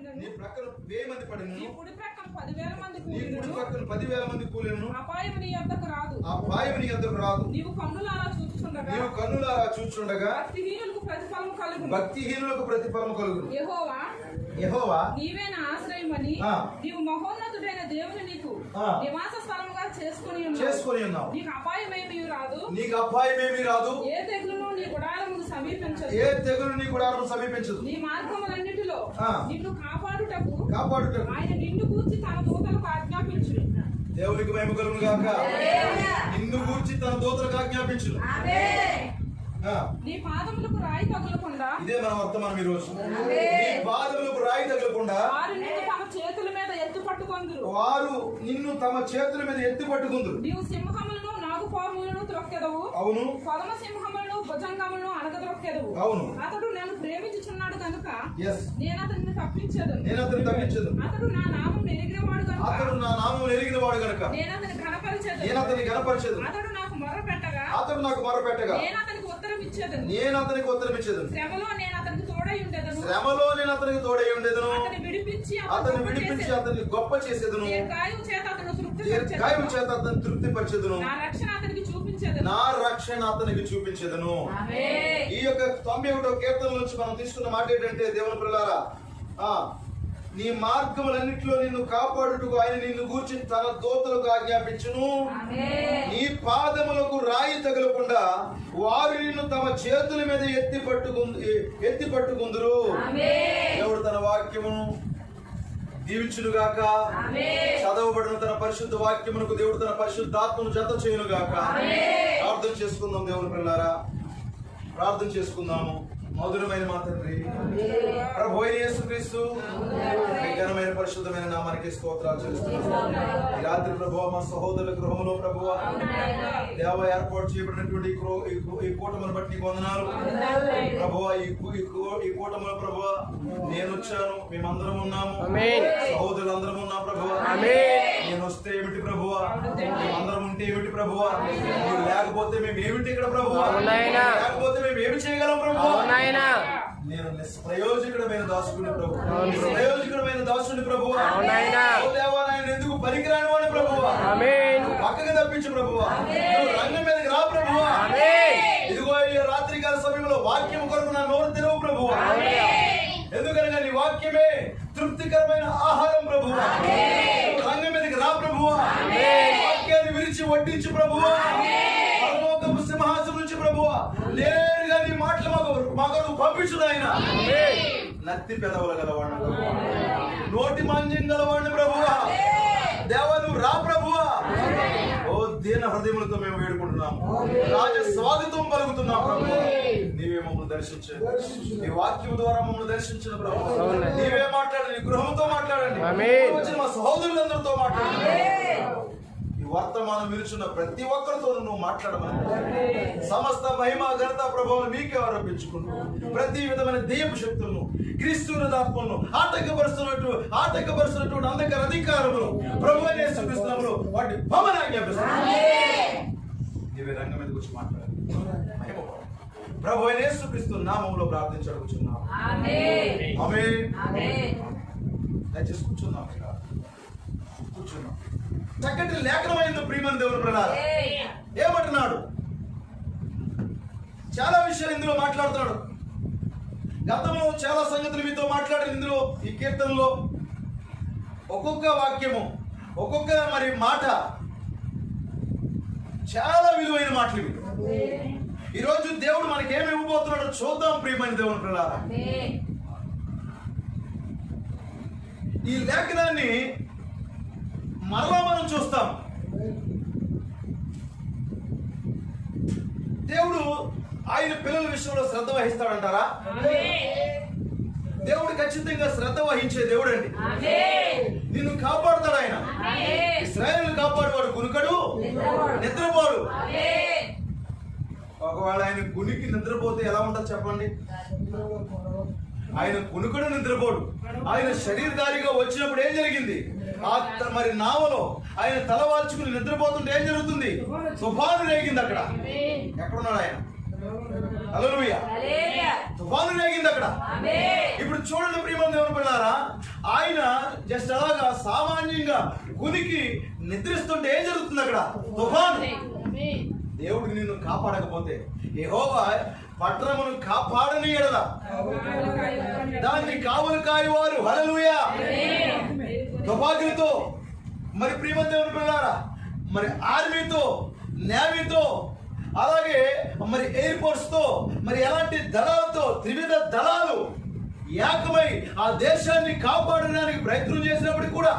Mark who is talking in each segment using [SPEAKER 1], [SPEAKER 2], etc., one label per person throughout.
[SPEAKER 1] ఉండెను,
[SPEAKER 2] నీ ప్రక్కన 1000 మంది పడినను,
[SPEAKER 1] నీ కుడి ప్రక్కన 10,000 మంది
[SPEAKER 2] నీ కుడి
[SPEAKER 1] కూలినను,
[SPEAKER 2] ప్రక్కన 10,000 మంది కూలినను,
[SPEAKER 1] అపాయము నీ యొద్దకు రాదు.
[SPEAKER 2] ఆ అపాయం నీ యొద్దకు రాదు.
[SPEAKER 1] నీవు కన్నులారా చూచుచుండగా
[SPEAKER 2] నీవు కన్నులారా చూచుండగా
[SPEAKER 1] భక్తిహీనులకు ప్రతిఫలము కలుగును.
[SPEAKER 2] భక్తిహీనులకు ప్రతిఫలము కలుగును.
[SPEAKER 1] యెహోవా
[SPEAKER 2] యెహోవా
[SPEAKER 1] నీవే నా ఆశ్రయమని
[SPEAKER 2] ఆ.
[SPEAKER 1] నీవు మహోన్నతుడైన దేవుని నీకు
[SPEAKER 2] ఆ.
[SPEAKER 1] నివాస స్థలముగా చేసుకొని
[SPEAKER 2] ఉన్నావు.
[SPEAKER 1] నీకు అపాయమేమీ రాదు.
[SPEAKER 2] నీకు అపాయమేమీ రాదు.
[SPEAKER 1] ఏ తెగులును నీ గుడారమును సమీపించదు.
[SPEAKER 2] ఏ తెగులు నీ గుడారమును సమీపించదు.
[SPEAKER 1] నీ మార్గములన్నిటిలో
[SPEAKER 2] ఆ.
[SPEAKER 1] నిన్ను కాపాడుటకు ఆయన నిన్ను గూర్చి తన దూతలకు ఆజ్ఞాపించును.
[SPEAKER 2] దేవునికి మహిమ కలుగును గాక. నిన్ను గూర్చి తన దూతలకు ఆజ్ఞాపించును.
[SPEAKER 1] నీ పాదములకు రాయి తగలకుండా,
[SPEAKER 2] ఇదే మన వర్తమానం ఈ రోజు. నీ పాదములకు రాయి తగలకుండా
[SPEAKER 1] వారు నిన్ను తమ చేతుల మీద ఎత్తు పట్టుకొందురు.
[SPEAKER 2] వారు నిన్ను తమ చేతుల మీద ఎత్తి పట్టుకుందురు.
[SPEAKER 1] నీవు సింహములను నాగుపాములను త్రొక్కెదవు.
[SPEAKER 2] అవును.
[SPEAKER 1] కొదమ సింహములను భుజంగములను అనగద్రొక్కెదవు.
[SPEAKER 2] అవును.
[SPEAKER 1] అతడు నన్ను ప్రేమించుచున్నాడు కనుక
[SPEAKER 2] yes
[SPEAKER 1] నేను అతన్ని తప్పించేదను. అతడు నా నామం ఎరిగినవాడు కనుక నేను అతన్ని ఘనపరిచేదను. అతడు నాకు మొర్రపెట్టగా నేను అతనికి ఉత్తరం ఇచ్చేదను. శ్రమలో నేను అతనికి తోడై ఉండేదను. అతన్ని విడిపించి
[SPEAKER 2] అతన్ని గొప్ప చేసేదను.
[SPEAKER 1] దీర్ఘాయువు చేత అతను
[SPEAKER 2] తృప్తిపరిచేదను.
[SPEAKER 1] నా రక్షణ అతనికి చూపించేదను.
[SPEAKER 2] ఈ యొక్క 91వ కీర్తన నుంచి మనం తీసుకున్న మాట ఏంటంటే, దేవుని పిల్లారా, నీ మార్గములన్నిటిలో నిన్ను కాపాడుటకు ఆయన నిన్ను గూర్చి తన దూతలకు ఆజ్ఞాపించును. నీ పాదములకు రాయి తగలకుండా వారు నిన్ను తమ చేతుల మీద ఎత్తి పట్టుకుందురు. దేవుడు తన వాక్యమును దీవించునుగాక. చదవబడిన తన పరిశుద్ధ వాక్యమునకు దేవుడు తన పరిశుద్ధాత్మను జత చేయునుగాక. ప్రార్థన చేసుకుందాం. దేవుని పిల్లారా, ప్రార్థన చేసుకుందాము. మధురమైన మా తండ్రి, ప్రభు అయిన యేసుక్రీస్తు ఘనమైన పరిశుద్ధమైన నామానికి స్తోత్రాలు చేస్తున్నాము. ఈ రాత్రి ప్రభువా, మా సహోదరుల గృహంలో ప్రభువా, దేవ ఏర్పాటు చేయబడినటువంటి ఈ కూటమును బట్టి వందనాలు ప్రభువా. ఈ కూటములో ప్రభువా నేను వచ్చాను, మేమందరం ఉన్నాము, సహోదరులందరం ఉన్నాం ప్రభువా. నేను వస్తే ఏమిటి ప్రభువా, మేమందరం ఉంటే ఏమిటి ప్రభువా, మీరు లేకపోతే మేము ఏమిటి ఇక్కడ ప్రభువా, లేకపోతే మేము ఏమి చేయగలం ప్రభువా. నేను నిష్ప్రయోజకుడమైన దాసుకుని ప్రభు, నిష్ప్రయోజకుడమైన దాసుని ప్రభువా. దేవాలయం ఎందుకు పనికిరాని వాడిని ప్రభువా, పక్కకు తప్పించు ప్రభువా. నువ్వు రంగం మీదకి రా ప్రభువా. ఇదిగో ఈ రాత్రికాల సమయంలో వాక్యం కొరకు నా నోరు తెరవు ప్రభువా. ఎందుకనగా నీ వాక్యమే తృప్తికరమైన ఆహారం ప్రభువా. రంగం మీదకి రా ప్రభువా. వాక్యాన్ని విరిచి వడ్డించు ప్రభువా. పరలోకపు సింహాసనం నుంచి ప్రభువా నేరుగా నీ మాటలు మాకు పంపించు ఆయన. నత్తి పెదవులు గలవాడిని ప్రభువా, నోటి మాంద్యం గలవాడిని ప్రభువా. దేవా నువ్వు రా ప్రభువా. ఓ దీన హృదయములతో మేము వేడుకుంటున్నాము, రాజ స్వాగతం పలుకుతున్నాం ప్రభువా. నీవే మమ్మల్ని దర్శించండి, నీ వాక్యం ద్వారా మమ్మల్ని దర్శించిన ప్రభువా. నీవే మాట్లాడండి, నీ గృహంతో మాట్లాడండి, వచ్చిన మా సహోదరులందరితో మాట్లాడండి. ఈ వర్తమానం విలుచున్న ప్రతి ఒక్కరితో నువ్వు మాట్లాడమని, సమస్త మహిమ ఘనత ప్రభావం మీకే ఆరోపించుకుంటూ ప్రతి విధమైన దెయ్యపు శక్తులను, క్రీస్తునాత్మలను ఆటంకపరుస్తున్నటువంటి అంధకార అధికారములు ప్రభువైన యేసుక్రీస్తు నామములో వాటి భవన ఆజ్ఞాపిస్తున్నాను. నీవే రంగం మీదకి వచ్చి మాట్లాడాలి. ప్రభువైన యేసుక్రీస్తు నామములో ప్రార్థించడుచున్నాము. ఆమేన్. దయచేసి కూర్చున్నాం. చక్కటి లేఖనమైంది ప్రియమైన దేవుని ప్రజలారా. ఏమంటున్నాడు? చాలా విషయాలు ఇందులో మాట్లాడుతున్నాడు. గతంలో చాలా సంగతులు మీతో మాట్లాడారు. ఇందులో ఈ కీర్తనలో ఒక్కొక్క వాక్యము, ఒక్కొక్క మరి మాట చాలా విలువైన మాటలు ఇవి. ఈరోజు దేవుడు మనకి ఏమి ఇవ్వబోతున్నాడో చూద్దాం ప్రియమైన దేవుని ప్రజలారా. ఈ లేఖనాన్ని మరలా మనం చూస్తాం. దేవుడు ఆయన పిల్లల విషయంలో శ్రద్ధ వహిస్తాడంటారా? దేవుడు ఖచ్చితంగా శ్రద్ధ వహించే దేవుడు అండి. నిన్ను కాపాడుతాడు ఆయన. ఇశ్రాయేలును కాపాడువాడు గునుకడు, నిద్రపోడు. ఒకవేళ ఆయన గునికి నిద్రపోతే ఎలా ఉంటుంది చెప్పండి? ఆయన కునుకుడు నిద్రపోడు. ఆయన శరీరధారిగా వచ్చినప్పుడు ఏం జరిగింది? మరి నావలో ఆయన తలవాల్చుకుని నిద్రపోతుంటే ఏం జరుగుతుంది? తుఫాను రేగింది. అక్కడ ఎక్కడున్నాడు ఆయన? హల్లెలూయా. తుఫాను రేగింది అక్కడ. ఇప్పుడు చూడండి ప్రియమైన దేవుని పిల్లారా, ఆయన జస్ట్ అలాగా సామాన్యంగా కునికి నిద్రిస్తుంటే ఏం జరుగుతుంది అక్కడ? తుఫాను. దేవుడికి నిన్ను కాపాడకపోతే, యెహోవా పట్టణమును కాపాడని ఎడల దాన్ని కావలు కాయవారు హల్లెలూయా తుపాకులతో, మరి ప్రియమ దేవుని పిల్లారా, మరి ఆర్మీతో, నేవీతో, అలాగే మరి ఎయిర్ ఫోర్స్ తో, మరి ఎలాంటి దళాలతో, త్రివిధ దళాలు ఏకమై ఆ దేశాన్ని కాపాడడానికి ప్రయత్నం చేసినప్పటికీ కూడా,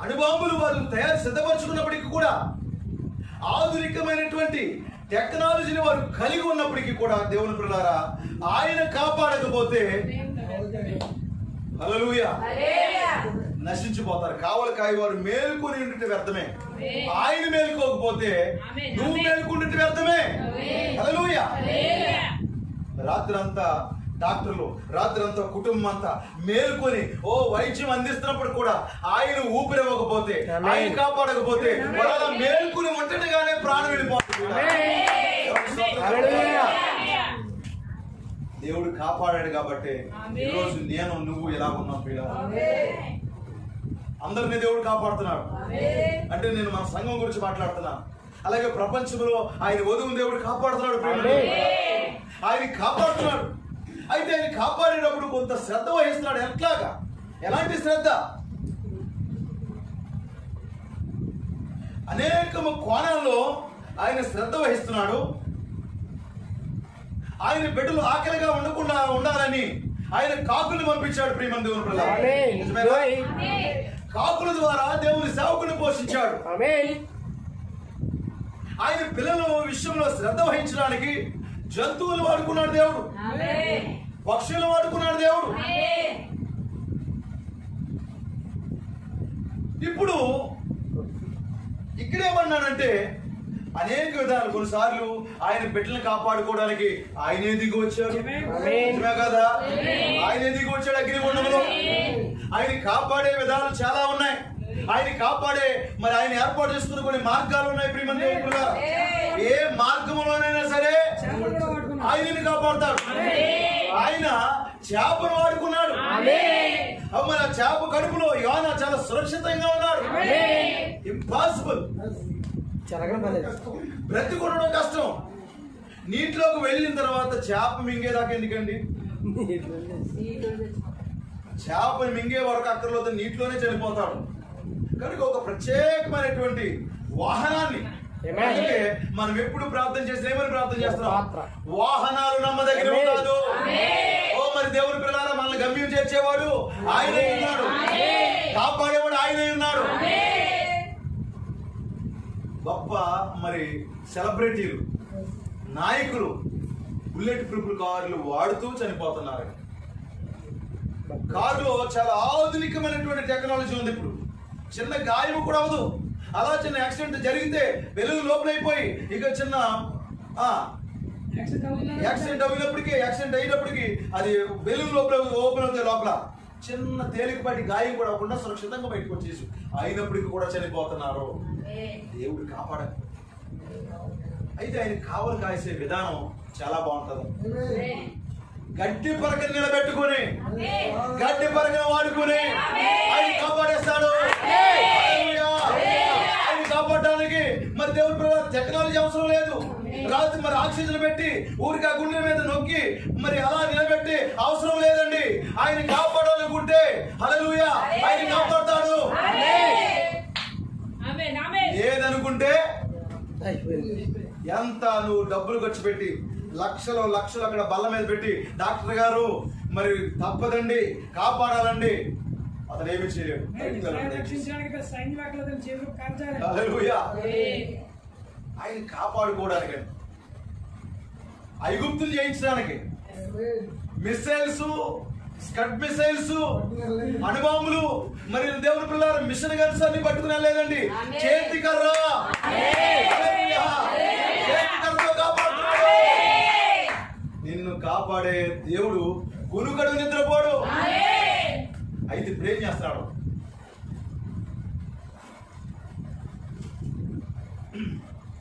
[SPEAKER 2] అణుబాంబులు వారు తయారు సిద్ధపరచుకున్నప్పటికీ కూడా, ఆధునికమైనటువంటి టెక్నాలజీని వారు కలిగి ఉన్నప్పటికీ కూడా, దేవుని పిల్లారా, ఆయన కాపాడకపోతే హల్లెలూయా నశించిపోతారు. కావలి కాయవారు మేలుకొని ఉంటే వ్యర్థమే. ఆయన మేలుకోకపోతే నువ్వు మేలుకుంటే వ్యర్థమే. హల్లెలూయా. రాత్రంతా డాక్టర్లు, రాత్రంతా కుటుంబం అంతా మేలుకొని వైద్యం అందిస్తున్నప్పుడు కూడా ఆయన ఊపిరివ్వకపోతే, ఆయన కాపాడకపోతే, వాళ్ళ మేలుకుని ఉంటగానే ప్రాణం వెళ్ళిపోతుంది. దేవుడు కాపాడాడు కాబట్టి ఈరోజు నేను, నువ్వు ఎలా ఉన్నాం పిల్లలు. అందరినీ దేవుడు కాపాడుతున్నాడు. అంటే నేను మన సంఘం గురించి మాట్లాడుతున్నా. అలాగే ప్రపంచంలో ఆయన వధువుని దేవుడు కాపాడుతున్నాడు. ఆయన కాపాడుతున్నాడు. అయితే ఆయన కాపాడేటప్పుడు కొంత శ్రద్ధ వహిస్తున్నాడు. ఎట్లాగా? ఎలాంటి శ్రద్ధ? అనేక కోణాల్లో ఆయన శ్రద్ధ వహిస్తున్నాడు. ఆయన బిడ్డలు ఆకలిగా ఉండకుండా ఉండాలని ఆయన కాకుల్ని పంపించాడు. ప్రియమైన దేవుని పిల్లలు, కాకుల ద్వారా దేవుని సేవకుని పోషించాడు. ఆయన పిల్లల విషయంలో శ్రద్ధ వహించడానికి జంతువులు వాడుకున్నాడు దేవుడు, పక్షులు వాడుకున్నాడు దేవుడు. ఇప్పుడు ఇక్కడేమన్నాడంటే అనేక విధాలు, కొన్నిసార్లు ఆయన బిడ్డలను కాపాడుకోవడానికి ఆయనే దిగి వచ్చాడు. నిజమే కదా? ఆయనే దిగి వచ్చాడు అగ్నిగుండంలో. ఆయన కాపాడే విధాలు చాలా ఉన్నాయి. ఆయన కాపాడే మరి ఆయన ఏర్పాటు చేసుకున్న కొన్ని మార్గాలు ఉన్నాయి. ప్రియమైన ఏ మార్గంలోనైనా సరే ఆయనని కాపాడతాడు. ఆయన చేపను వాడుకున్నాడు. మరి ఆ చేప కడుపులో యోనా చాలా సురక్షితంగా ఉన్నాడు. ఇంపాసిబుల్, బ్రతికొనడం కష్టం. నీటిలోకి వెళ్ళిన తర్వాత చేప మింగేదాకా ఎందుకండి? చేపని మింగే వరకు అక్కర్లో నీటిలోనే చనిపోతాడు. కనుక ఒక ప్రత్యేకమైనటువంటి వాహనాన్ని, అందుకే మనం ఎప్పుడు ప్రార్థన చేస్తే ఏమని ప్రార్థన చేస్తున్నాం? వాహనాలు నమ్మదగినవి కాదు. మరి దేవుని పిల్లల మనల్ని గమ్యం చేర్చేవాడు ఆయనే ఉన్నాడు, కాపాడేవాడు ఆయనే ఉన్నాడు. గొప్ప మరి సెలబ్రిటీలు, నాయకులు బుల్లెట్ ప్రూఫ్ కార్లు వాడుతూ చనిపోతున్నారు. కారులో చాలా ఆధునికమైనటువంటి టెక్నాలజీ ఉంది. ఇప్పుడు చిన్న గాయం కూడా అవదు. అలా చిన్న యాక్సిడెంట్ జరిగితే వెలుగు లోపలైపోయి ఇక చిన్న యాక్సిడెంట్ అయినప్పటికీ అది వెలుగు లోపల ఓపెన్ అవుతాయి. లోపల చిన్న తేలికపాటి గాయం కూడా అవ్వకుండా సురక్షితంగా బయటకు వచ్చేసి అయినప్పటికీ కూడా చనిపోతున్నారు. దేవుడు కాపాడ. అయితే ఆయన కావలి కాసే విధానం చాలా బాగుంటది. గడ్డి పరకను నిలబెట్టుకుని, గడ్డి పరకను వాడుకుని ఆయన కాపాడేస్తాడు. ఆయన కాపాడడానికి మరి దేవుడు టెక్నాలజీ అవసరం లేదు. రాత్రి మరి ఆక్సిజన్ పెట్టి ఊరికి ఆ గుండెల మీద నొక్కి మరి అలా నిలబెట్టి అవసరం లేదండి. ఆయన కాపాడాలనుకుంటే హల్లెలూయా ఆయన కాపాడతాడు. ఏదనుకుంటే ఎంత నువ్వు డబ్బులు ఖర్చు పెట్టి లక్షలు అక్కడ బల్ల మీద పెట్టి డాక్టర్ గారు మరి తప్పదండి కాపాడాలండి, అతను ఏమి చేయలేడు. ఆయన కాపాడుకోవడానికి, ఐగుప్తులు చేయించడానికి మిసైల్స్, స్కడ్ మిసైల్స్, అణుబాంబులు, మరి దేవుని పిల్లల మిషన్ గన్స్ అన్ని పట్టుకునే లేదండి. చేతికర్రతో కాపాడుతున్నాడు. నిన్ను కాపాడే దేవుడు కునుకడు నిద్రపోడు. అయితే ఇప్పుడు ఏం చేస్తాడు?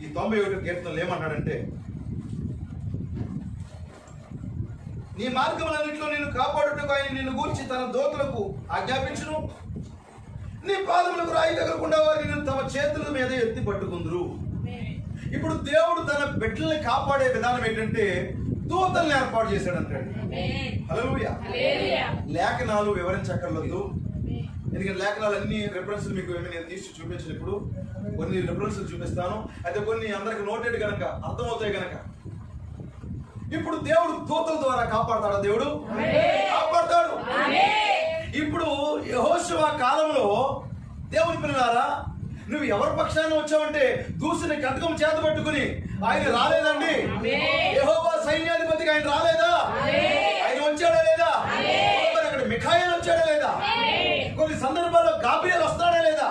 [SPEAKER 2] ఈ 91 కీర్తనలు ఏమన్నాడంటే, నీ మార్గములన్నిటిలో నిన్ను కాపాడుటకు ఆయన నిన్ను గూర్చి తన దూతలకు ఆజ్ఞాపించును. నీ పాదములకు రాయి తగలకుండా వారు నిన్ను తమ చేతుల మీద ఎత్తి పట్టుకుందరు. ఇప్పుడు దేవుడు తన బిడ్డల్ని కాపాడే విధానం ఏంటంటే దూతల్ని ఏర్పాటు చేశాడు అంటాడు. హల్లెలూయా. లేఖనాలు వివరించక్కర్లేదు, ఎందుకంటే లేఖనాలు అన్ని రెఫరెన్స్ మీకు నేను తీసి చూపించినప్పుడు కొన్ని రెఫరెన్స్ చూపిస్తాను. అయితే కొన్ని అందరికి నోటెడ్ గనక అర్థమవుతాయి గనక. ఇప్పుడు దేవుడు దూతల ద్వారా కాపాడతాడా? దేవుడు కాపాడతాడు. ఇప్పుడు యెహోషువ కాలంలో దేవుని పిల్లలారా, నువ్వు ఎవరి పక్షాన వచ్చావంటే దూసిన కటకం చేత పట్టుకుని ఆయన రాలేదండి. యెహోవా సైన్యాధిపతికి ఆయన రాలేదా? ఆయన వచ్చాడా లేదా? మరి అక్కడ మిఖాయేలు వచ్చాడా లేదా? కొన్ని సందర్భాల్లో గాబ్రియల్ వస్తాడా లేదా?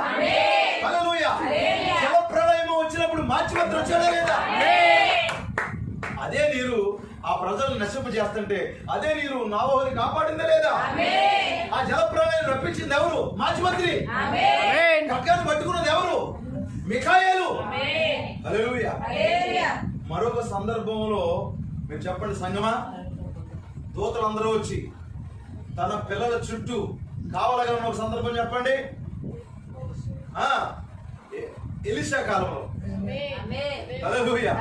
[SPEAKER 2] హల్లెలూయా. జల ప్రళయం వచ్చినప్పుడు మార్చిపత్రం వచ్చాడా లేదా? అదే నీరు ఆ ప్రజలను నశింప చేస్తుంటే అదే నీరు నావోహుని కాపాడిందా లేదా? ఆ జల ప్రళయం రప్పించింది ఎవరు? మాచిమంత్రి. ఖడ్గాన్ని పట్టుకున్నది ఎవరు? మిఖాయేలు. హల్లెలూయా. మరొక సందర్భంలో మీరు చెప్పండి సంగమా, దూతలందరూ వచ్చి తన పిల్లల చుట్టూ కావలగా ఉన్న ఒక సందర్భం చెప్పండి. ఎలీషా కాలంలో. హల్లెలూయా.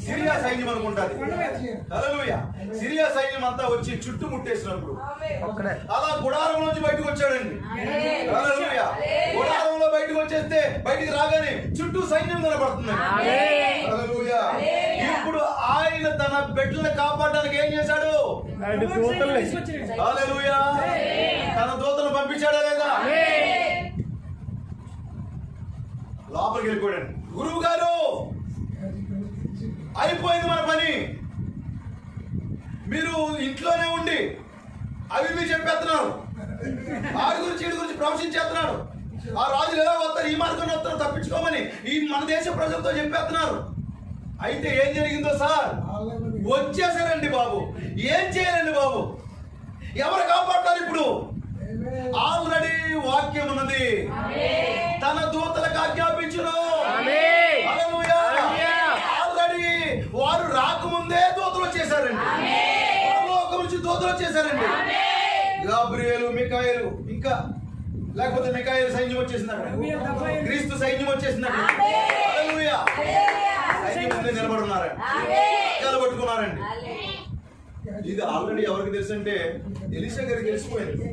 [SPEAKER 2] సిరియా సైన్యం అనుకుంటాది. హల్లెలూయా. సిరియా సైన్యం అంతా వచ్చి చుట్టుముట్టేసినప్పుడు అలా గుడారం నుంచి బయటకు వచ్చాడండి. హల్లెలూయా. గుడారంలో బయటకు వచ్చేస్తే బయటికి రాగానే చుట్టూ సైన్యం కనబడుతుంది. హల్లెలూయా. ఇప్పుడు ఆయన తన బిడ్డలను కాపాడడానికి ఏం చేశాడు? హల్లెలూయా. తన దూతలను పంపించాడా లేదా? లోపలికి వెళ్ళిపోయాడు. గురువు గారు అయిపోయింది మన పని, మీరు ఇంట్లోనే ఉండి అవి చెప్పేస్తున్నారు, ఆడి గురించి ఈడి గురించి ప్రవశించేస్తున్నారు, ఆ రాజులు ఎలా వస్తారు, ఈ మార్గంలో వస్తారు, తప్పించుకోమని ఈ మన దేశ ప్రజలతో చెప్పేస్తున్నారు. అయితే ఏం జరిగిందో సార్, వచ్చేసారండి బాబు. ఏం చేయాలండి బాబు? ఎవరు కాపాడతారు ఇప్పుడు? ఆల్రెడీ వాక్యం ఉన్నది, తన దూతలకు ఆజ్ఞాపించును. ఆల్రెడీ వారు రాకముందే దూతలు వచ్చేసారండి, పరలోకం నుంచి దూతలు వచ్చేసారండి. గాబ్రియేలు, మిఖాయేలు, ఇంకా లేకపోతే మిఖాయేలు సైన్యం వచ్చేసింది అక్కడ, క్రీస్తు సైన్యం వచ్చేసింది అక్కడ. హల్లెలూయా. సైన్యం ముందే నిలబడున్నారండి, నిలబట్టుకున్నారండి. ఇది ఆల్రెడీ ఎవరికి తెలుసు అంటే ఎలీషా గారికి తెలిసిపోయింది.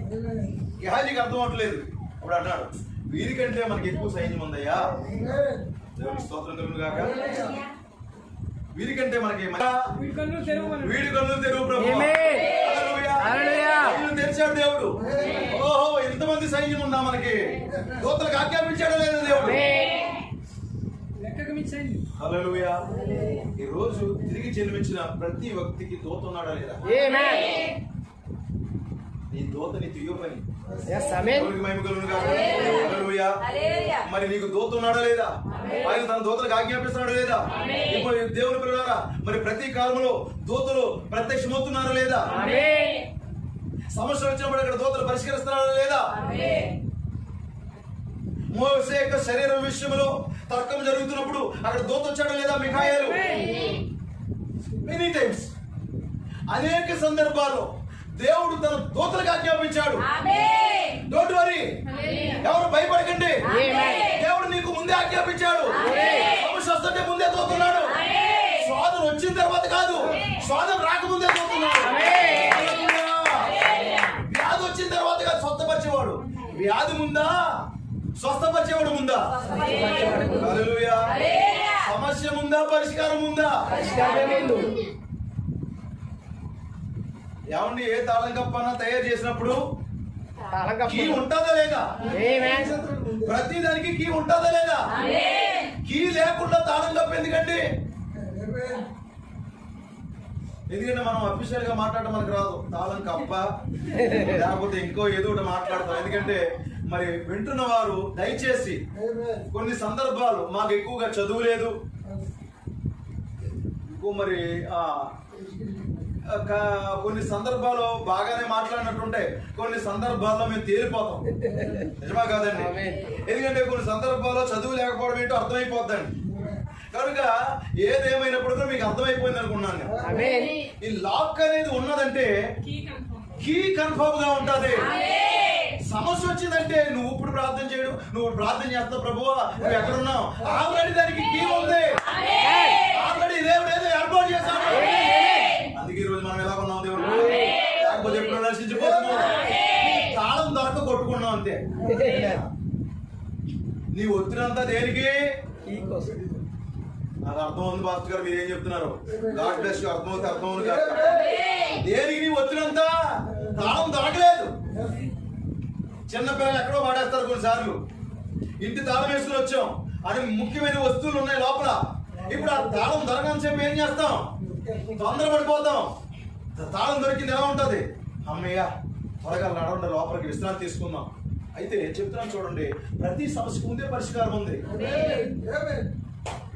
[SPEAKER 2] గెహాజీకి అర్థం అవట్లేదు. అప్పుడు అన్నాడు, వీరికంటే మనకి ఎక్కువ సైన్యం ఉందయ్యా, దేవుని స్తోత్రం కలుగును గాక. వీరికంటే మనకి వీడి కన్ను తెరువు ప్రభు. హల్లెలూయా. కన్ను తెరిచాడు దేవుడు. ఓహో, ఎంతమంది సైన్యం ఉందా మనకి? దూతలకు ఆజ్ఞాపించాడా లేదా దేవుడు? హల్లెలూయా. ఈ రోజు తిరిగి జన్మించిన ప్రతి వ్యక్తికి దూత ఉన్నాడా లేదా? నీ దూత నీ తియ్యో పని. మహిమ కలుగును గాక. హల్లెలూయా. మరి నీకు దూత ఉన్నాడా లేదా? ఆయన తన దూతలకు ఆజ్ఞాపిస్తున్నాడా లేదా? ఇప్పుడు దేవుని పిల్లలారా, మరి ప్రతి కాలంలో దూతలు ప్రత్యక్షమవుతున్నారా లేదా? సమస్య వచ్చినప్పుడు అక్కడ దూతలు పరిష్కరిస్తున్నారా లేదా? మోసే యొక్క శరీరం విషయంలో తర్కం జరుగుతున్నప్పుడు అక్కడ దూత వచ్చాడా లేదా? మిఖాయేలు. మెనీ టైమ్స్, అనేక సందర్భాల్లో దేవుడు తన దూతలకు ఆజ్ఞాపించాడు. డోంట్ వరీ, ఎవరు భయపడకండి, దేవుడు నీకు ముందే ఆజ్ఞాపించాడు. సమస్య వస్తుంటే ముందే దూతున్నాడు. స్వాదం వచ్చిన తర్వాత కాదు, స్వాదం రాకముందే దూతున్నాడు. వ్యాధి వచ్చిన తర్వాత కాదు స్వస్థపరిచేవాడు. వ్యాధి ముందా, స్వస్థపరిచేవాడు ముందా? హల్లెలూయా. సమస్య ముందా, పరిష్కారం ముందా? ఏమండి, ఏ తాళం కప్పన్నా తయారు చేసినప్పుడు కీ ఉంటుందా లేదా? ప్రతి దానికి కీ ఉంటుందా లేదా? కీ లేకుండా తాళం కప్ప ఎందుకండి? ఎందుకంటే మనం అఫీషియల్ గా మాట్లాడటం మనకు రాదు. తాళం కప్ప లేకపోతే ఇంకో ఏదో ఒకటి మాట్లాడతాం. ఎందుకంటే మరి వింటున్న వారు దయచేసి, కొన్ని సందర్భాలు మాకు ఎక్కువగా చదువు లేదు, మరి కొన్ని సందర్భాలు బాగానే మాట్లాడినట్టుంటాయి, కొన్ని సందర్భాల్లో మేము తేలిపోతాం. నిజమా కాదండి? ఎందుకంటే కొన్ని సందర్భాల్లో చదువు లేకపోవడం ఏంటో అర్థమైపోద్దండి. కనుక ఏదేమైనప్పుడు మీకు అర్థమైపోయింది అనుకున్నాను నేను. ఈ లాక్ అనేది ఉన్నదంటే కీ కన్ఫర్మ్ గా ఉంటది. సమస్య వచ్చిందంటే నువ్వు ఇప్పుడు ప్రార్థన చేయడు, నువ్వు ప్రార్థన చేస్తావు ప్రభువా, నువ్వు ఎక్కడున్నావు, ఆల్రెడీ దానికి కీ ఉంది. ఆల్రెడీ దేవుడు ఏదో ఏర్పాటు చేశాడు. అందుకే ఈ రోజు మనం ఎలా ఉన్నాం దేవుడు, లేకపోతే ఎప్పుడు నశించిపోతున్నాం. తాళం దొరక కొట్టుకున్నాం అంతే. నీ ఒత్తిడంతా దేనికి? నాకు అర్థం ఉంది పాస్టర్ గారు, మీరు ఏం చెప్తున్నారు? God bless you. అర్థమవుతే అర్థం ఉంది కాదు. దేనికి నీ ఒత్తిడంతా? తాళం దొరకలేదు. చిన్నపిల్లలు ఎక్కడో పాడేస్తారు కొన్నిసార్లు. ఇంటి తాళం వేసుకుని వచ్చాం, అని ముఖ్యమైన వస్తువులు ఉన్నాయి లోపల. ఇప్పుడు ఆ తాళం దొరకని చెప్పి ఏం చేస్తాం? తొందరపడిపోతాం. తాళం దొరికింది ఎలా ఉంటది? అమ్మయ్య త్వరగా నడవండి, లోపలికి విశ్రాంతి తీసుకుందాం. అయితే చెప్తున్నాను చూడండి, ప్రతి సమస్యకు ముందే పరిష్కారం ఉంది.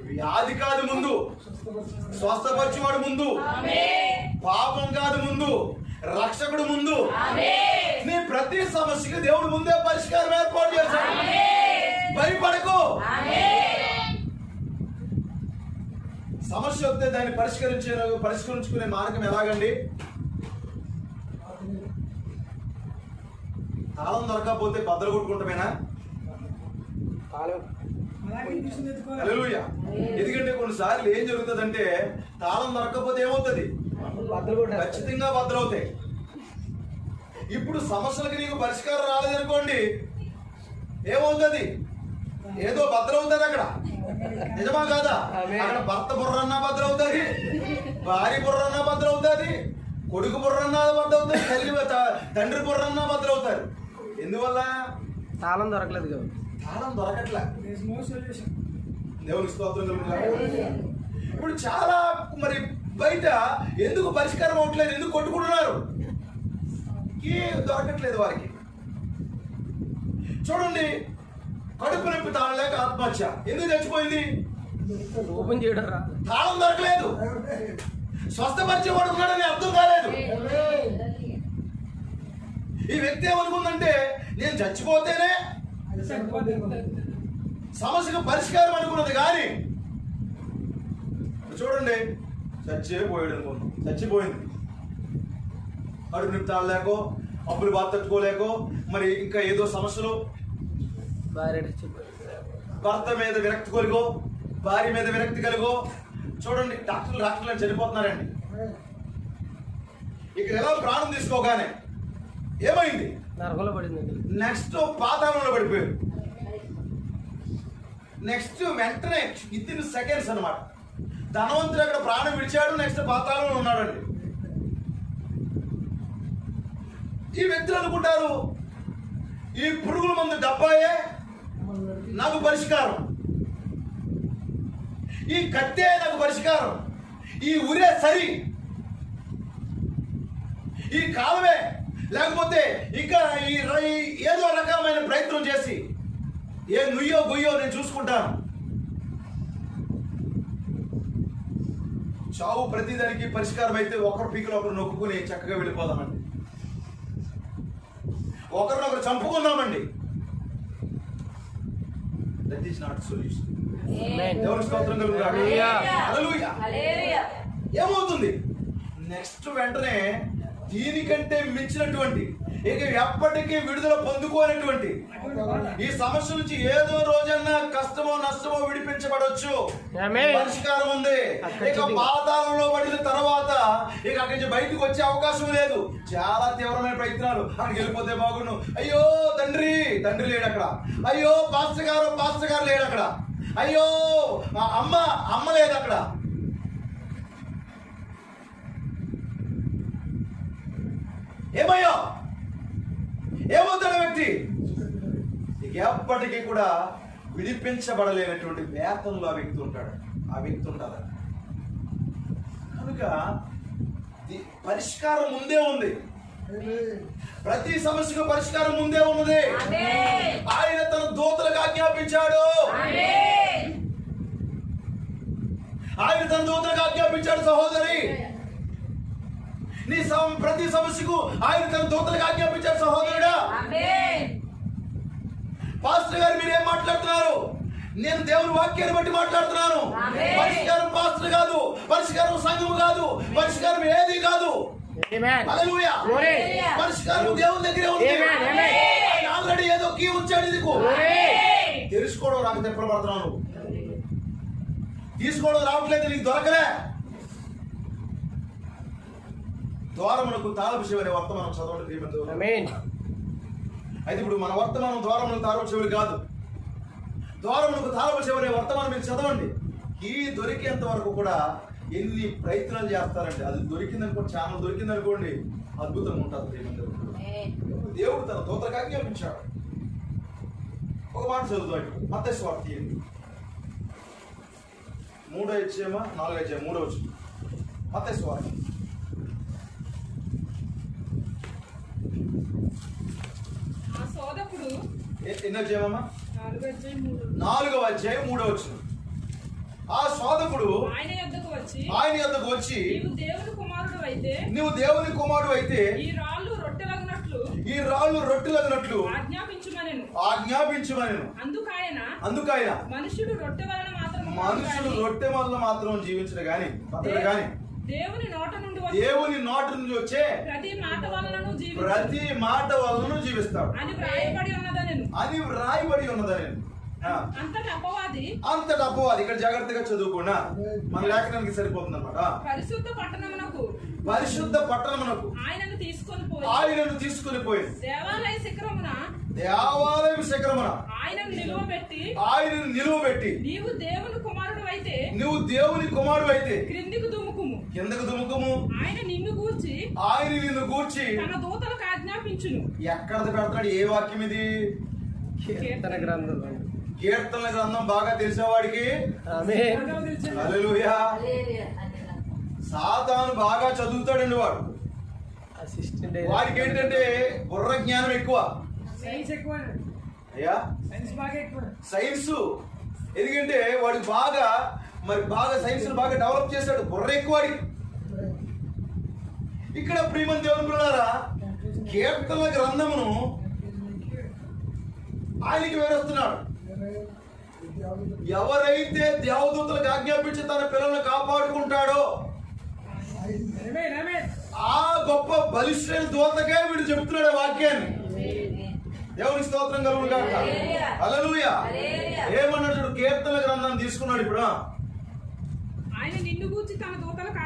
[SPEAKER 2] వ్యాధి కాదు ముందు, స్వస్థపరిచేవాడు ముందు, పాపం కాదు ముందు, రక్షకుడు ముందు. నీ ప్రతి సమస్యకి దేవుడు ముందే పరిష్కారం ఏర్పాటు చేశాడు. భయపడకు. సమస్య వస్తే దాన్ని పరిష్కరించుకునే మార్గం ఎలాగండి? తాళం దొరకకపోతే బద్దలు కొట్టుకుంటామేనా? హల్లెలూయా. ఎందుకంటే కొన్నిసార్లు ఏం జరుగుతుందంటే తాళం దొరకకపోతే ఏమవుతుంది? ఖచ్చితంగా బద్దలవుతాయి. ఇప్పుడు సమస్యలకి నీకు పరిష్కారం రాలేదనుకోండి, ఏమవుతుంది? ఏదో బద్దలవుతుంది అక్కడ. నిజమా కాదా? అక్కడ భర్త బుర్రన్నా బద్దలవుతుంది, భార్య బుర్రన్నా బద్దలవుతుంది, కొడుకు బుర్రన్నా బద్దలవుతుంది, తండ్రి బుర్రన్నా బద్దలవుతారు. ఎందువల్ల?
[SPEAKER 3] తాళం దొరకలేదు కదా.
[SPEAKER 2] తాళం దొరకట్లే. దేవునికి స్తోత్రం కలుగుతుంది. ఇప్పుడు చాలా మరి బయట ఎందుకు పరిష్కారం అవట్లేదు? ఎందుకు కొట్టుకుంటున్నారు? దొరకట్లేదు వారికి. చూడండి, కడుపు నొప్పి తాళలేక ఆత్మహత్య. ఎందుకు చచ్చిపోయింది?
[SPEAKER 3] ఓపెన్ చేయడం
[SPEAKER 2] తాళం దొరకలేదు. స్వస్థపరిచేవాడు ఉన్నాడని అర్థం కాలేదు. ఈ వ్యక్తి ఏమనుకుందంటే నేను చచ్చిపోతేనే సమస్యకు పరిష్కారం అనుకున్నది. కానీ చూడండి, చచ్చిపోయాడు అనుకున్నాం, చచ్చిపోయింది. కడుపు నొప్పి తాళలేకో, అప్పులు బాధ తట్టుకోలేకో, మరి ఇంకా ఏదో సమస్యలు, భర్త మీద విరక్తి కలిగో, భార్య మీద విరక్తి కలిగో. చూడండి, డాక్టర్లు చనిపోతున్నారండి. ఇక్కడ ఎలా ప్రాణం తీసుకోగానే ఏమైంది?
[SPEAKER 3] నరకంలో పడింది.
[SPEAKER 2] నెక్స్ట్ పాతాళంలో పడిపోయారు. నెక్స్ట్ వెంటనే విత్ ఇన్ సెకండ్స్ అన్నమాట. ధనవంతుడు అక్కడ ప్రాణం విడిచాడు, నెక్స్ట్ పాతాళంలో ఉన్నాడండి. ఈ వ్యక్తులు అనుకుంటారు ఈ పురుగుల మందు డబ్బాయే నాకు పరిష్కారం, ఈ కత్తే నాకు పరిష్కారం, ఈ ఉరే సరి, ఈ కాలమే, లేకపోతే ఇంకా ఈ ఏదో రకమైన ప్రయత్నం చేసి ఏ నుయ్యో గుయ్యో నేను చూసుకుంటాను. చావు ప్రతిదానికి పరిష్కారం అయితే ఒకరు పీకలు ఒకరు నొక్కుని చక్కగా వెళ్ళిపోదామండి, ఒకరినొకరు చంపుకుందామండి. That is not solution. దేవుని స్తోత్రం కలుగుగాక. హల్లెలూయా. ఏమవుతుంది నెక్స్ట్? వెంటనే దీనికంటే మించినటువంటి, ఇక ఎప్పటికీ విడుదల పొందుకోనటువంటి ఈ సమస్య నుంచి ఏదో రోజన్నా కష్టమో నష్టమో విడిపించబడవచ్చు. పరిష్కారం ఉంది. ఇక పాతాళంలో పడిన తర్వాత ఇక అక్కడి నుంచి బయటకు వచ్చే అవకాశం లేదు. చాలా తీవ్రమైన ప్రయత్నాలు, అక్కడికి వెళ్ళిపోతే బాగుండు, అయ్యో తండ్రి లేడు అక్కడ, అయ్యో పాస్టర్ గారు లేడు అక్కడ, అయ్యో అమ్మ లేదు అక్కడ. ఏమవుతాడు వ్యక్తి? ఎప్పటికీ కూడా విడిపించబడలేనటువంటి వేతంలో ఆ వ్యక్తి ఉంటాడు, ఆ వ్యక్తి ఉంటాడు. కనుక పరిష్కారం ముందే ఉంది. ప్రతి సమస్యకు పరిష్కారం ముందే ఉన్నది. ఆయన తన దూతలకు ఆజ్ఞాపించాడు. ఆయన తన దూతలకు ఆజ్ఞాపించాడు. సహోదరి, నీ ప్రతి సమస్యకు ఆయన తన దూతలకు ఆజ్ఞాపించాడు. సహోదరుడా, పాస్టర్ గారు మీరేం మాట్లాడుతున్నారు? నేను దేవుని వాక్యాన్ని బట్టి మాట్లాడుతున్నాను. పరిష్కారం పాస్టర్ కాదు, పరిష్కారం కాదు, పరిష్కారం ఏది కాదు. హల్లెలూయా. పరిష్కారం దేవుని దగ్గరే ఉంది. ఆయన ఆల్రెడీ ఏదో కీ ఉంచాడు. ఇదిగో తెలుసుకోవడం నాకు తెప్పబడుతున్నాను, తీసుకోవడం రావట్లేదు, నీకు దొరకలే. ద్వారమునకు తాళపు చెవి అనే వర్తమానం చదవండి ప్రియమైన. అయితే ఇప్పుడు మన వర్తమానం ద్వారమునకు తాళపు చెవులు కాదు, ద్వారమునకు తాళపు చెవి అనే వర్తమానం మీరు చదవండి. ఈ దొరికేంత వరకు కూడా ఎన్ని ప్రయత్నాలు చేస్తారంటే, అది దొరికిందనుకోండి, ఛానల్ దొరికిందనుకోండి, అద్భుతంగా ఉంటుంది ప్రియమైన. దేవుడు తన దూతలకు ఆజ్ఞాపించాడు. ఒక మాట చదువుతాడు మత్తయి సువార్త 3వ అధ్యాయం 4వ అధ్యాయం 3వ వచనం. మత్తయి సువార్త
[SPEAKER 1] ఆ సోదకుడు
[SPEAKER 2] ఎన్నో అధ్యాయమా?
[SPEAKER 1] 4వ
[SPEAKER 2] 3వ వచనం. ఆ సోదకుడు
[SPEAKER 1] ఆయన యొద్దకు వచ్చి
[SPEAKER 2] నీవు
[SPEAKER 1] దేవుని కుమారుడు అయితే
[SPEAKER 2] ఈ
[SPEAKER 1] రాళ్ళు
[SPEAKER 2] రొట్టెలగినట్లు
[SPEAKER 1] ఆజ్ఞాపించుమనెను.
[SPEAKER 2] అందుకాయన
[SPEAKER 1] మనుషుడు
[SPEAKER 2] రొట్టె వల్ల మాత్రం జీవించడు గాని
[SPEAKER 1] దేవుని
[SPEAKER 2] నోట నుండి వచ్చే ప్రతి మాట వలన జీవిస్తాడు
[SPEAKER 1] అని
[SPEAKER 2] వ్రాయబడి ఉన్నదని. అంతటి అపవాది. ఇక్కడ జాగ్రత్తగా చదువుకున్నా మన లేఖనానికి సరిపోతుంది అనమాట. పరిశుద్ధ పట్టణమునకు ఆయనను తీసుకొని పోయి దేవాలయ శిఖరమున ఆయనను నిలువబెట్టి నీవు దేవుని కుమారుడు అయితే కిందకు దుముకుము ఆయన నిన్ను గూర్చి తన దూతలకు ఆజ్ఞాపించును. ఎక్కడ పెడతాడు? ఏ వాక్యం ఇది? కీర్తన గ్రంథం బాగా తెలిసేవాడికి హల్లెలూయా. సాతాను బాగా చదువుతాడండి వాడు. వాడికి ఏంటంటే బుర్ర జ్ఞానం ఎక్కువ, అయ్యా సైన్స్. ఎందుకంటే వాడికి బాగా సైన్స్ బాగా డెవలప్ చేశాడు, బుర్ర ఎక్కువ వాడికి. ఇక్కడ ప్రియమైన దేవుని పిల్లలారా, కీర్తన గ్రంథమును ఆయనకి వివరిస్తున్నాడు. ఎవరైతే దేవదూతలకు ఆజ్ఞాపించి తన పిల్లలను కాపాడుకుంటాడో ఆ గొప్ప బలిష్ఠైన దూతకే వీడు చెప్తున్నాడు ఆ వాక్యాన్ని. దేవునికి స్తోత్రం కలుగును గాక. హల్లెలూయా. ఏమన్నాడు చూడు, కీర్తన గ్రంథాన్ని తీసుకున్నాడు. ఇప్పుడు ఆయన నిన్ను గూర్చి తన దూతలకు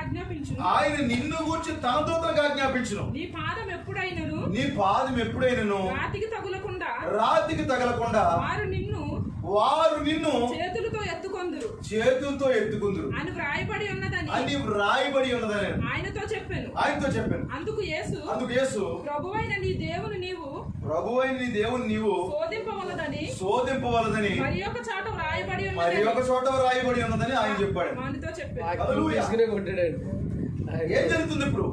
[SPEAKER 2] ఆజ్ఞాపించును. నీ పాదం ఎప్పుడైనను రాతికి తగలకుండా వారు నిన్ను చేతులతో ఎత్తుకుందురు అని వ్రాయబడి ఉన్నదని ఆయనతో చెప్పాను. అందుకు యేసు ప్రభువైన నీ దేవుని నీవు శోధింపవలదని మరి ఒక చోట వ్రాయబడి ఉన్నదని ఆయన చెప్పాడు. ఏం జరుగుతుంది ఇప్పుడు?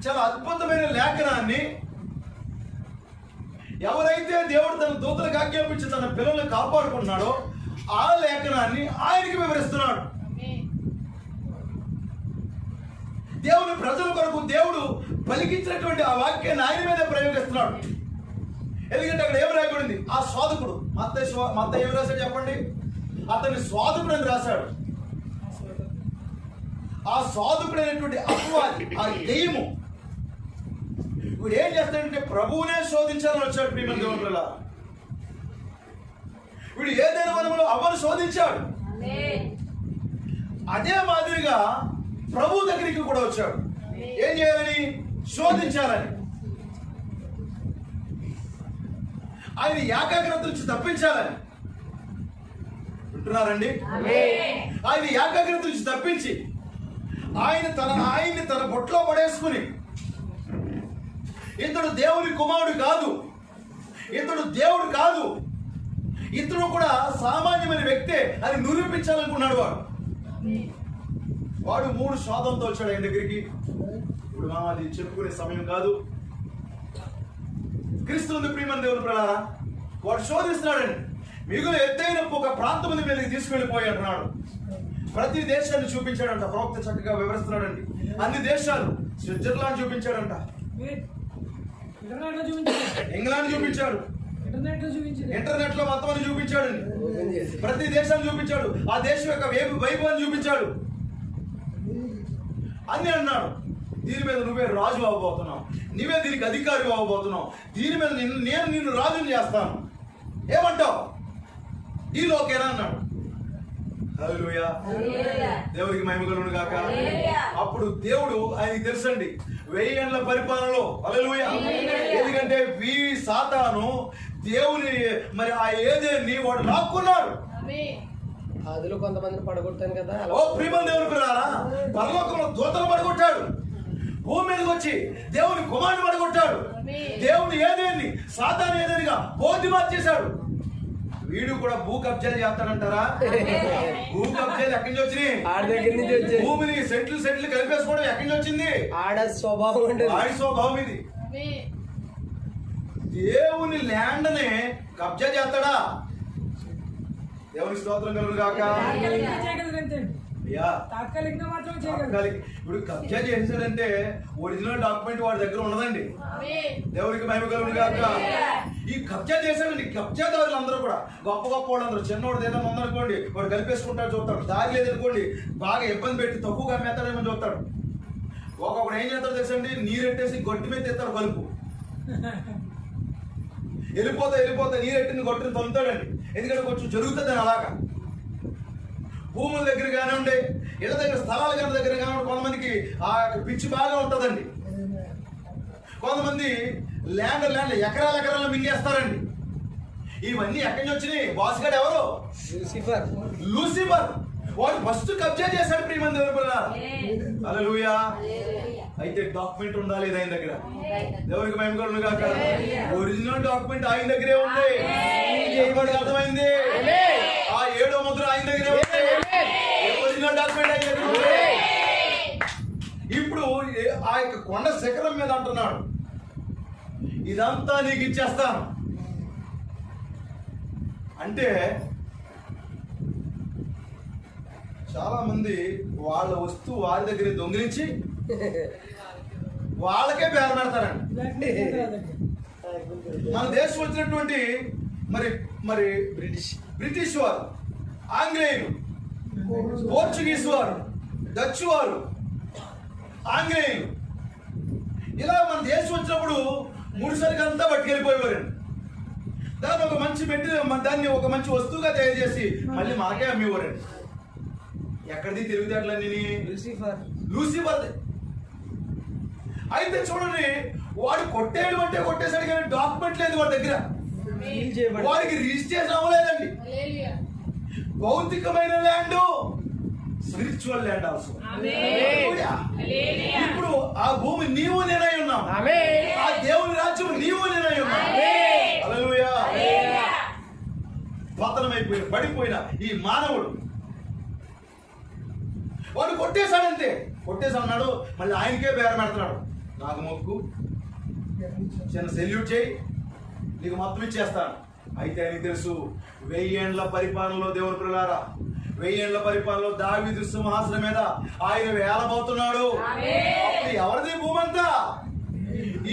[SPEAKER 2] చాలా అద్భుతమైన లేఖనాన్ని ఎవరైతే దేవుడు తన దూతలకు ఆజ్ఞాపించి తన పిల్లల్ని కాపాడుకుంటున్నాడో ఆ లేఖనాన్ని ఆయనకి వివరిస్తున్నాడు. దేవుని ప్రజల కొరకు దేవుడు పలికించినటువంటి ఆ వాక్యాన్ని ఆయన మీదే ప్రయోగిస్తున్నాడు. ఎందుకంటే అక్కడ ఏం రాయబడింది? ఆ శోధకుడు మత్తయి ఏం రాశాడు చెప్పండి? అతని శోధకుడు అని రాశాడు. ఆ శోధకుడైనటువంటి అపవాది, ఆ దెయ్యము వీడు ఏం చేస్తాడంటే ప్రభువునే శోధించాలని వచ్చాడు. ప్రియమైన దేవుని పిల్లలారా, వీడు ఏదైనా వనములో అవ్వను శోధించాడు. అదే మాదిరిగా ప్రభు దగ్గరికి కూడా వచ్చాడు. ఏం చేయాలని? శోధించాలని. ఆయన ఏకాగ్రత నుంచి తప్పించాలని. వింటున్నారండి? ఆయన ఏకాగ్రత నుంచి తప్పించి ఆయన్ని తన బొట్లో పడేసుకుని ఇతడు దేవుని కుమారుడు కాదు, ఇతడు దేవుడు కాదు, ఇతడు కూడా సామాన్యమైన వ్యక్తే అని నిరూపించాలనుకున్నాడు వాడు 3 శోధంతో వచ్చాడు ఆయన దగ్గరికి. ఇప్పుడు మనం అది చెప్పుకునే సమయం కాదు. క్రీస్తు ప్రియమైన దేవుని పిల్లలారా, వాడు శోధిస్తున్నాడండి. మిగులు ఎత్తైన ఒక ప్రాంతం మీదకి తీసుకెళ్లిపోయి అంటున్నాడు. ప్రతి దేశాన్ని చూపించాడంట. ప్రవక్త చక్కగా వివరిస్తున్నాడండి. అన్ని దేశాలు, స్విట్జర్లాండ్ చూపించాడంట, ఇంగ్లాండ్ చూపించాడు, ఇంటర్నెట్ లో మొత్తం అని చూపించాడండి. ప్రతి దేశాన్ని చూపించాడు. ఆ దేశం యొక్క వైభవాన్ని చూపించాడు. అని అన్నాడు. దీని మీద నువ్వే రాజు అవ్వబోతున్నావు, నువ్వే దీనికి అధికారి అవ్వబోతున్నావు, దీని మీద నేను నిన్ను రాజుని చేస్తాను, ఏమంటావు? డీల్ ఓకేనా అన్నాడు. హల్లెలూయా, దేవుడికి మహిమ కలుగును గాక. అప్పుడు దేవుడు ఆయనకి తెలుసండి 1000 ఏళ్ల పరిపాలనలో, హల్లెలూయా, ఎందుకంటే సాతాను దేవుని మరి ఆ ఏదేని వాడు లాక్కున్నాడు.
[SPEAKER 3] అదిలో కొంతమందిని పడగొట్టాను కదా.
[SPEAKER 2] ఓ ప్రియమైన దేవుని పిల్లారా, పరలోకంలో దూతలు పడగొట్టాడు, భూమి మీదకి వచ్చి దేవుని కుమారుని పడగొట్టాడు, దేవుని ఏదేని సాతాను ఏదేనిగా బోధి మార్చేశాడు. వీడు కూడా భూ కబ్జాలు చేస్తాడంటారా? భూ కబ్జాలు ఎక్కడి నుంచి వచ్చినాయి?
[SPEAKER 3] ఆడి దగ్గర నుంచి వచ్చాయి.
[SPEAKER 2] భూమిని సెంట్లు కలిపేసుకోవడం ఎక్కడి నుంచి వచ్చింది?
[SPEAKER 3] ఆడ స్వభావం అంటే
[SPEAKER 2] ఆడి స్వభావం ఇది. దేవుని ల్యాండ్ ని కబ్జా చేస్తాడా? దేవుని స్తోత్రం కలుగును గాక.
[SPEAKER 1] తాత్కాలికంగా మాత్రం
[SPEAKER 2] ఇప్పుడు కబ్జా చేశాడంటే ఒరిజినల్ డాక్యుమెంట్ వాడి దగ్గర ఉన్నదండి. దేవునికి మహిమ కలుగును గాక. ఈ కబ్జా చేశాడండి. కబ్జాదారులు అందరూ కూడా గొప్ప గొప్ప వాళ్ళందరూ, చిన్నవాడు ఏదైనా ఉందనుకోండి వాడు కలిపేసుకుంటాడు చూస్తాడు, దారి లేదనుకోండి బాగా ఇబ్బంది పెట్టి తక్కువగా మెత్తాడేమో చూస్తాడు. ఒక్కొక్కడు ఏం చేస్తాడు తెలుసండి, నీరెట్టేసి గొట్టి మీద తెస్తాడు కలుపు, వెళ్ళిపోతా నీరెట్టిని గొట్టిని తొలుతాడండి. ఎందుకంటే కొంచెం జరుగుతుంది అలాగా. భూముల దగ్గర కానివ్వండి, ఇళ్ళ దగ్గర స్థలాల దగ్గర కానివ్వండి, కొంతమందికి ఆ పిచ్చి బాగా ఉంటుందండి. కొంతమంది ల్యాండ్ ఎకరాలు మింగేస్తారండి. ఇవన్నీ ఎక్కడి నుంచి వచ్చినాయి? బాస్గాడు ఎవరు? లూసిఫర్. వాడు ఫస్ట్ కబ్జా చేశాడు ప్రియమైన దేవుని పిల్లలారా. హల్లెలూయా. అయితే డాక్యుమెంట్ ఉండాలి ఆయన దగ్గర. దేవునికి మహిమ కలుగును గాక. ఒరిజినల్ డాక్యుమెంట్ ఆయన దగ్గరే ఉంది. చేయబడి అర్థమైంది. ఆ 7వ ముద్ర ఆయన దగ్గరే ఉంది. ఒరిజినల్ డాక్యుమెంట్ ఆయన దగ్గర ఉంది. ఇప్పుడు ఆ యొక్క కొండ శిఖరం మీద అంటున్నాడు, ఇదంతా నీకు ఇచ్చేస్తాను అంటే. చాలా మంది వాళ్ళ వస్తువు వారి దగ్గర దొంగిలించి వాళ్ళకే పేరు పెడతారండి. మన దేశం వచ్చినటువంటి మరి బ్రిటిష్ వారు, ఆంగ్లేయులు, పోర్చుగీస్ వారు, డచ్ వారు, ఆంగ్లేయులు ఇలా మన దేశం వచ్చినప్పుడు ముడిసరికి అంతా పట్టుకెళ్ళిపోయేవారండి. దాన్ని ఒక మంచి దాన్ని ఒక మంచి వస్తువుగా తయారు చేసి మళ్ళీ మనకే అమ్మేవారండి. ఎక్కడిది తిరుగుతాట్లన్నీ? లూసిఫర్. అయితే చూడండి, వాడు కొట్టేయడం అంటే కొట్టేశాడు కానీ డాక్యుమెంట్ లేదు వాడి దగ్గర. వాడికి రిజిస్ట్రేషన్ అవ్వలేదండి. భౌతికమైన ల్యాండ్, స్పిరిచువల్ ల్యాండ్ ఆల్సో. ఇప్పుడు ఆ భూమి నీవు నేనై ఉన్నాం, ఆ దేవుని రాజ్యం నీవు నేనై ఉన్నాం. హల్లెలూయా. పతనమైపోయిన పడిపోయిన ఈ మానవుడు వాడు కొట్టేశాడంతే. కొట్టేసి అన్నాడు, మళ్ళీ ఆయనకే బేరం పెడుతున్నాడు. నాకు మొక్కు, చిన్న సెల్యూట్ చేయి, నీకు మొత్తం ఇచ్చేస్తాను. అయితే ఆయనకి తెలుసు 1000 ఏళ్ల పరిపాలనలో దేవుని పిల్లారా, 1000 ఏళ్ల పరిపాలనలో దావీదు సింహాసనం మీద ఆయన వేలబోతున్నాడు. అప్పుడు ఎవరిది భూమంతా?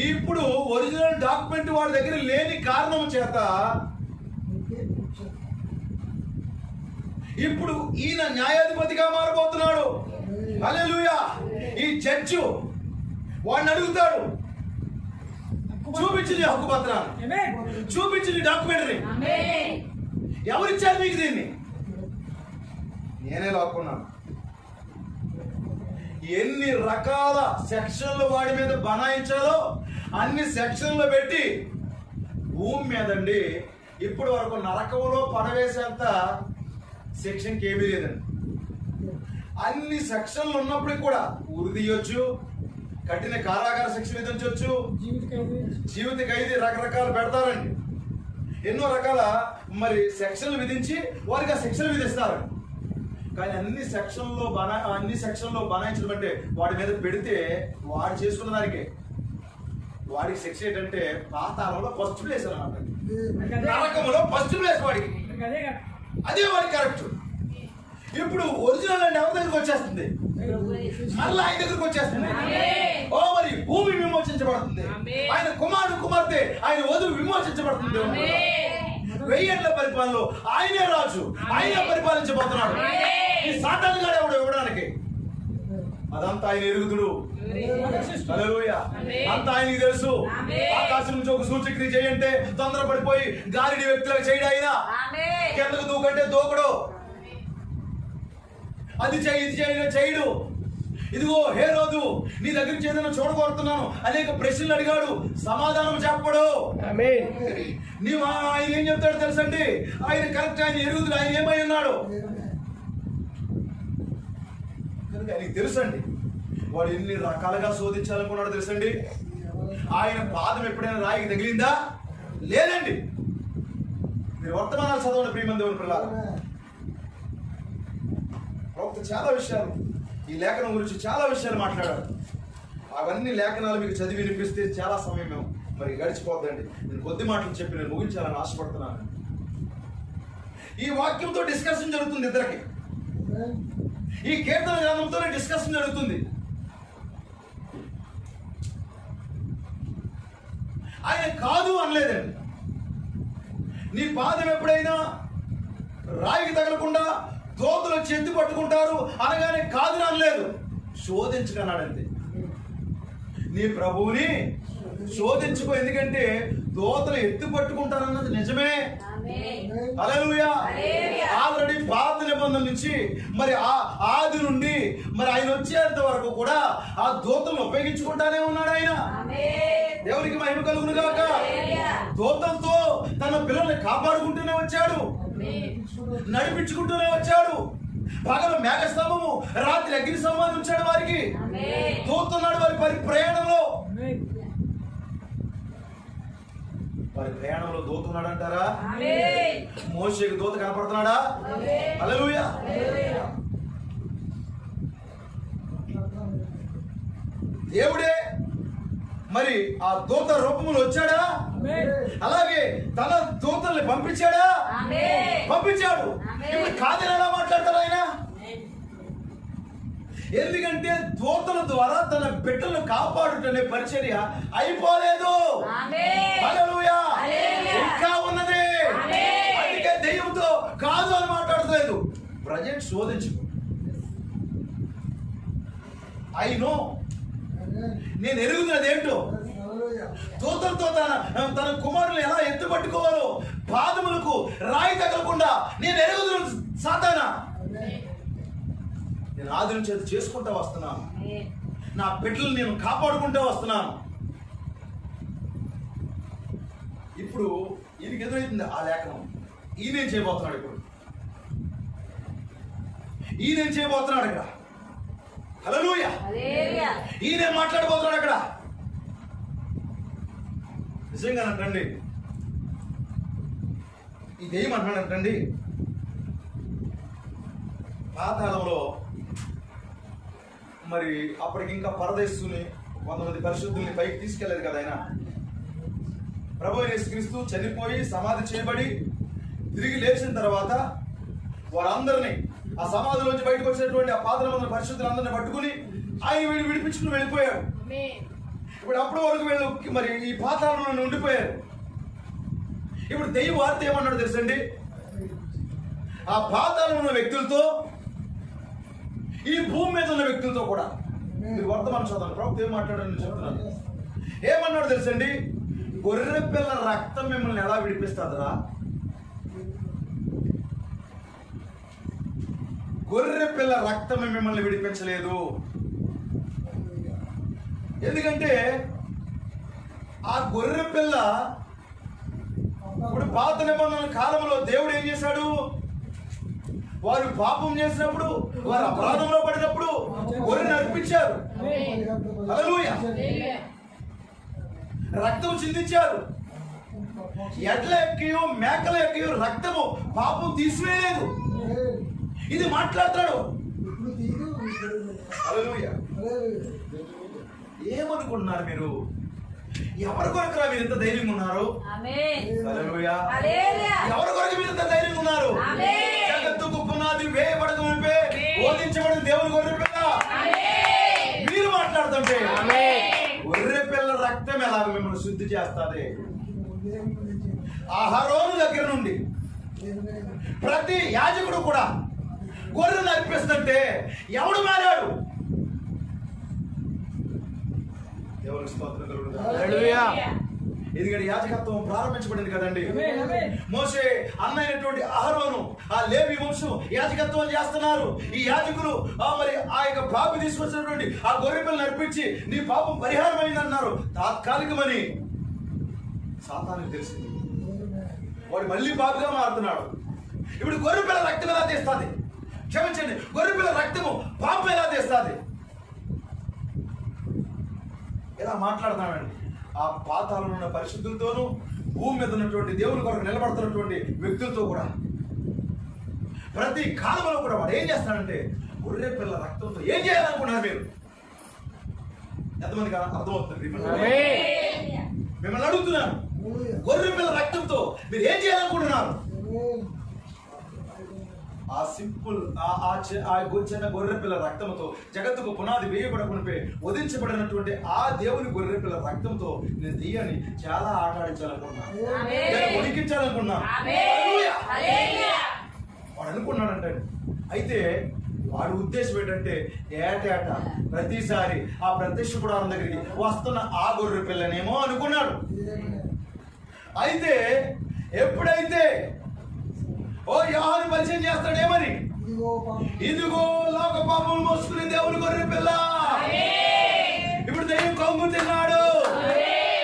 [SPEAKER 2] ఇప్పుడు ఒరిజినల్ డాక్యుమెంట్ వాడి దగ్గర లేని కారణం చేత ఇప్పుడు ఈయన న్యాయాధిపతిగా మారబోతున్నాడు. హల్లెలూయా. ఈ జడ్జి వాడిని అడుగుతాడు, చూపించింది హక్కు పత్రాన్ని, చూపించింది డాక్యుమెంటరీ, ఎవరిచ్చారు మీకు దీన్ని? నేనే లాక్కున్నాను. ఎన్ని రకాల సెక్షన్లు వాడి మీద బనాయించాలో అన్ని సెక్షన్లు పెట్టి భూమి మీదండి ఇప్పటి వరకు నరకంలో పడవేసేంత సెక్షన్కి ఏమీ లేదండి. అన్ని సెక్షన్లు ఉన్నప్పటికీ కూడా ఉరి తీయొచ్చు, కఠిన కారాగార శిక్ష విధించవచ్చు, జీవిత ఖైదీ రకరకాలు పెడతారండి. ఎన్నో రకాల సెక్షన్లు విధించి వారికి ఆ శిక్షలు విధిస్తారు. కానీ అన్ని సెక్షన్లో బనాయించడం అంటే వాడి మీద పెడితే వాడు చేసుకున్న దానికే వాడికి శిక్ష ఏంటంటే పాతాళంలో ఫస్ట్ ప్లేస్ అన్నమాట. నరకంలో ఫస్ట్ ప్లేస్ వాడికి, అదే వాడికి కరెక్ట్. ఇప్పుడు ఒరిజినల్ అంటే ఎవరి దగ్గరికి వచ్చేస్తుంది? మళ్ళీ ఆయన దగ్గరికి వచ్చేస్తుంది. ఓ మరి భూమి విమోచించబడుతుంది, ఆయన కుమార్తె ఆయన వధువు విమోచించబడుతుంది. 1000 ఏళ్ల పరిపాలనలో ఆయనే రాజు, ఆయనే పరిపాలించబోతున్నాడు. ఈ సాతాను గాడు ఎవడు ఇవ్వడానికి? అదంతా ఆయన ఎరుగుతుడు. హల్లెలూయా. అంతా ఆయనకి తెలుసు. ఆకాశం నుంచి ఒక సూచక్రియ చేయంటే తొందరపడిపోయి గాలిని వ్యక్తులకు చేయడు ఆయన. కిందకు దూకంటే దూకడు. అది చేయి ఇది చేయడు. ఇదిగో హేరోదు నీ దగ్గర చేదైనా చూడగొడుతున్నాను అనేక ప్రశ్నలు అడిగాడు, సమాధానం చెప్పడు. నీవు ఆయన ఏం చెప్తాడు తెలుసండి? ఆయన కరెక్ట్, ఆయన ఎరుగుతుడు, ఆయన ఏమై ఉన్నాడు కనుక ఆయనకి తెలుసండి. వాడు ఎన్ని రకాలుగా శోధించాలనుకున్నాడు తెలుసండి. ఆయన పాదం ఎప్పుడైనా రాయికి తగిలిందా? లేదండి. మీరు వర్తమానాలు చదవండి ప్రియమైన దేవుని పిల్లలు. ప్రవక్త చాలా విషయాలు ఈ లేఖనం గురించి చాలా విషయాలు మాట్లాడారు. అవన్నీ లేఖనాలు మీకు చదివి వినిపిస్తే చాలా సమయం మరి గడిచిపోద్దండి. నేను కొద్ది మాటలు చెప్పి నేను ముగించాలని ఆశపడుతున్నాను. ఈ వాక్యంతో డిస్కషన్ జరుగుతుంది ఇద్దరికి. ఈ కీర్తన గ్రంథంతోనే డిస్కషన్ జరుగుతుంది. ఆయన కాదు అనలేదండి. నీ పాదం ఎప్పుడైనా రాయికి తగలకుండా దోతలు వచ్చి ఎత్తి పట్టుకుంటారు అనగానే కాదు అనలేదు. శోధించుకున్నాడంతే. నీ ప్రభువుని శోధించుకో, ఎందుకంటే దోతలు ఎత్తి పట్టుకుంటారన్నది నిజమే. హల్లెలూయా. ఆల్రెడీ పాత నిబంధనల నుంచి మరి ఆది నుండి మరి ఆయన వచ్చేంత వరకు కూడా ఆ దోతలను ఉపయోగించుకుంటానే ఉన్నాడు ఆయన. దేవునికి మహిమ కలుగును గాక. దోతలతో తన పిల్లల్ని కాపాడుకుంటూనే వచ్చాడు, నడిపించుకుంటూనే వచ్చాడు. పగలు మేఘస్తంభము, రాత్రి అగ్ని స్తంభాన్ని ఉంచాడు వారికి. దూతున్నాడు వారి ప్రయాణంలో. వారి ప్రయాణంలో దూతున్నాడు అంటారా? మోషేకి దూత కనపడుతున్నాడా? హల్లెలూయా. దేవుడే మరి ఆ దూత రూపంలో వచ్చాడా? అలాగే తన దూతల్ని పంపించాడా? పంపించాడు. ఇప్పుడు కాదని ఎలా మాట్లాడతారు ఆయన? ఎందుకంటే దూతల ద్వారా తన బిడ్డలను కాపాడుటనే పరిచర్య అయిపోలేదు. హల్లెలూయా. ఇంకా ఉన్నది. అందుకే దెయ్యంతో కాదు అని మాట్లాడలేదు. ప్రజెంట్ శోధించు. అయినో నేను ఎరుగుతున్నది ఏంటో. దూతలతో తన కుమారులు ఎలా ఎత్తుపట్టుకోవాలో, పాదములకు రాయి తగలకుండా నేను ఎరుగుతున్నాను సాతానా. నేను ఆది నుంచి అది చేసుకుంటూ వస్తున్నాను. నా బిడ్డలు నేను కాపాడుకుంటూ వస్తున్నాను. ఇప్పుడు ఈయనకి ఎదురైంది ఆ లేఖనం. ఈయనేం చేయబోతున్నాడు? ఇప్పుడు ఈయనేం చేయబోతున్నాడు ఇక్కడ? హల్లెలూయా. ఈయనే మాట్లాడబోతున్నాడు అక్కడ. నిజంగానంటండి, ఈ దెయ్యం అంటున్నాడంటండి, పాతాళంలో మరి అప్పటికి ఇంకా పరదేశుని 100 మంది పరిశుద్ధుల్ని పైకి తీసుకెళ్లేదు కదా ఆయన. ప్రభువైన యేసుక్రీస్తు చనిపోయి సమాధి చేయబడి తిరిగి లేచిన తర్వాత వారందరినీ ఆ సమాధిలోంచి బయటకు వచ్చినటువంటి ఆ పాతాళ మంది పరిశుద్ధులందరినీ పట్టుకుని ఆయన విడిపించుకుని వెళ్ళిపోయాడు. ఇప్పుడు అప్పటి వరకు వీళ్ళు మరి ఈ పాతాళంలో ఉండిపోయారు. ఇప్పుడు దెయ్యం వార్త ఏమన్నాడు తెలుసండి? ఆ పాతాళంలో ఉన్న వ్యక్తులతో, ఈ భూమి మీద ఉన్న వ్యక్తులతో కూడా మీరు వర్తమానం చదవండి. ప్రభుత్వం ఏం మాట్లాడని చెప్తున్నాను. ఏమన్నాడు తెలుసండి? గొర్రె పిల్ల రక్తం మిమ్మల్ని ఎలా విడిపిస్తుందిరా? గొర్రె పిల్ల రక్తం మిమ్మల్ని విడిపించలేదు. ఎందుకంటే ఆ గొర్రె పిల్ల ఇప్పుడు పాత నిబంధనల కాలంలో దేవుడు ఏం చేశాడు? వారు పాపం చేసినప్పుడు, వారు అపరాధంలో పడినప్పుడు గొర్రెని అర్పించారు. హల్లెలూయా. రక్తం చిందించారు. ఎడ్ల ఎక్కియో మేకల ఎక్కియో రక్తము పాపం తీసివేయలేదు. ఇది మాట్లాడతాడు. హల్లెలూయా. ఏమనుకుంటున్నారు మీరు? ఎవరి కొరకురా మీరు ఇంత ధైర్యంగా ఉన్నారు? హల్లెలూయా. ఎవరి కొరకు మీరు ఇంత ధైర్యంగా ఉన్నారు? జగత్తుకు పునాది వేయబడక మునిపే బోధించబడిన దేవుని గొర్రె పిల్ల. మీరు మాట్లాడుతుంటే గొర్రె పిల్ల రక్తం ఎలాగ మిమ్మల్ని శుద్ధి చేస్తుంది? అహరోను దగ్గర నుండి ప్రతి యాజకుడు కూడా గొర్రెను అర్పిస్తుంటే ఎవడు మారాడు? దేవునికి స్తోత్రం కలుగును.
[SPEAKER 3] హల్లెలూయా.
[SPEAKER 2] ఎందుకంటే యాజకత్వం ప్రారంభించబడింది కదండి. మోషే అన్నైనటువంటి అహరోను ఆ లేవి వంశం యాజకత్వం చేస్తున్నారు. ఈ యాజకులు మరి ఆ యొక్క పాపి తీసుకొచ్చినటువంటి ఆ గొర్రె పిల్లని అర్పించి నీ పాపం పరిహారం అయిందన్నారు. తాత్కాలికమని సాతానికి తెలిసింది. వాడు మళ్ళీ పాపిగా మారుతున్నాడు. ఇప్పుడు గొర్రె పిల్ల రక్తం ఎలా తీస్తుంది? క్షమించండి, గొర్రె పిల్ల రక్తము పాపం ఎలా తీస్తుంది? ఎలా మాట్లాడుతున్నామండి? ఆ పాతాళంలో ఉన్న పరిశుద్ధులతోనూ భూమి మీద ఉన్నటువంటి దేవుని కొరకు నిలబడుతున్నటువంటి వ్యక్తులతో కూడా ప్రతి కాలంలో కూడా వాడు ఏం చేస్తాడంటే గొర్రె పిల్ల రక్తంతో ఏం చేయాలనుకున్నారు మీరు? ఎంతమందికి అర్థమవుతుంది? మిమ్మల్ని అడుగుతున్నాను, గొర్రె పిల్ల రక్తంతో మీరు ఏం చేయాలనుకుంటున్నారు? ఆ సింపుల్ చిన్న గొర్రె పిల్ల రక్తంతో జగత్తుకు పునాది వేయబడకునిపై వధించబడినటువంటి ఆ దేవుని గొర్రె పిల్ల రక్తంతో నేను దెయ్యాన్ని చాలా ఆటాడించాలనుకున్నాను, ఉడికించాలనుకున్నాను. వాడు అనుకున్నాడంటే, అయితే వాడి ఉద్దేశం ఏంటంటే ఏటేట ప్రతిసారి ఆ ప్రత్యక్ష గుడారం దగ్గరికి వస్తున్న ఆ గొర్రె పిల్లనేమో అనుకున్నాడు. అయితే ఎప్పుడైతే యోహాను పరిచయం చేస్తాడేమని, ఇదిగో లోక పాపములు మోసుకునే దేవుని గొర్రె పిల్ల. ఇప్పుడు దెయ్యం కంగు తిన్నాడు,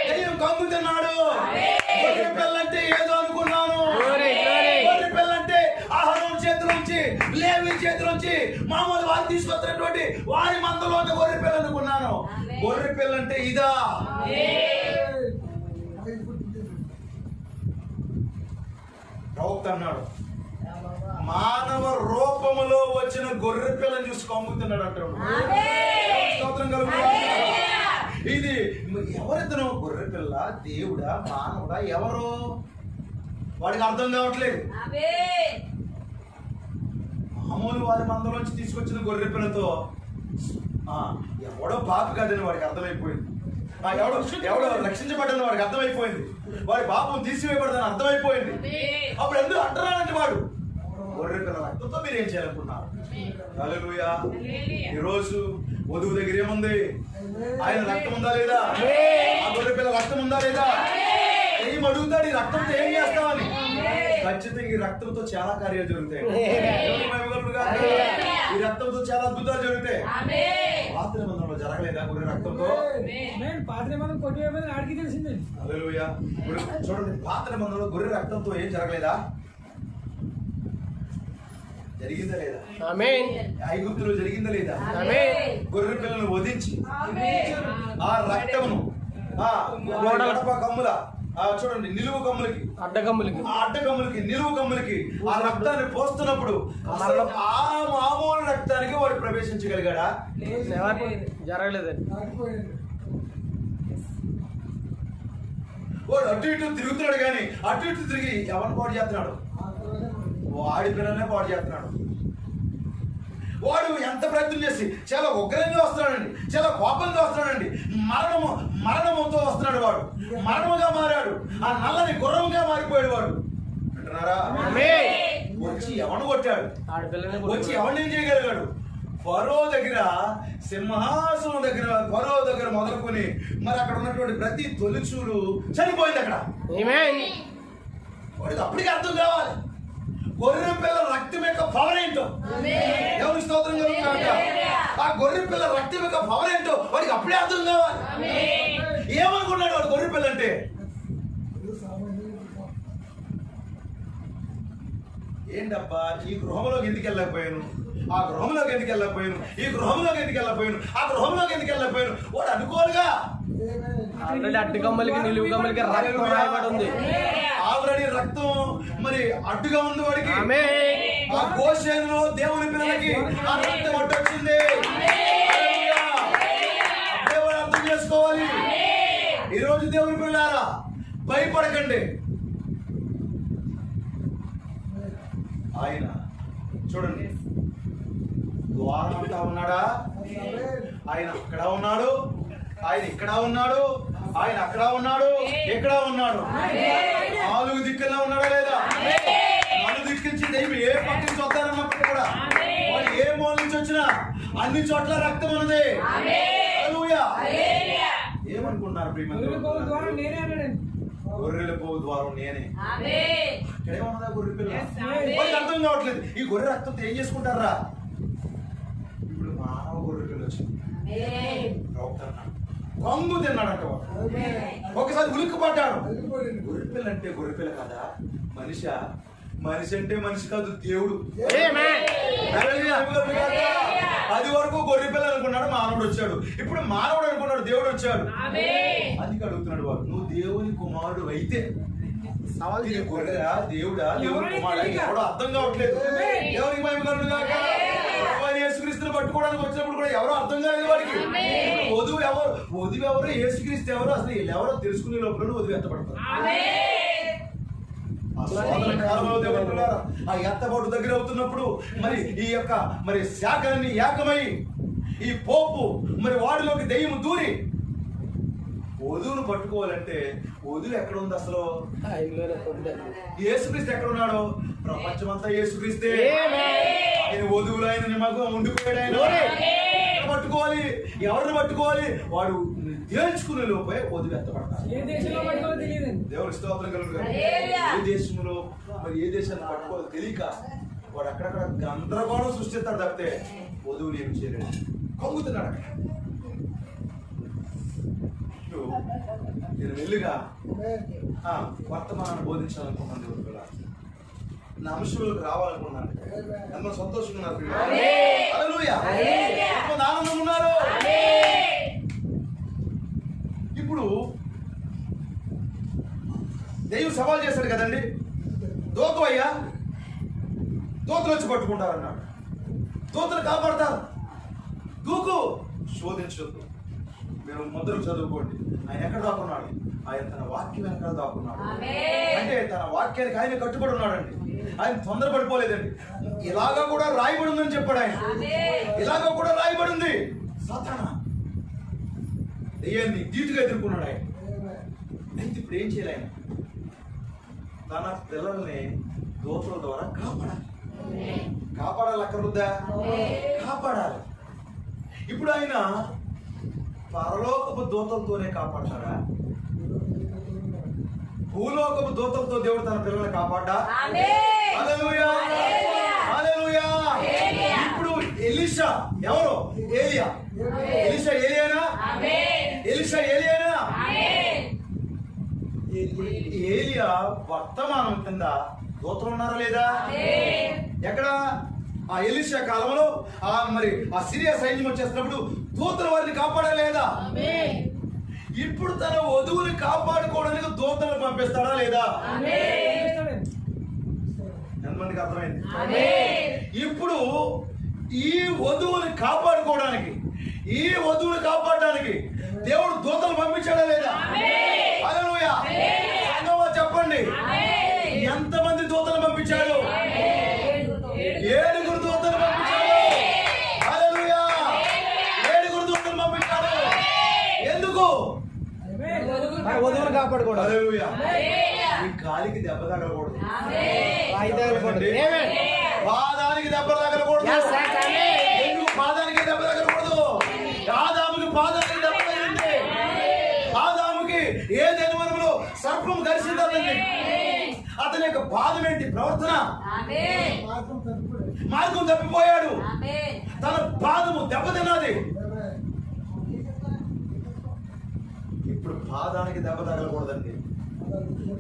[SPEAKER 2] దెయ్యం కంగు తిన్నాడు. గొర్రె పిల్ల అంటే ఏదో అనుకున్నాను. గొర్రె పిల్ల అంటే అహరోను చేతిలోంచి, లేవి చేతిలోంచి మామూలు వారు తీసుకొచ్చినటువంటి వారి మందలో గొర్రె పిల్ల అనుకున్నాను. గొర్రె పిల్ల అంటే ఇదా? ప్రవక్త అన్నాడు, మానవ రూపములో వచ్చిన గొర్రె పిల్లని చూసి కమ్ముతున్నాడు అంటాడు. స్తోత్రం కలుగును. ఇది ఎవరితను? గొర్రె పిల్ల దేవుడా మానవుడా ఎవరు? వాడికి అర్థం కావట్లేదు. మామూలు వారి మందలోంచి తీసుకొచ్చిన గొర్రె పిల్లతో ఎవడో పాపి కాదని వాడికి అర్థమైపోయింది. ఎవడో రక్షించబడ్డని వాడికి అర్థమైపోయింది. వాడి పాపం తీసివేయబడదని అర్థమైపోయింది. అప్పుడు ఎందుకు అంటున్నాడంటే వాడు గొర్రె పిల్ల రక్తంతో మీరు ఏం చేయాలనుకున్నారు? హల్లెలూయా. ఈరోజు వధువు దగ్గర ఏముంది? ఆయన రక్తం ఉందా లేదా? ఆ గొర్రె పిల్ల రక్తం ఉందా లేదా? ఏం అడుగుతాడు? ఈ రక్తంతో ఏం చేస్తామని. ఖచ్చితంగా ఈ రక్తంతో చాలా కార్యాలు జరుగుతాయి. ఈ రక్తంతో చాలా అద్భుతాలు జరుగుతాయి. పాత నిబంధనలో జరగలేదా గొర్రె రక్తంతో? హల్లెలూయా. ఇప్పుడు చూడండి, పాత నిబంధనలో గొర్రె రక్తంతో ఏం జరగలేదా? జరిగిందా లేదా? ఐగుప్తులో జరిగిందా లేదా? గొర్రె పిల్లను వధించి ఆ రక్తమును గడప కమ్ముల చూడండి నిలువు కమ్ములకి, అడ్డకమ్ములకి, నిలువు కమ్ములకి ఆ రక్తాన్ని పోస్తున్నప్పుడు అసలు ఆ మామూలు రక్తానికి వాడు ప్రవేశించగలిగాడా?
[SPEAKER 3] జరగలేదండి.
[SPEAKER 2] వాడు అటు ఇటు తిరుగుతున్నాడు కానీ అటు ఇటు తిరిగి ఎవరిని పాడు చేస్తున్నాడు? వాడి పిల్లలనే పాడు చేస్తున్నాడు. వాడు ఎంత ప్రయత్నం చేసి చాలా ఉగ్రంగా వస్తున్నాడండి, చాలా కోపంగా వస్తున్నాడండి. మరణముతో వస్తున్నాడు. వాడు మరణముగా మారాడు. ఆ నల్లని గుర్రంగా మారిపోయాడు వాడు. అంటున్నారా? వచ్చి ఎవను కొట్టాడు? వచ్చి ఎవరిని చేయగలిగాడు? ఫరో దగ్గర, సింహాసనం దగ్గర, ఫరో దగ్గర మొదలుకొని మరి అక్కడ ఉన్నటువంటి ప్రతి తొలిచూలు చనిపోయింది అక్కడ. వాడికి అప్పటికి అర్థం కావాలి గొర్రె పిల్ల రక్తం యొక్క పవర్ ఏంటో. ఎవరి స్తోత్రం కలుగుతుందంట. ఆ గొర్రె పిల్ల రక్తం యొక్క పవర్ ఏంటో వాడికి అప్పుడే అర్థం కావాలి. ఏమనుకున్నాడు వాడు గొర్రె పిల్ల అంటే? ఏంటబ్బా ఈ గృహంలోకి ఎందుకు వెళ్ళకపోయాను, ఆ గృహంలోకి ఎందుకు వెళ్ళకపోయాను, ఈ గృహంలోకి ఎందుకు వెళ్ళకపోయాను, ఆ గృహంలోకి ఎందుకు వెళ్ళకపోయాను వాడు అనుకోరుగా.
[SPEAKER 3] అడ్డు కమ్మలకి, నిలువు కమ్మలకి రక్తం రాయబడి ఉంది.
[SPEAKER 2] ఆల్రెడీ రక్తం మరి అడ్డుగా ఉంది వాడికి. ఆ గోషేనులో దేవుని పిల్లలకి ఆ రక్తం అడ్డొచ్చింది. దేవుడు అర్థం చేసుకోవాలి. ఈరోజు దేవుని పిల్లారా భయపడకండి. ఆయన చూడండి ద్వారం అంతా ఉన్నాడా? ఆయన అక్కడ ఉన్నాడు, ఆయన ఇక్కడ ఉన్నాడు, ఆయన అక్కడ ఉన్నాడు, ఇక్కడ ఉన్నాడు. 4 దిక్కుల్లో ఉన్నాడా లేదా? 4 దిక్కుల నుంచి దైవం ఏ పక్క నుంచి వస్తారన్నప్పుడు కూడా వాడు ఏ మూల నుంచి వచ్చినా అన్ని చోట్ల రక్తం ఉన్నది. హల్లెలూయా. ఏమనుకున్నారు
[SPEAKER 1] గొర్రెల పోగు ద్వారా నేనే అన్నాడండి.
[SPEAKER 2] గొర్రెల పోగు ద్వారం నేనే. ఇక్కడే ఉన్నదా గొర్రె పిల్ల?
[SPEAKER 1] Yes, amen.
[SPEAKER 2] వాళ్ళకి అర్థం కావట్లేదు. ఈ గొర్రె రక్తంతో ఏం చేసుకుంటారా? ఇప్పుడు మానవ గొర్రె పిల్ల వచ్చింది. కొంగు తిన్నాడంట వాడు. ఒకసారి ఉలిక్కి పడ్డాడు. గొర్రె పిల్ల అంటే గొర్రె పిల్ల కదా, మనిషి అంటే మనిషి కాదు, దేవుడు. అది వరకు గొర్రె పిల్ల అనుకున్నాడు, మానవుడు వచ్చాడు. ఇప్పుడు మానవుడు అనుకున్నాడు, దేవుడు వచ్చాడు. అది అడుగుతున్నాడు వాడు, నువ్వు దేవుని కుమారుడు అయితే ఇది గొర్రెరా దేవుడా దేవుని కుమారుడా ఎవడో అర్థం కావట్లేదు. ఎవరికి మహిమ కలుగును గాక. యేసుక్రీస్తుని పట్టుకోవడానికి వచ్చినప్పుడు కూడా ఎవరో అర్థం కాలేదు వాడికి. వధువు ఎవరు యేసుక్రీస్తు ఎవరు అసలు ఎవరో తెలుసుకునే లోపల వధువు ఎత్తపడతారు. ఆ ఎత్తబాటు దగ్గర అవుతున్నప్పుడు మరి ఈ యొక్క మరి శాఖని ఏకమై ఈ పోపు మరి వాడిలోకి దెయ్యం దూరి వధువును పట్టుకోవాలంటే వధువు ఎక్కడ ఉంది అసలు? యేసుక్రీస్తు ఎక్కడ ఉన్నాడు? ప్రపంచమంతా యేసుక్రీస్తే. ఆయన వధువులు ఆయన మగ ఉండిపోయాడు. ఆయన పట్టుకోవాలి. ఎవరిని పట్టుకోవాలి? వాడు తేల్చుకునే లోపే వధువు ఎత్తపడతారు. దేవుని స్తోత్రం కలుగును. ఏ దేశంలో మరి ఏ దేశాన్ని పట్టుకోవాలి తెలియక వాడు అక్కడక్కడ గందరగోళం సృష్టిస్తాడు తప్పితే వధువులు ఏమి చేయలేడు. కొంగుతున్నాడు అక్కడ. నేను మెల్లిగా వర్తమానాన్ని బోధించాలనుకున్నాను. దేవుడు పిల్ల నా అంశంలోకి రావాలనుకున్నాను. ఎంతో సంతోషంగా ఉన్నారు. హల్లెలూయా. ఆనందంగా ఉన్నారు. ఇప్పుడు దెయ్యం సవాల్ చేశాడు కదండి, దూత అయ్యా, దూతలు వచ్చి పట్టుకుంటారన్నాడు. దూతలు కాపాడతారు, దూకు, శోధించొద్దు. మీరు మొదలు చదువుకోండి. ఆయన ఎక్కడ దాక్కున్నాడు? ఆయన తన వాక్యం వెనకాల దాక్కున్నాడు. అంటే తన వాక్యానికి ఆయన కట్టుబడి ఉన్నాడండి. ఆయన తొందరపడిపోలేదండి. ఇలాగా కూడా రాయబడి ఉందని చెప్పాడు ఆయన. ఇలాగా కూడా రాయబడి ఉంది. సాతానా దెయ్యాన్ని ధీటుగా ఎదుర్కొన్నాడు ఆయన. అయితే ఇప్పుడు ఏం చేయాలి? ఆయన తన పిల్లల్ని దూతల ద్వారా కాపాడాలి. అక్కర్లేదా? కాపాడాలి. ఇప్పుడు ఆయన పరలోకపు దూతలతోనే కాపాడతాడా? భూలోకపు దూతలతో దేవుడు తన పిల్లల్ని కాపాడ్డా? హల్లెలూయా, హల్లెలూయా. ఇప్పుడు ఎలీషా ఎవరు? ఏలియా. ఎలీషా ఏలియానా? ఎలీషా ఏలియానా? ఏలియా వర్తమానం కింద దూతలు ఉన్నారా లేదా? ఎక్కడ? ఆ ఎలీషా కాలంలో మరి ఆ సిరియా సైన్యం వచ్చేసినప్పుడు దూతలు వారిని కాపాడలేదా? ఇప్పుడు తన వధువుని కాపాడుకోవడానికి దూతలు పంపిస్తాడా లేదా? ఎంతమందికి అర్థమైంది? ఇప్పుడు ఈ వధువుని కాపాడుకోవడానికి దేవుడు దూతలు పంపించాడా లేదా? హల్లెలూయా. సంగమా చెప్పండి, ఎంతమంది దూతలు పంపించాడు? 7 దూతలు పంపించాడు. హల్లెలూయా. 7 దూతలు పంపించాడు. ఎందుకు?
[SPEAKER 3] వధువును కాపాడుకోవడం.
[SPEAKER 2] హల్లెలూయా. ఈ కాలికి దెబ్బ తగలకూడదు, పాదానికి దెబ్బ తగలకూడదు. ఎందుకు పాదానికి దెబ్బ తగలకూడదు? ఆదాముకి పాదానికి దెబ్బ తగిలింది. ఆదాముకి ఏదైనా వనంలో సర్పం కలిసిందండి. అతని యొక్క పాదం ఏంటి? ప్రవర్తన మార్గం తప్పిపోయాడు. తన పాదము దెబ్బతిన్నది. ఇప్పుడు పాదానికి దెబ్బ తగలకూడదండి.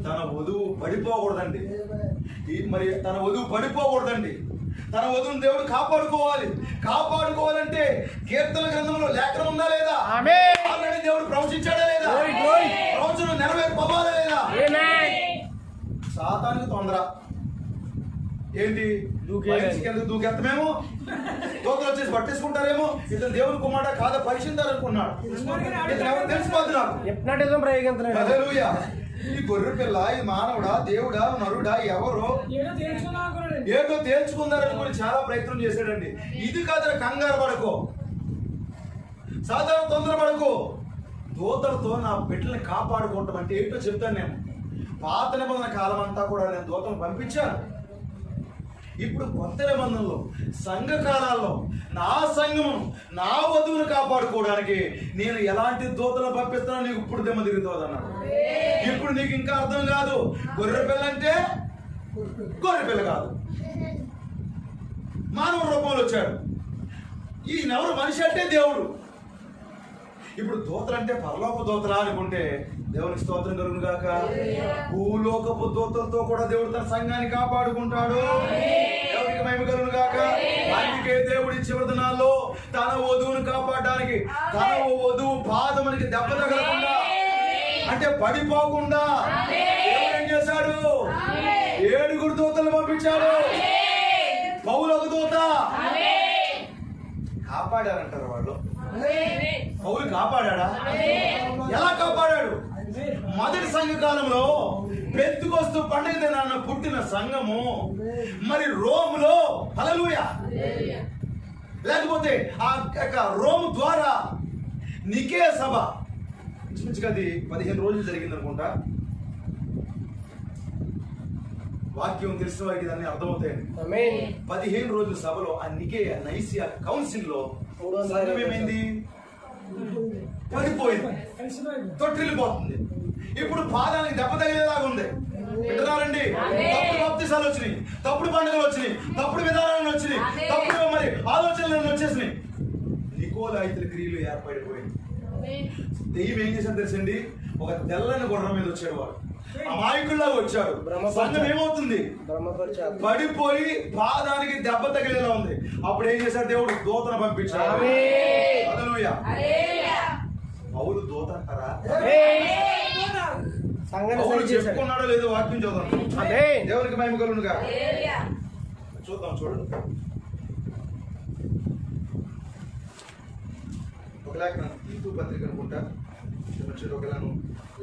[SPEAKER 2] తన వధువు పడిపోకూడదండి. మరి తన వధువు పడిపోకూడదండి. తన వధువును దేవుడు కాపాడుకోవాలంటే కీర్తన గ్రంథంలో లేఖనం ఉందా లేదా? ఆల్రెడీ దేవుడు ప్రవచించాడా లేదా? ప్రవచనం నెరవేర్పోవాలా లేదా? సాతానికి తొందర ఏంటి? దూకెత్తమేమో, దూతలు వచ్చేసి పట్టేసుకుంటారేమో, ఇతను దేవుని కుమారుడా కాదా పరీక్షించాలనుకున్నాడు. ఇతను ఎవరు తెలిసిపోద్దు నాకు.
[SPEAKER 3] హిప్నాటిజం ప్రయోగిస్తున్నాడు.
[SPEAKER 2] హల్లెలూయా. ఈ గొర్రె పిల్ల ఇది మానవుడా దేవుడా నరుడా ఎవరో ఏదో తేల్చుకుందారనుకుని చాలా ప్రయత్నం చేశాడండి. ఇది కాదు, కంగారు పడకో, సాధారణ తొందరపడకో. దూతలతో నా బిడ్డల్ని కాపాడుకోవటం అంటే ఏంటో చెప్తాను నేను. పాత నిబంధన కాలం అంతా కూడా నేను దూతలను పంపించాను. ఇప్పుడు కొత్త నిబంధనలో సంఘకాలాల్లో నా సంఘమును నా వధువును కాపాడుకోవడానికి నేను ఎలాంటి దూతలను పంపిస్తానో నీకు ఇప్పుడు దెమ్మ తిరుగుతుంది అన్నాడు. ఇప్పుడు నీకు ఇంకా అర్థం కాదు, గొర్రె పిల్ల అంటే గొర్రె పిల్ల కాదు, మానవ రూపంలో వచ్చాడు. ఈయనెవరు? మనిషి అంటే దేవుడు. ఇప్పుడు దూతలు అంటే పరలోక దూతలా అనుకుంటే దేవునికి స్తోత్రం కలుగును గాక. భూలోకపు దూతలతో కూడా దేవుడు తన సంఘాన్ని కాపాడుకుంటాడు. దేవునికి మహిమ కలుగును గాక. అందుకే దేవుడి చివరి దినాల్లో తన వధువును కాపాడడానికి తన వధువు పాదమునికి దెబ్బ తగలకుండా, అంటే పడిపోకుండా దేవుడు ఏం చేశాడు? 7 దూతలు పంపించాడు. పౌలు ఒక దూత. కాపాడారంటారు వాళ్ళు. పౌలు కాపాడా? ఎలా కాపాడాడు? మొదటి సంఘ కాలంలో పెంతెకొస్తు పండుగ దినాన పుట్టిన సంఘము మరి రోములో హల్లెలూయా, లేకపోతే ఆ రోము ద్వారా నికే సభ ఇంచుమించుగా అది 15 రోజులు జరిగింది అనుకుంటా. వాక్యం తెలిసిన వారికి దాన్ని అర్థమవుతాయండి. 15 రోజుల సభలో ఆ నికేయ నైసియా కౌన్సిల్ లో సంఘం ఏమైంది? పడిపోయింది, తొట్టిల్లిపోతుంది. ఇప్పుడు పాదానికి దెబ్బ తగిలేలాగా ఉంది. వింటున్నారండి? తప్పుడు బాప్తిసాలు వచ్చినాయి, తప్పుడు పండుగలు వచ్చినాయి, తప్పుడు విధానాలు వచ్చినాయి, తప్పుడు మరి ఆలోచనలు వచ్చేసినాయి. నికోలాయితుల క్రియలు ఏర్పడిపోయింది. దెయ్యం ఏం చేశాడు తెలుసండి? ఒక తెల్లని గుర్రం మీద వచ్చాడు. వాడు అమాయకుల్లాగా వచ్చాడు. సంఘం ఏమవుతుంది? పడిపోయి పాదానికి దెబ్బ తగిలేలా ఉంది. అప్పుడు ఏం చేశాడు? దేవుడు దూతను పంపించాడు. హల్లెలూయా. పౌలు దూత అంటారా? పౌలు చెప్పుకున్నాడో లేదో వాక్యం చూద్దాం. దేవునికి మహిమ కలుగును గాక. చూద్దాం, చూడండి. ఒక లేఖనం తీతు పత్రిక అనుకుంటా. ఒకలాను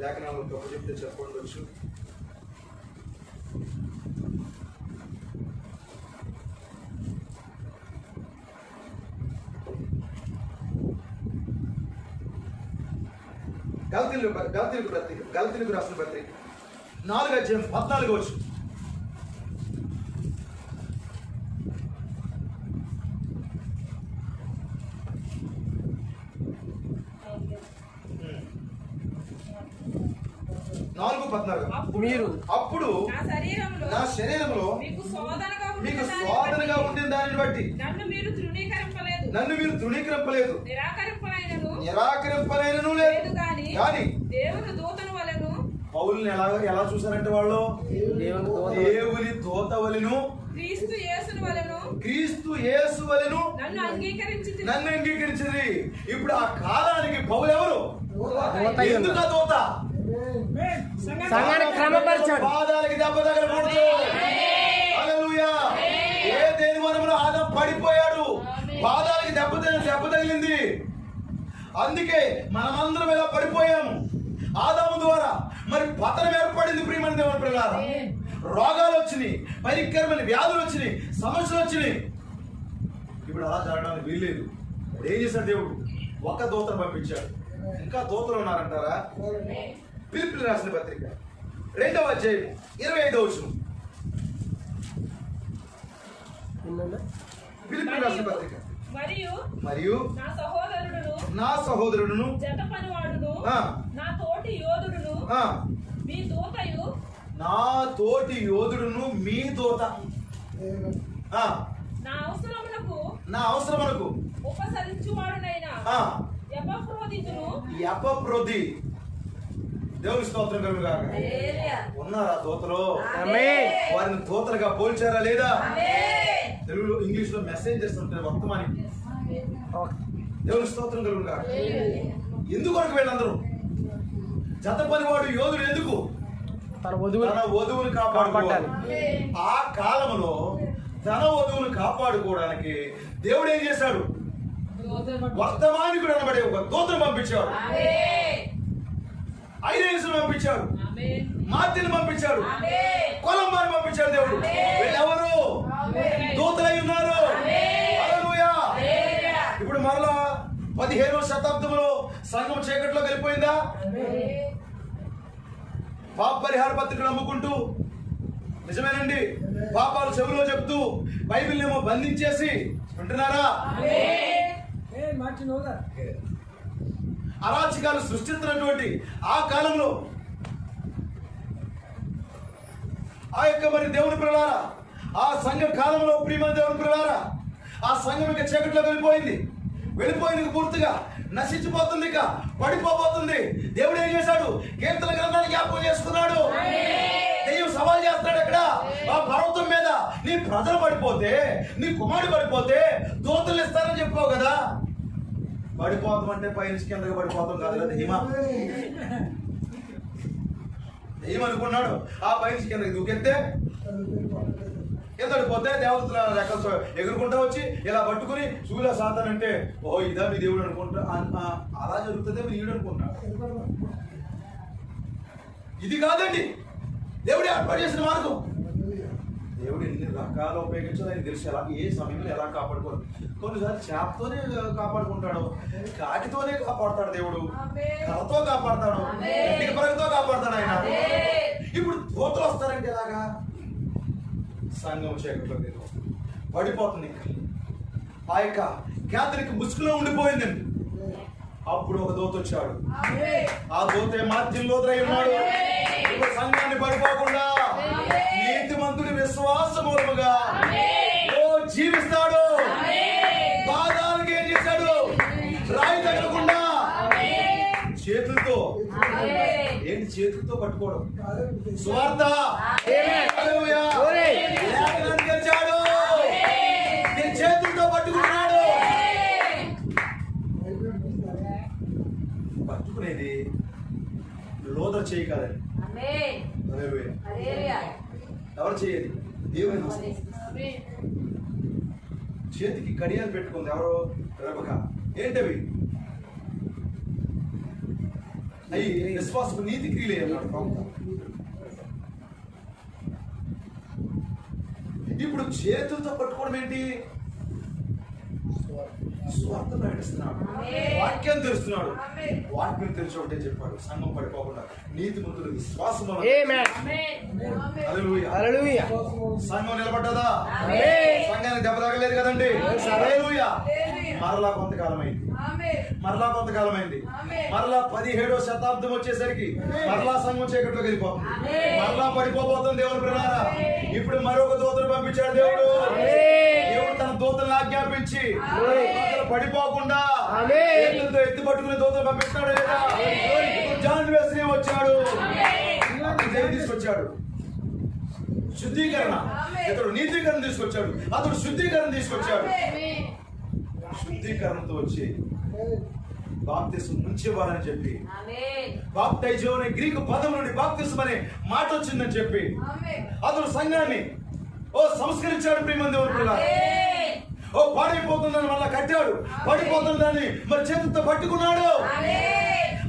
[SPEAKER 2] లేఖనాలు తప్పు చెప్తే చెప్పవచ్చు. గలతీయులకు రాసిన పత్రిక 4:14 4:14 మీరు అప్పుడు నా శరీరంలో మీకు శోధనగా ఉండిన దానిని బట్టి నన్ను మీరు తృణీకరింపలేదు, నిరాకరింపలేనను లేదు. కానీ
[SPEAKER 1] దేవుని దూతను వలెను.
[SPEAKER 2] పౌలుని ఎలా చూసారంటే వాళ్ళు దేవుని దూత వలెను, క్రీస్తు యేసు వలెను నన్ను అంగీకరించింది. ఇప్పుడు ఆ కాలానికి పౌలు ఎవరు? ఎందుకు ఆ దూత? పాదాలకి దెబ్బ తగలకూడదు. హల్లెలూయా. ఏ దేని వనంలో ఆదాం పడిపోయాడు, పాదాలకి దెబ్బ తగిలింది. అందుకే మనమందరం ఇలా పడిపోయాము ఆదాము ద్వారా. మరి పతనం ఏర్పడింది. ప్రియమైన దేవుని పిల్లలారా, రోగాలు వచ్చినాయి, భయంకరమైన వ్యాధులు వచ్చినాయి, సమస్యలు వచ్చినాయి. ఇప్పుడు అలా జరగడానికి వీల్లేదు. ఇప్పుడు ఏం చేశాడు దేవుడు? ఒక దూతను పంపించాడు. ఇంకా దూతలు ఉన్నారంటారా? ఫిలిప్పీయులకు రాసిన పత్రిక 2:25 ఫిలిప్పీయులకు రాసిన పత్రిక. మరియు నా సహోదరుడును
[SPEAKER 1] జత పనివాడును నా తోటి యోధుడును మీ దూతయు,
[SPEAKER 2] నా తోటి యోధుడును మీ దూత,
[SPEAKER 1] నా అవసరమునకు ఉపసరించువాడునైనా
[SPEAKER 2] ఎపఫ్రోది. దేవుని స్తోత్రం కలుగును గాక. ఉన్నారా దూతలు? వారిని దూతలుగా పోల్చారా లేదా? తెలుగులో ఇంగ్లీష్ లో మెసేంజర్స్ ఉంటారు, వర్తమానికి. దేవుని స్తోత్రం కలుగును గాక. ఎందుకు వీళ్ళందరూ? జత పనివాడు యోధుడు ఎందుకు? తన వధువుని కాపాడుకోవాలి. ఆ కాలంలో తన వధువుని కాపాడుకోవడానికి దేవుడు ఏం చేశాడు? వర్తమానికుడు అనబడే ఒక దూతను పంపించాడు. ఐరేసును పంపించాడు, మార్తిని పంపించాడు, కొలంబాని పంపించాడు. దేవుడు వీళ్ళెవరు? దూతలై ఉన్నారు. హల్లెలూయా. ఇప్పుడు మరలా 15వ శతాబ్దంలో సంఘం చీకట్లో వెళ్ళిపోయిందా? పాప పరిహార పత్రికలు అమ్ముకుంటూ నిజమేనండి. పాపాలు చెవిలో చెప్తూ బైబిల్ ఏమో బంధించేసి వింటున్నారా? అరాచకాలు సృష్టిస్తున్నటువంటి ఆ కాలంలో ఆ యొక్క మరి దేవుని పిల్లలారా, ఆ సంఘ కాలంలో ప్రియమైన దేవుని పిల్లలారా, ఆ సంఘం ఇక చీకట్లో వెళ్ళిపోయింది పూర్తిగా నశించిపోతుంది, ఇక పడిపోబోతుంది. దేవుడు ఏం చేశాడు? కీర్తన గ్రంథాన్ని జ్ఞాపకం చేసుకున్నాడు. దెయ్యం సవాల్ చేస్తాడు అక్కడ ఆ పర్వతం మీద, నీ ప్రజలు పడిపోతే, నీ కుమారుడు పడిపోతే దూతలు ఇస్తారని చెప్పావు కదా. పడిపోతాం అంటే పైనుంచి కిందకి పడిపోతాం కాదు కదా. దెయ్యం అనుకున్నాడు ఆ పైనుంచి కిందకి దూకెత్తే కింద పడిపోతే దేవతల రెక్కలతో ఎగురుకుంటా వచ్చి ఇలా పట్టుకుని సూర్య సాతానంటే ఓ ఇదా మీ దేవుడు అనుకుంటా. అలా జరుగుతుందే నీడు అనుకుంటాడు. ఇది కాదండి దేవుడు ఏర్పాటు చేసిన మార్గం. దేవుడు ఎన్ని రకాలు ఉపయోగించాలో ఆయన తెలుసు, ఎలా ఏ సమయంలో ఎలా కాపాడుకోవాలి. కొన్నిసార్లు చేపతోనే కాపాడుకుంటాడు, కాటితోనే కాపాడుతాడు దేవుడు, కర్రతో కాపాడుతాడు, ఇంటికి పరుగుతో కాపాడుతాడు ఆయన. ఇప్పుడు దూతలు వస్తారంటే ఎలాగా? సంఘం చీకట్లో పడిపోతుంది. ఆ యొక్క క్యాథలిక్ ముసుగులో ఉండిపోయిందండి. అప్పుడు ఒక దూత వచ్చాడు. ఆ దూత మాధ్యంలో ఉన్నాడు. ఇప్పుడు సంఘాన్ని పడిపోకుండా నీతిమంతుడి విశ్వాస మూలముగా జీవిస్తాడు. పాదాలకు ఏం చేశాడు? రాయి తగలకుండా చేతులతో, ఏంటి చేతులతో పట్టుకోవడం? సువార్త లేఖనాన్ని గెలిచాడు. నేను చేతులతో పట్టుకున్నాడు. పట్టుకునేది లోదర్ చేయి కాదండి. ఎవరు చేయదు? దేవుని. చేతికి కడియాలు పెట్టుకుంది ఎవరో? రెబెక. ఏంటవి? అవి విశ్వాసపు నీతి క్రియలే అన్నాడు. ఇప్పుడు చేతులతో పట్టుకోవడం ఏంటి? స్వార్థ ప్రకటిస్తున్నాడు, వాక్యం తెలుస్తున్నాడు. వాక్యం తెలిసి ఒకటే చెప్పాడు, సంఘం పడిపోకుండా నీతిమంతుల విశ్వాసం. సంఘం నిలబడ్డదా? సంఘానికి దెబ్బ తగలేదు కదండి. మరలా కొంతకాలమైంది. మరలా 17వ శతాబ్దం వచ్చేసరికి మరలా సంఘం చీకట్లోకి వెళ్ళిపోతుంది. మరలా పడిపోబోతుంది దేవుని పిల్లలారా. ఇప్పుడు మరొక దూతను పంపించాడు దేవుడు. తన దూతలను ఆజ్ఞాపించి పడిపోకుండా చేతులతో ఎత్తి పట్టుకునే దూతను పంపిస్తాడు లేదా? జాన్ వెస్లీ వచ్చాడు, తీసుకొచ్చాడు శుద్ధీకరణ. ఇతడు నీతీకరణ తీసుకొచ్చాడు, అతడు శుద్ధీకరణ తీసుకొచ్చాడు. శుద్ధీకరణతో వచ్చి బాప్తిస్మం ముంచేవారని చెప్పి, బాప్టైజం అనే గ్రీకు పదం నుండి బాప్తిస్మం అనే మాట వచ్చిందని చెప్పి అతడు సంఘాన్ని సంస్కరించాడు. ప్రియమైన దేవుని పిల్లలారా, పాడైపోతుందని మళ్ళా కట్టాడు. పడిపోతున్న దాన్ని మరి చేతులతో పట్టుకున్నాడు.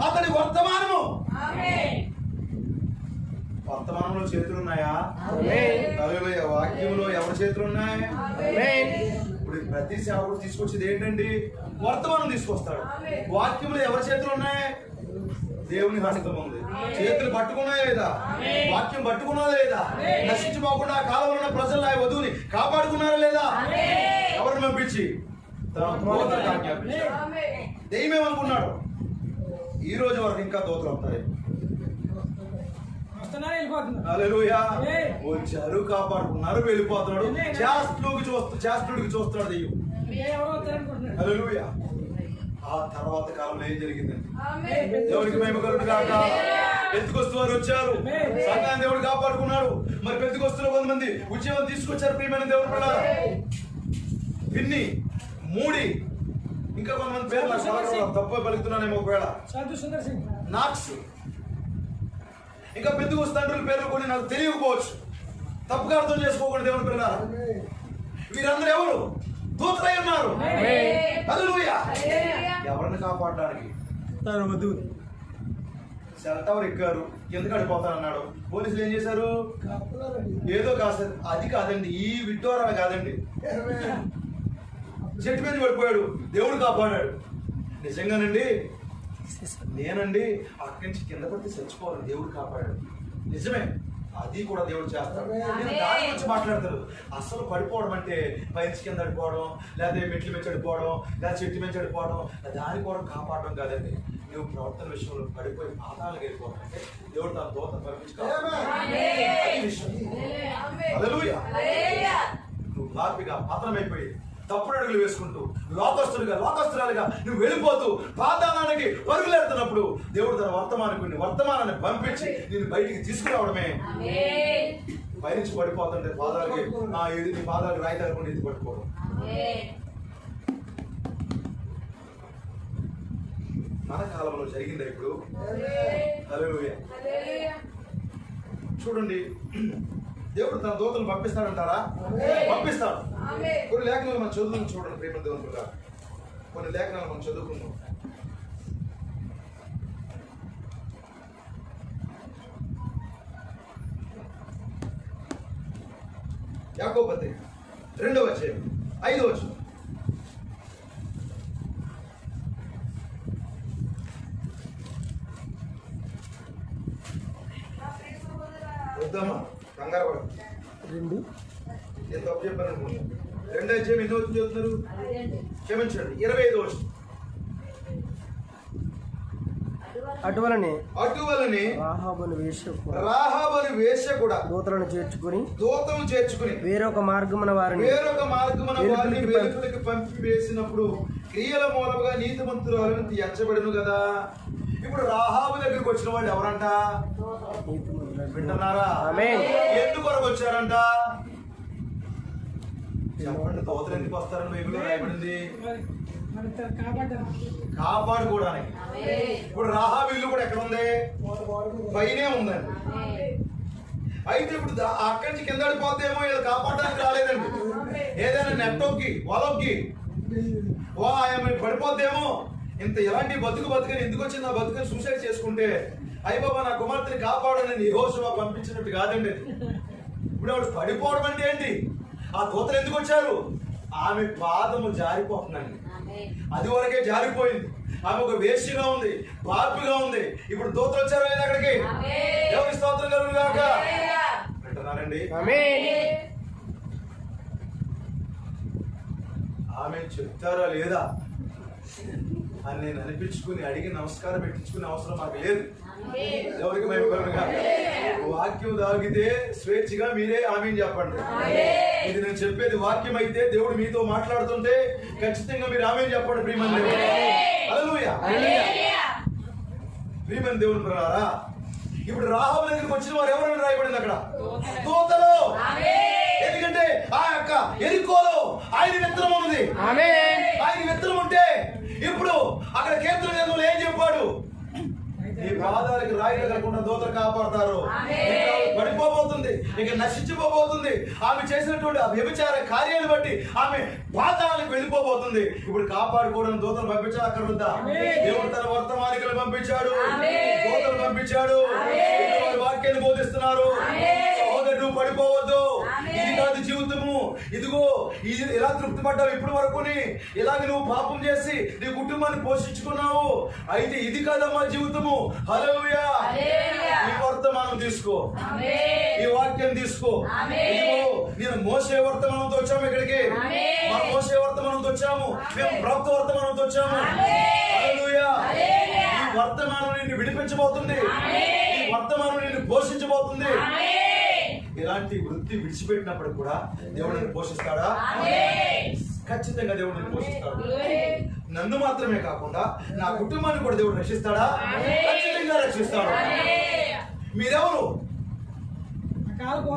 [SPEAKER 2] అతని వర్తమానంలో చేతులున్నాయా? వాక్యంలో ఎవరి చేతులు ఉన్నాయి? ఇప్పుడు ప్రతి సేవకుడు తీసుకొచ్చేది ఏంటండి? వర్తమానం తీసుకొస్తాడు. వాక్యంలో ఎవరి చేతులు ఉన్నాయి? దేవుని హస్తం ఉంది. చేతులు పట్టుకున్నాయా లేదా? వాక్యం పట్టుకున్నారా లేదా? నశించిపోకుండా ఆ కాలంలో ఉన్న ప్రజలు ఆ వధువుని కాపాడుకున్నారా లేదా? ఎవరిని పంపించి దెయ్యమేమనుకున్నాడు? ఈ రోజు వరకు ఇంకా దూతలు వస్తాయి. వచ్చారు, కాపాడుకున్నారు, వెళ్ళిపోతున్నాడు. చేస్తుడికి చూస్తున్నాడు దెయ్యం. హల్లెలూయా. ఆ తర్వాత కాలంలో ఏం జరిగిందండి? దేవుడికి మహిమ కలుగును గాక. పెంతెకొస్తు వారు వచ్చారు, సంఘాన్ని దేవుడు కాపాడుకున్నాడు. మరి పెంతెకొస్తులో కొంతమంది ఉద్యోగం తీసుకొచ్చారు. ప్రియమైన దేవుడు పిల్లలారా, పిన్ని, మూడి, ఇంకా కొంతమంది పేర్లు తప్ప పలుకుతున్నానేమో ఒకవేళ, నాక్స్, ఇంకా పెంతెకొస్తు తండ్రుల పేర్లు కొన్ని నాకు తెలియకపోవచ్చు. తప్పుగా అర్థం చేసుకోకూడదు దేవుని పిల్లలారా. వీరందరూ ఎవరు? దూతలై ఉన్నారు. హల్లెలూయా. ఎవరిని కాపాడడానికి? సెల్ టవర్ ఎక్కారు, కింద కడిపోతానన్నాడు. పోలీసులు ఏం చేశారు? ఏదో కాదు, అది కాదండి, ఈ విడ్డూరాలు కాదండి, చెట్టు మీద పడిపోయాడు, దేవుడు కాపాడాడు. నిజంగానండి, నేనండి అక్కడి నుంచి కింద పడితే చచ్చిపోవాలి, దేవుడు కాపాడాడు. నిజమే. అది కూడా దేవుడు చేస్తాడు. నేను దాని గురించి మాట్లాడతారు. అసలు పడిపోవడం అంటే పైన్స్ కింద పడిపోవడం, లేదా మెట్లు మీద చడిపోవడం, లేదా చెట్టు మీద చడిపోవడం, దాని కూడా కాపాడడం కాదండి. నువ్వు ప్రవర్తన విషయంలో పడిపోయి పాదాలకు వెళ్ళిపోవడం అంటే దేవుడు తన దూత నువ్వు పాపిగా పతనమైపోయి తప్పుడు అడుగులు వేసుకుంటూ లోకస్తురాలుగా నువ్వు వెళ్ళిపోతూ పాతాళానికి పరుగులెడుతున్నప్పుడు దేవుడు తన వర్తమానాన్ని పంపించి నేను బయటికి తీసుకురావడమే. పైనుంచి పడిపోతుంటే పాదాలకి నీ పాదాలకు రాయి తగలకుండా ఎత్తి పట్టుకోవడం. మన కాలంలో జరిగిందా ఇప్పుడు? హల్లెలూయా. చూడండి, దేవుడు తన దూతలను పంపిస్తాడంటారా? పంపిస్తాడు. కొన్ని లేఖనాలు మనం చదువుకుని చూడండి ప్రేమ దేవుని. కొన్ని లేఖనాలు మనం చదువుకున్నాం. యాకోబు పత్రిక 2వ అధ్యాయం 5వ వచనం. వద్దామా? కంగారు పడ.
[SPEAKER 3] 2
[SPEAKER 2] నేను తప్పు చెప్పాను అనుకుంటున్నాను. 2వ అధ్యాయం ఎన్నో వచ్చి చదువుతున్నారు? క్షమించండి, 25వ వచనం.
[SPEAKER 3] అటువలనే
[SPEAKER 2] రాహాబుని వేశ్య కూడా
[SPEAKER 3] దూతలను చేర్చుకుని వేరొక మార్గమున వారిని
[SPEAKER 2] వెలుపలికి పంపివేసినప్పుడు క్రియల మూలముగా నీతిమంతురాలను తీర్చబడును కదా. ఇప్పుడు రాహాబు దగ్గరికి వచ్చిన వాళ్ళు ఎవరంట? వింటున్నారా? ఎందుకు వరకు వచ్చారంట? చెప్పండి. దూతలు ఎందుకు వస్తారని బైబిల్లో రాయబడింది? కాపాడుకోవడానికి. ఇప్పుడు రాహాబు ఇల్లు కూడా ఎక్కడ ఉంది? పైనే ఉందండి. అయితే ఇప్పుడు అక్కడి నుంచి కింద పడిపోతేమో వీళ్ళు కాపాడడానికి రాలేదండి. ఏదైనా నెట్టొక్కి వలొక్కి పడిపోతేమో ఇంత ఎలాంటి బతుకని ఎందుకు వచ్చింది? ఆ బతుకని సూసైడ్ చేసుకుంటే అయ్య బాబా నా కుమార్తెని కాపాడని యెహోషువ పంపించినట్టు కాదండి. ఇప్పుడు ఆవిడ పడిపోవడం అంటే ఏంటి? ఆ దూతలు ఎందుకు వచ్చారు? ఆమె పాదము జారిపోతుందండి. అది వరకే జారిపోయింది. ఆమె ఒక వేశ్యగా ఉంది, పాపిగా ఉంది. ఇప్పుడు దూతలు వచ్చారు లేదా అక్కడికి? ఎవరి స్తోత్రం కలుగును గాక. వింటున్నారండి? ఆమె చెప్తారా లేదా అని నేను అనిపించుకుని అడిగి నమస్కారం పెట్టించుకునే అవసరం మాకు లేదు. ఎవరికి భయపడగా వాక్యం తాగితే స్వేచ్ఛగా మీరే ఆమేన్ చెప్పండి. ఇది నేను చెప్పేది వాక్యం అయితే దేవుడు మీతో మాట్లాడుతుంటే ఖచ్చితంగా మీరు ఆమేన్ చెప్పండి. ప్రియమైన దేవుడు, హల్లెలూయా. ప్రియమైన దేవుని ప్రజలారా, ఇప్పుడు రాహాబు దగ్గరికి వచ్చిన వారు ఎవరైనా రాయబడింది అక్కడ? దూతలు. ఎందుకంటే ఆ యొక్క యెరికోలో ఆయన విత్తనం ఉన్నది. ఆయన విత్తనం ఉంటే ఇప్పుడు అక్కడ కీర్తన గ్రంథంలో ఏం చెప్పాడు? నీ పాదాలకు రాయి తగలకుండా దూతలు కాపాడతారు. పడిపోబోతుంది, ఇక నశించిపోబోతుంది. ఆమె చేసినటువంటి వ్యభిచార కార్యాలను బట్టి ఆమె పాతాళానికి వెళ్ళిపోబోతుంది. ఇప్పుడు కాపాడుకోవడం దూతలు పంపించాడు. అక్కడ వద్దా దేవుడు తన వర్తమానికలు పంపించాడు, దూతలు పంపించాడు. వాక్యాన్ని బోధిస్తున్నారు. సహోదరుడు పడిపోవద్దు. ఇది కాదు జీవితము. ఇదిగో ఇది ఎలా తృప్తి పడ్డావు ఇప్పటి వరకు, ఇలాగ నువ్వు పాపం చేసి నీ కుటుంబాన్ని పోషించుకున్నావు. అయితే ఇది కాదమ్మా జీవితము. హల్లెలూయా. ఈ వర్తమానం తీసుకో, ఈ వాక్యం తీసుకో. ఇదిగో నేను మోసే వర్తమానంతో వచ్చాము ఇక్కడికి. మనం మోసే వర్తమానంతో వచ్చాము, మేము ప్రవక్త వర్తమానంతో వచ్చాము. హల్లెలూయా. ఈ వర్తమానం నిన్ను విడిపించబోతుంది, ఈ వర్తమానం నిన్ను పోషించబోతుంది. ఇలాంటి వృత్తి విడిచిపెట్టినప్పుడు కూడా దేవుడిని పోషిస్తాడా? ఖచ్చితంగా దేవుడిని పోషిస్తాడు. నన్ను మాత్రమే కాకుండా నా కుటుంబాన్ని కూడా దేవుడు రక్షిస్తాడా? ఖచ్చితంగా రక్షిస్తాడు. మీరెవరు?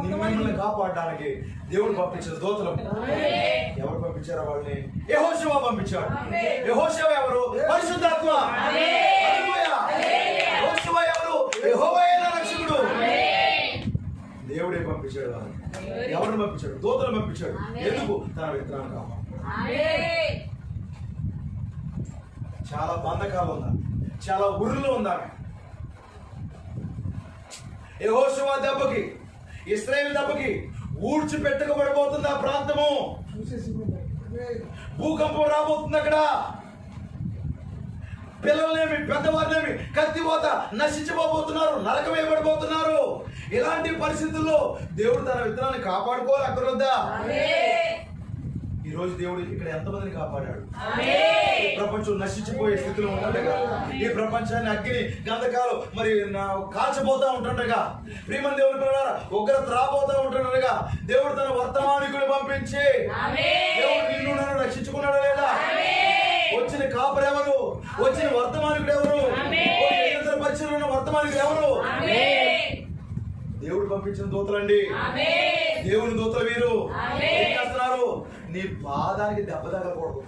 [SPEAKER 2] మిమ్మల్ని కాపాడడానికి దేవుడు పంపించిన దూతలు. ఎవరు పంపించారు? వాళ్ళని యెహోషువ పంపించాడు. యెహోషువ ఎవరు? పరిశుద్ధాత్మ. యెహోషువ ఎవరు? యెహోవాయే నా రక్షకుడు. దేవుడే పంపించాడు. ఎవరిని పంపించాడు? దూతలు పంపించాడు. ఎందుకు? తన విత్తనాన్ని కాపాడు. చాలా బంధకాలు ఉందా, చాలా ఊర్లో ఉందా. యెహోషువ దెబ్బకి, ఇశ్రాయేలు దెబ్బకి ఊడ్చిపెట్టకబడిపోతుంది ఆ ప్రాంతము. భూకంపం రాబోతుంది అక్కడ. పిల్లలనేమి పెద్దవారినేమి కత్తిపోత నశించిపోబోతున్నారు, నరకం వేయబడిపోతున్నారు. ఇలాంటి పరిస్థితుల్లో దేవుడు తన విత్తనాన్ని కాపాడుకోవాలి అక్కర్లేదా? ఈ రోజు దేవుడు ఇక్కడ ఎంతమందిని కాపాడాడు? ప్రపంచం నశించిపోయే స్థితిలో ఉంటుండగా, ఈ ప్రపంచాన్ని అగ్ని గంధకాలు మరి కాల్చబోతా ఉంటుండగా, ప్రియమైన దేవుని పిల్లలారా ఉగ్రత రాబోతా ఉంటుండగా దేవుడు తన వర్తమానికుడు పంపించి దేవుడు నిన్ను నన్ను రక్షించుకున్నాడా లేదా? వచ్చిన కాపరు ఎవరు? వచ్చిన వర్తమానికుడు ఎవరు? పరిచయం వర్తమానికుడు ఎవరు? దేవుడు పంపించిన దూతలండి. దేవుని దూతలు వీరు ఏం చేస్తున్నారు? నీ పాదానికి దెబ్బ తగలకూడదు.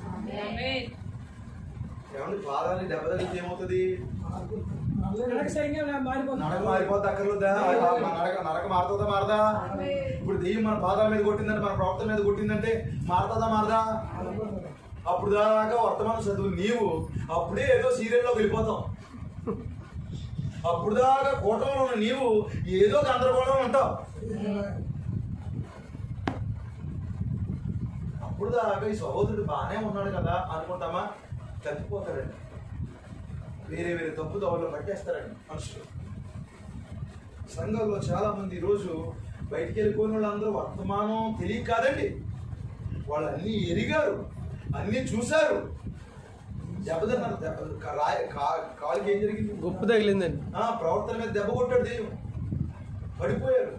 [SPEAKER 2] ఏమండి, పాదానికి దెబ్బ తగిలితే ఏమవుతుంది? నడక మారిపోతే అక్కర్లేదా? నడక మారుతుందా మారదా? ఇప్పుడు దెయ్యం మన పాదాల మీద కొట్టిందంటే, మన ప్రవర్తన మీద కొట్టిందంటే మారుతుందా మారదా? అప్పుడు దాకా వర్తమానం చదువు నీవు అప్పుడే ఏదో సీరియల్లోకి వెళ్ళిపోతాం. అప్పుడు దాకా కూటంలో ఉన్న నీవు ఏదో గందరగోళం ఉంటావు. అప్పుడు దాకా ఈ సహోదరుడు బాగానే ఉన్నాడు కదా అనుకుంటామా? తప్పిపోతాడండి. వేరే వేరే తప్పు దవల్లో పట్టేస్తారండి మనుషులు. సంఘంలో చాలా మంది ఈరోజు బయటికి వెళ్ళిపోయిన వాళ్ళందరూ వర్తమానం తెలియక కాదండి, వాళ్ళు అన్నీ ఎరిగారు, అన్నీ చూశారు. దెబ్బతిన్నారు. కాలుకి ఏం జరిగింది?
[SPEAKER 3] గొప్ప తగిలిందండి.
[SPEAKER 2] ప్రవర్తన మీద దెబ్బ కొట్టాడు దెయ్యం, పడిపోయారు.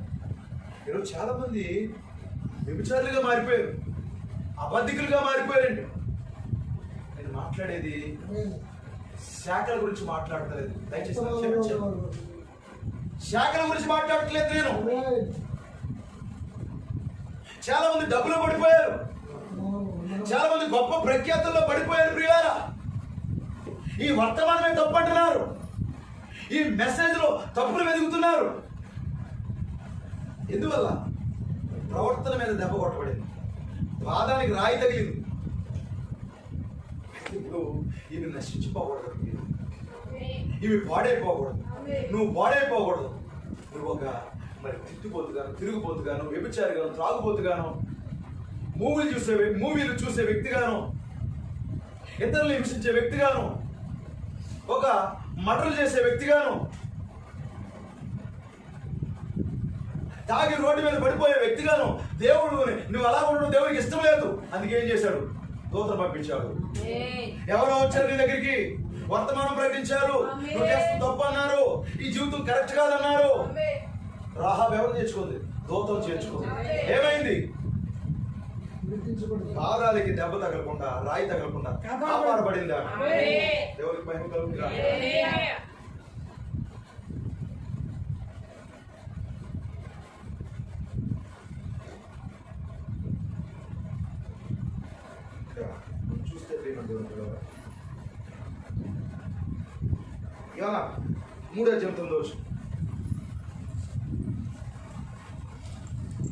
[SPEAKER 2] ఈరోజు చాలా మంది వ్యభిచారులుగా మారిపోయారు, అబద్ధికులుగా మారిపోయారండి. నేను మాట్లాడేది శాఖల గురించి మాట్లాడతలేదు, దయచేసి క్షమించండి. శాఖల గురించి మాట్లాడట్లేదు నేను. చాలా మంది డబ్బులో పడిపోయారు, చాలా మంది గొప్ప ప్రఖ్యాతుల్లో పడిపోయారు. ప్రియారా, ఈ వర్తమానమే తప్పు అంటున్నారు, ఈ మెసేజ్ లో తప్పులు వెతుకుతున్నారు. ఎందువల్ల? ప్రవర్తన మీద దెబ్బ కొట్టబడింది, పాదానికి రాయి తగిలింది. ఇప్పుడు ఇవి నశించిపోకూడదు, ఇవి పాడైపోకూడదు, నువ్వు పాడైపోకూడదు. నువ్వు ఒక మరి తిట్టుపోతుగాను, తిరుగుపోతుగాను, వ్యభిచారిగాను, త్రాగుపోతుగాను, మూవీలు చూసే వ్యక్తిగాను, ఇతరులు హింసించే వ్యక్తిగాను, ఒక మర్డర్లు చేసే వ్యక్తిగాను, తాగి రోడ్డు మీద పడిపోయే వ్యక్తిగాను దేవుడు నువ్వు అలా ఉండడం దేవుడికి ఇష్టం లేదు. అందుకే ఏం చేశాడు? దూతలు పంపించాడు. ఎవరో వచ్చారు నీ దగ్గరికి, వర్తమానం ప్రకటించారు, నువ్వు చేస్తున్న తప్పు అన్నారు, ఈ జీవితం కరెక్ట్ కాదన్నారు. రాహాబు ఎవరు చేర్చుకుంది? దూతలు చేర్చుకుంది. ఏమైంది? పాదాలకి దెబ్బ తగలకుండా, రాయి తగలకుండా కాపాడబడింది. దేవునికి మహిమ కలుగుతుంది. చూస్తే యోనా 3:9.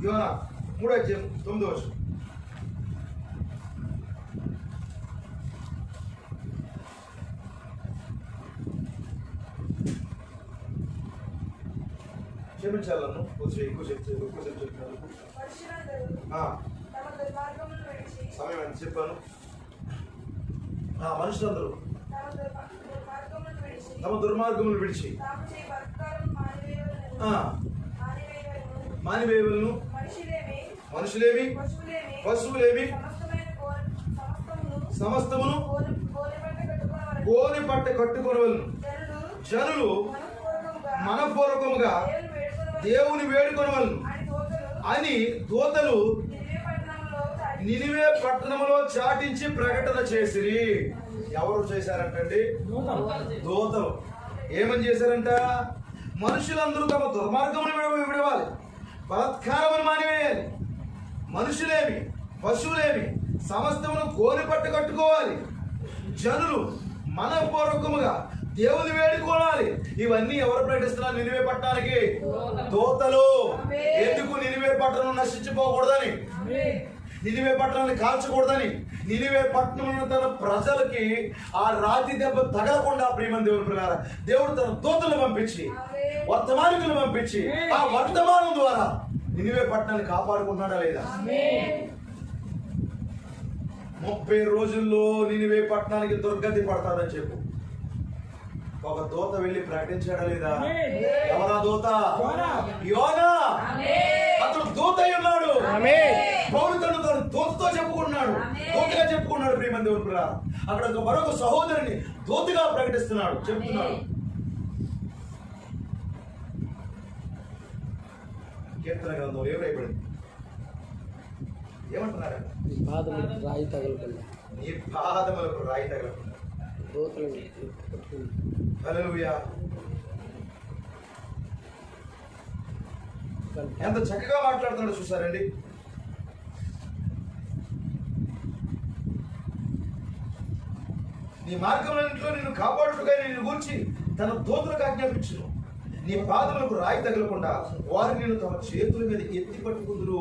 [SPEAKER 2] యోనా 3:9. క్షమించాలను ఎక్కువ చెప్తున్నాను. సమయం ఎంత చెప్పాను? మనుషులందరూ తమ దుర్మార్గములు విడిచి మానివేయులను, మనుషులేమి పశువులేమి సమస్తమును గోనె పట్ట కట్టుకొనవలను. జనులు మనపూర్వకముగా దేవుని వేడుకొనవలను అని దూతలు నినివే పట్టణంలో చాటించి ప్రకటన చేసిరి. ఎవరు చేశారంటండి? దూతలు. ఏమని చేశారంట? మనుషులందరూ తమ దుర్మార్గమును విడవాలి, బలాత్కారమును మానివేయాలి, మనుషులేమి పశువులేమి సమస్తమును గోనె పట్ట కట్టుకోవాలి, జనులు మనపూర్వకముగా దేవుని వేడుకోవాలి. ఇవన్నీ ఎవరు ప్రకటిస్తున్నారు? నినివే పట్టణానికి దూతలు. ఎందుకు? నినివే పట్టణం నశించిపోకూడదని, నినివే పట్టణాన్ని కాల్చకూడదని, నినివే పట్టణంలో తన ప్రజలకి ఆ రాతి దెబ్బ తగలకుండా ప్రియమైన దేవుని పిల్లారా దేవుడు తన దూతలను పంపించి, వర్తమానికులను పంపించి, ఆ వర్తమానం ద్వారా నినివే పట్టణాన్ని కాపాడుకుంటున్నాడా లేదా? 30 రోజుల్లో నినివే పట్టణానికి దుర్గతి పడతాదని చెప్పు. ఒక దూత వెళ్ళి ప్రకటించాడా లేదా? ఎవరా దూత? యోనా. అతడు దూత అయి ఉన్నాడు. పౌలు తను దూతతో చెప్పుకున్నాడు, దూతగా చెప్పుకున్నాడు. ప్రియమైన దేవుని పిల్లారా, అక్కడ మరొక సహోదరుని దూతగా ప్రకటిస్తున్నాడు, చెప్తున్నాడు. కీర్తన గ్రంథం ఏమైపోయింది? ఏమంటున్నారు?
[SPEAKER 3] నీ పాదములకు రాయి తగలకుండా,
[SPEAKER 2] నీ పాదములకు రాయి తగలకుండా. హల్లెలూయా. ఎంత చక్కగా మాట్లాడుతున్నాడో చూసారండి. నీ మార్గంలో నిన్ను కాపాడుటగా నిన్ను గూర్చి తన దూతలకు ఆజ్ఞాపించును. నీ పాదములకు రాయి తగలకుండా వారు నిన్ను తమ చేతుల మీద ఎత్తి పట్టుకుందురు.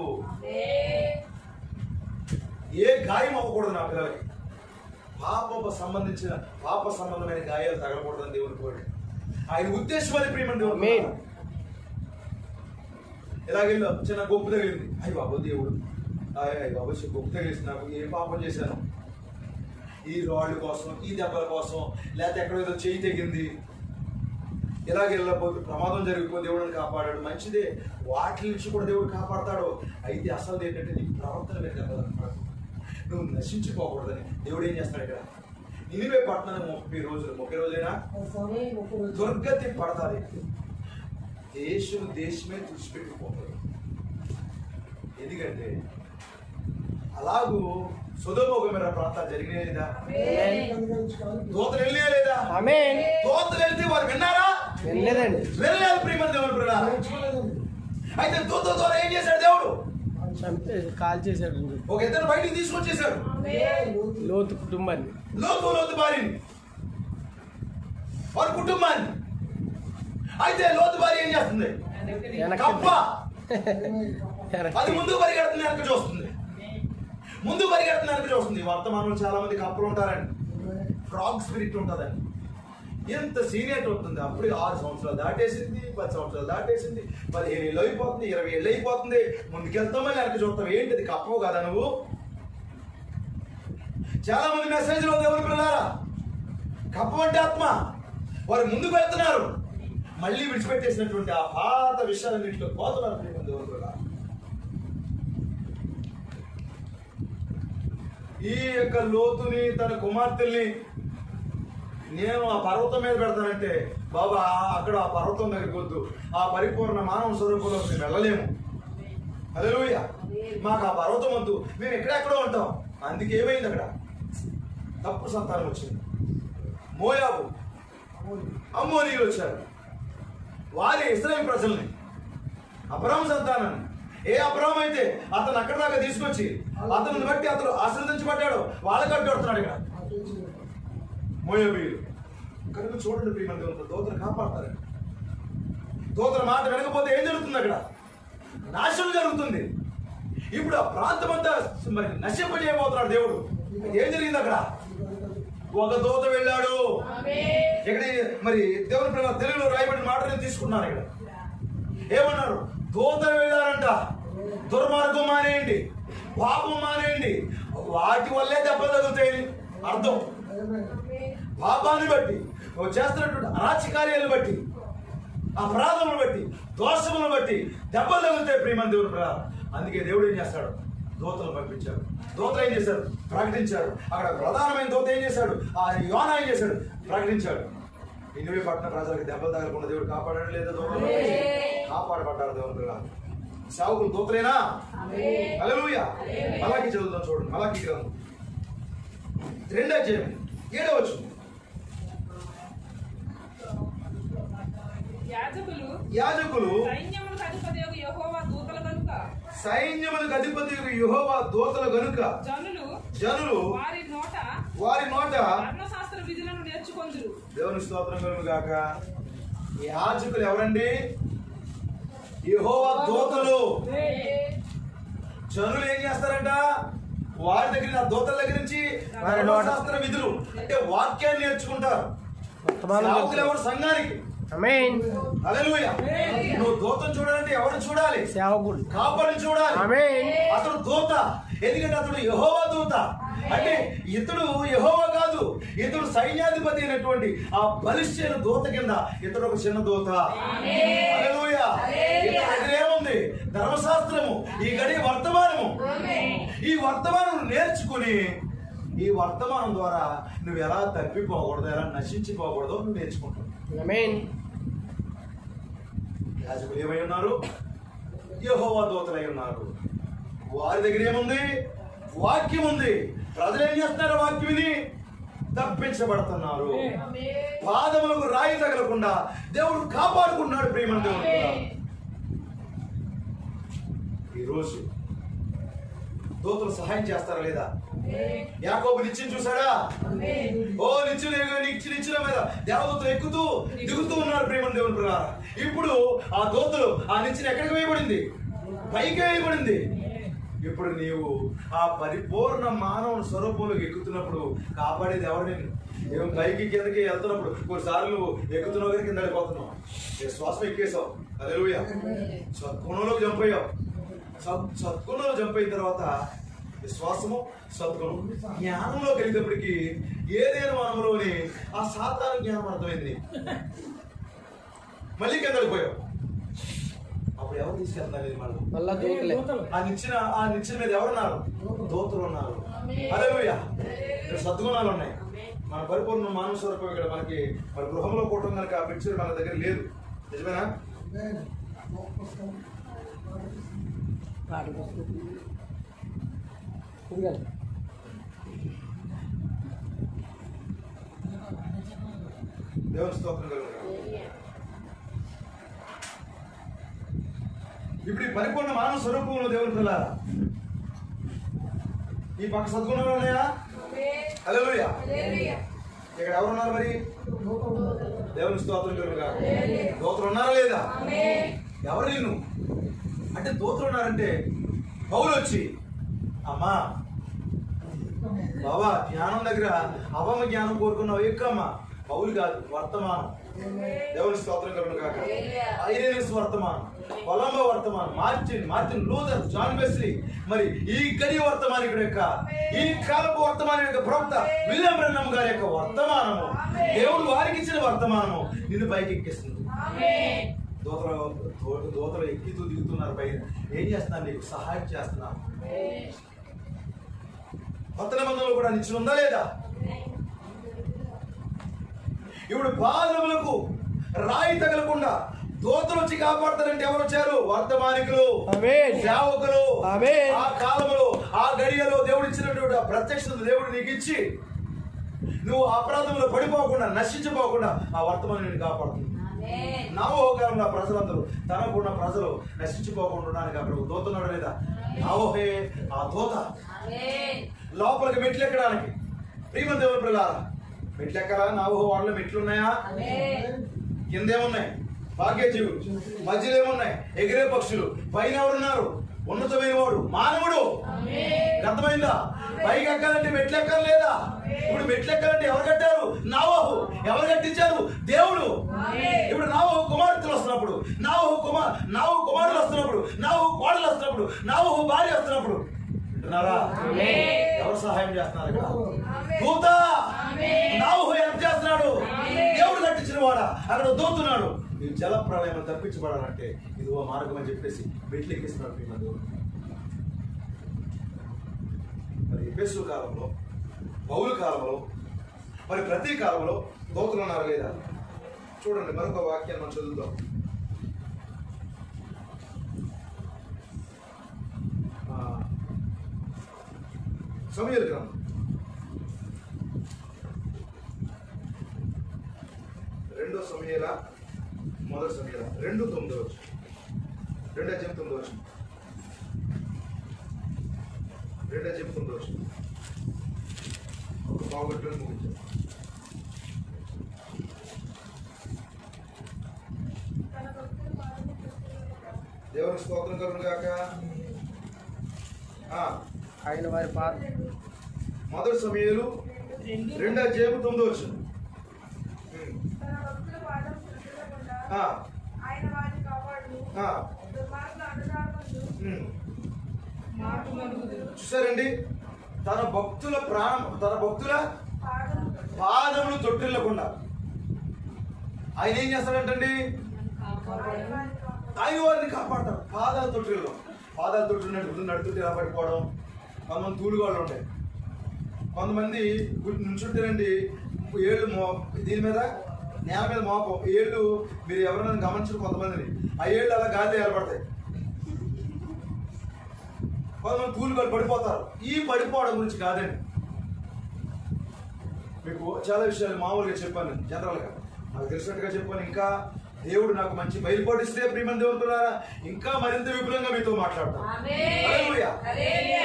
[SPEAKER 2] ఏ గాయం అవ్వకూడదు నా పిల్లలకి. పాప సంబంధమైన గాయాలు తగలకూడదని దేవుని కోరి ఆయన ఉద్దేశం అని. ప్రియమైన దేవుడు, ఎలాగెళ్ళా చిన్న గొప్ప తగిలింది. అయ్యి బాబు దేవుడు, అయ్యి బాబు గొప్ప తగిలిసి నాకు ఏం పాపం చేశాను? ఈ రాళ్ళ కోసం, ఈ దెబ్బల కోసం, లేకపోతే ఎక్కడో ఏదో చేయి తెగింది, ఇలాగెళ్ళకపోతే ప్రమాదం జరిగిపోతే దేవుడిని కాపాడాడు. మంచిదే, వాటి నుంచి కూడా దేవుడు కాపాడతాడు. అయితే అసలు ఏంటంటే నీ ప్రవర్తన మీద దెబ్బలు, నువ్వు నశించిపోకూడదని దేవుడు ఏం చేస్తాడు? ఇక్కడ నినివే పట్టణం 30 రోజులు, 30 రోజైనా దుర్గతి పడతాది. దేశమే తుడిచిపెట్టుకుపోతుంది. ఎందుకంటే అలాగూ సొదొమ గొమొర్రా ప్రాంతాలు జరిగినాయి లేదా? దూతలు వెళ్ళినాయా లేదా? దూతలు వెళ్తే వారు విన్నారా? వెళ్ళలేదు. ప్రియమైన దేవుని పిల్లారా, అయితే దూతల ద్వారా ఏం చేశాడు దేవుడు?
[SPEAKER 3] కాల్ చేశాడు.
[SPEAKER 2] ఒక ఇద్దరు బయటికి తీసుకొచ్చేశాడు.
[SPEAKER 3] లోతు కుటుంబాన్ని,
[SPEAKER 2] లోతు భార్యని, వారి కుటుంబాన్ని. అయితే లోతు భార్య ఏం చేస్తుంది? కప్ప. అది ముందు పరిగెడుతుంది, వెనక చూస్తుంది. ముందు పరిగెడుతుంది, వెనక చూస్తుంది. వర్తమానంలో చాలా మంది కప్పలు ఉంటారండి. ఫ్రాగ్ స్పిరిట్ ఉంటుందండి. ఎంత సీనియర్ ఉంటుంది. అప్పుడు 6 సంవత్సరాలు దాటేసింది, 10 సంవత్సరాలు దాటేసింది, 15 ఏళ్ళు అయిపోతుంది, 20 ఏళ్ళు అయిపోతుంది. ముందుకెళ్తామని వెనక చూస్తాం. ఏంటిది? కప్పవు కదా నువ్వు? చాలా మంది మెసేజ్లో దేవుని పిల్లారా, కప్ప అంటే ఆత్మ. వారు ముందుకు వెళ్తున్నారు, మళ్ళీ విడిచిపెట్టేసినటువంటి ఆ పాత విషయాలన్నింటిలో పోతున్నారు. దేవుని పిల్లారా, ఈ యొక్క లోతుని తన కుమార్తెల్ని నేను ఆ పర్వతం మీద పెడతానంటే, బాబా అక్కడ ఆ పర్వతం దగ్గరికి వద్దు, ఆ పరిపూర్ణ మానవ స్వరూపంలో మేము వెళ్ళలేము. హల్లెలూయా. మాకు ఆ పర్వతం వద్దు, మేము ఎక్కడెక్కడో ఉంటాం. అందుకే ఏమైంది? అక్కడ తప్పు సంతానం వచ్చింది. మోయాబు, అమ్మోనీయులు వచ్చారు. వారి ఇశ్రాయేలు ప్రజల్ని, అబ్రాహాము సంతానాన్ని. ఏ అబ్రాహాము అయితే అతను అక్కడ దాకా తీసుకొచ్చి అతను బట్టి అతను ఆశీర్వదించబడ్డాడు, వాళ్ళకి అడ్డుపడుతున్నాడు. ఇక్కడ మోయాబీయులు. కనుక చూడండి ప్రియమైన దేవుని, దూతను కాపాడతారండి. దూతల మాట వినకపోతే ఏం జరుగుతుంది? అక్కడ నాశనం జరుగుతుంది. ఇప్పుడు ఆ ప్రాంతం అంతా మరి నశింపజేయబోతున్నాడు దేవుడు. ఏం జరిగింది? అక్కడ ఒక దూత వెళ్ళాడు. ఇక్కడ మరి దేవుని పిల్లల తెలుగులో రాయబడిన మాటలు తీసుకున్నాను. ఇక్కడ ఏమన్నారు? దూతలు వెళ్ళారంట. దుర్మార్గం మానేయండి, పాపం మానేయండి, వాటి వల్లే దెబ్బలు తగులుతాయి. అర్థం, పాపాన్ని బట్టి, నువ్వు చేస్తున్నటువంటి అరాచకార్యాలను బట్టి, అపరాధములను బట్టి, దోషములను బట్టి దెబ్బలు తగులుతాయి. ప్రియమైన దేవుని పిల్లలు, అందుకే దేవుడు ఏం చేస్తాడు? దూతలు పంపించాడు. దూతలు ఏం చేశారు? ప్రకటించాడు. అక్కడ ప్రధానమైన దూత ఏం చేశాడు? ఆ యోనా ఏం చేశాడు? ప్రకటించాడు. నినివే పట్టణ ప్రజలకు దెబ్బలు తగలకుండా దేవుడు కాపాడాడు లేదా? దూతలు కాపాడబడ్డారు దేవుని పిల్లలు. సేవకులు దూతలేనా? హల్లెలూయా. మలాకి చదువుతాం చూడండి. మలాకి గ్రంథం 2వ అధ్యాయం 7వ వచనం. యాజకులు
[SPEAKER 1] సైన్యములకు అధిపతియగు యెహోవా దూతలు గనుక జనులు వారి నోట ధర్మశాస్త్ర విధులను నేర్చుకొందురు.
[SPEAKER 2] దేవుని స్తోత్రం కలుగును గాక. యాజకులు ఎవరండి? యెహోవా దూతలు. జనులు ఏం చేస్తారంట? వారి దగ్గర, నా దూతల దగ్గర నుంచి ధర్మశాస్త్ర విధులు అంటే వాక్యాన్ని నేర్చుకుంటారు. ఎవరు? సంఘానికి. హల్లెలూయా. నువ్వు దూతను చూడాలంటే ఎవరు చూడాలి? సేవకుడు, కాపరిని చూడాలి. అతను దూత. ఎందుకంటే అతడు యెహోవా దూత. అంటే ఇతడు యెహోవా కాదు, ఇతడు సైన్యాధిపతి అయినటువంటి ఆ బలిష్ఠైన దూత కింద ఇతడు ఒక చిన్న దూత. హల్లెలూయా. ఇతని దగ్గర ఏముంది? ధర్మశాస్త్రము, ఈ గడి వర్తమానము. ఈ వర్తమానం నేర్చుకుని ఈ వర్తమానం ద్వారా నువ్వు ఎలా తప్పిపోకూడదు, ఎలా నశించిపోకూడదో నువ్వు నేర్చుకుంటావు.
[SPEAKER 3] ఆమేన్.
[SPEAKER 2] యాజకులు ఏమై ఉన్నారు? యెహోవా దూతలై ఉన్నారు. వారి దగ్గర ఏముంది? వాక్యం ఉంది. ప్రజలు ఏం చేస్తున్నారు? వాక్యం విని తప్పించబడుతున్నారు. పాదములకు రాయి తగలకుండా దేవుడు కాపాడుకుంటున్నాడు. ప్రియమైన దేవుడు, ఈరోజు దూతలు సహాయం చేస్తారా లేదా? యాకోబు నిచ్చెన చూసాడా? ఓ నిచ్చెన మీద దేవదూతలు ఎక్కుతూ దిగుతూ ఉన్నారు. ప్రియమైన దేవుని ప్రకారం ఇప్పుడు ఆ దూతలు ఆ నిచ్చెన ఎక్కడికి వేయబడింది? పైకి వేయబడింది. ఇప్పుడు నీవు ఆ పరిపూర్ణ మానవ స్వరూపంలోకి ఎక్కుతున్నప్పుడు కాపాడేది ఎవరు? నేను ఏం పైకి కిందకి వెళ్తున్నప్పుడు కొన్నిసార్లు ఎక్కుతున్నావు కానీ కింద వెళ్ళిపోతున్నావు. శ్వాసం ఎక్కేసావు. హల్లెలూయా. సద్గుణంలోకి జంప్ అయ్యావు. సద్గుణంలో జంప్ అయిన తర్వాత విశ్వాసము, సద్గుణం, జ్ఞానంలో కలిగినప్పటికీ ఏదైనా మనలోని ఆ సాధారణ జ్ఞానం అర్థమైంది. మళ్ళీ కింద వెళ్ళిపోయావు. అప్పుడు ఎవరు తీసుకెళ్తారు?
[SPEAKER 3] మళ్ళా దూతలే.
[SPEAKER 2] ఆ నిచ్చెన మీద ఎవరున్నారు? దూతలు ఉన్నారు. హల్లెలూయా. ఇక్కడ సద్గుణాలు ఉన్నాయి. మన పరిపూర్ణ మానవ స్వరూపం ఇక్కడ మనకి మన గృహంలో కూటం కనుక ఆ పిక్చర్ మన దగ్గర లేదు. నిజమేనా? దేవుని స్తోత్రం కలుగును. ఇప్పుడు ఈ పరిపూర్ణ మానవ స్వరూపంలో దేవుని పిల్లారా ఈ పక్క సద్గుణాలు ఉన్నాయా? హల్లెలూయా. ఇక్కడ ఎవరున్నారు మరి? దేవుని స్తోత్రం కలుగుగా. దూతలు ఉన్నారా లేదా? ఎవరు నేను అంటే దూతలు ఉన్నారంటే పౌలు వచ్చి అమ్మా బాబా జ్ఞానం దగ్గర అవమ జ్ఞానం కోరుకున్నావు ఎక్కువమ్మా. పౌలు కాదు, వర్తమానం. దేవుని స్తోత్రం కలుగును గాక. ఐరేనియస్ వర్తమానం, కొలంబో వర్తమానం, మార్టిన్ లూథర్, జాన్ వెస్లీ, మరి ఈ గడి వర్తమానికుడు యొక్క ఈ కాలపు వర్తమానం యొక్క ప్రవక్త విలియం బ్రన్హం గారి యొక్క వర్తమానము, దేవుడు వారికి ఇచ్చిన వర్తమానము నిన్ను పైకి ఎక్కిస్తుంది. దూతలు ఎక్కితూ దిగుతున్నారు. పైన ఏం చేస్తున్నారు? నీకు సహాయం చేస్తున్నారు. కొత్త నిబంధనలో కూడా నిచ్చెన ఉందా లేదా? ఇప్పుడు పాదములకు రాయి తగలకుండా దూతలు వచ్చి కాపాడతారంటే ఎవరు వచ్చారు? వర్తమానికులు, సేవకులు. ఆ కాలంలో ఆ గడియలో దేవుడు ఇచ్చినటువంటి ప్రత్యక్షత దేవుడు నీకు ఇచ్చి నువ్వు అపరాధంలో పడిపోకుండా నశించిపోకుండా ఆ వర్తమానం నేను కాపాడుతుంది. నవోహకాలంలో ప్రజలందరూ తనకున్న ప్రజలు నశించిపోకుండా ఉండడానికి అక్కడ దూతున్నాడు లేదా? నవోహే ఆ దూత. లోపలికి మెట్లు ఎక్కడానికి ప్రియమైన దేవుని పిల్లారా మెట్లు ఎక్కరా? నవోహ వాళ్ళ మెట్లు ఉన్నాయా? కిందేమున్నాయి? భాగ్యజీవులు. మధ్యలో ఏమున్నాయి? ఎగిరే పక్షులు. పైన ఎవరున్నారు? ఉన్నతమైన వాడు మానవుడు. అర్థమైందా? పైకి ఎక్కాలంటే మెట్లు ఎక్కర్లేదా? ఇప్పుడు మెట్లు ఎక్కాలంటే ఎవరు కట్టారు? నోవహు. ఎవరు కట్టించారు? దేవుడు. ఇప్పుడు నోవహు కుమార్తెలు వస్తున్నప్పుడు, నోవహు కుమారులు వస్తున్నప్పుడు, నోవహు కోడలు వస్తున్నప్పుడు, నోవహు భార్య వస్తున్నప్పుడు వింటున్నారా? ఎవరు సహాయం చేస్తున్నారు ఇక్కడ? దూత. నోవహు హెల్ప్ చేస్తున్నాడు. దేవుడు కట్టించిన వాడా అక్కడ దూతున్నాడు. ఈ జల ప్రళయం తప్పించబడాలంటే ఇది ఓ మార్గం అని చెప్పేసి మెట్లు ఎక్కిస్తున్నాడు. మరి ఎఫెసు కాలంలో, పౌలు కాలంలో, మరి ప్రతి కాలంలో దూతలు ఉన్నారు లేదా? చూడండి మరొక వాక్యాన్ని మనం చదువుతాం. సమూయేలు గ్రంథం 2 సమూయేల 1 సమూయేల 2:9 2 అధ్యాయం 9 2 అధ్యాయం 9 ఒక బాగుంటుంది ముగించారు. దేవుని స్తోత్రం కలుగును గాక.
[SPEAKER 3] ఆయన వారి పాద
[SPEAKER 2] 1 సమూయేలు 2 అధ్యాయం 9
[SPEAKER 1] ఆయన వారిని కాపాడు.
[SPEAKER 2] చూసారండి, తన భక్తుల పాదములు తొట్టిల్లకుండా ఆయన ఏం చేస్తాడంటండి? ఆయన వారిని కాపాడతారు. పాదాలు తొట్టిల్లు నడుతుంటే ఇలా పడిపోవడం. కొంతమంది తూలుగాళ్ళు ఉంటాయి, కొంతమంది నుంచుంటారండి, ఏళ్ళు దీని మీద నేల మీద మోపం ఏళ్ళు. మీరు ఎవరైనా గమనించరు కొంతమందిని, ఆ ఏళ్ళు అలా గాలి ఏర్పడతాయి. కొంతమంది తూలుగాళ్ళు పడిపోతారు. ఈ పడిపోవడం గురించి కాదండి, మీకు చాలా విషయాలు మామూలుగా చెప్పాను, జనరల్గా నాకు తెలిసినట్టుగా చెప్పాను. ఇంకా దేవుడు నాకు మంచి బయలుపడిస్తే ప్రియమైన దేవుడు పిల్లారా, ఇంకా మరింత విపులంగా మీతో మాట్లాడతాను. హల్లెలూయా.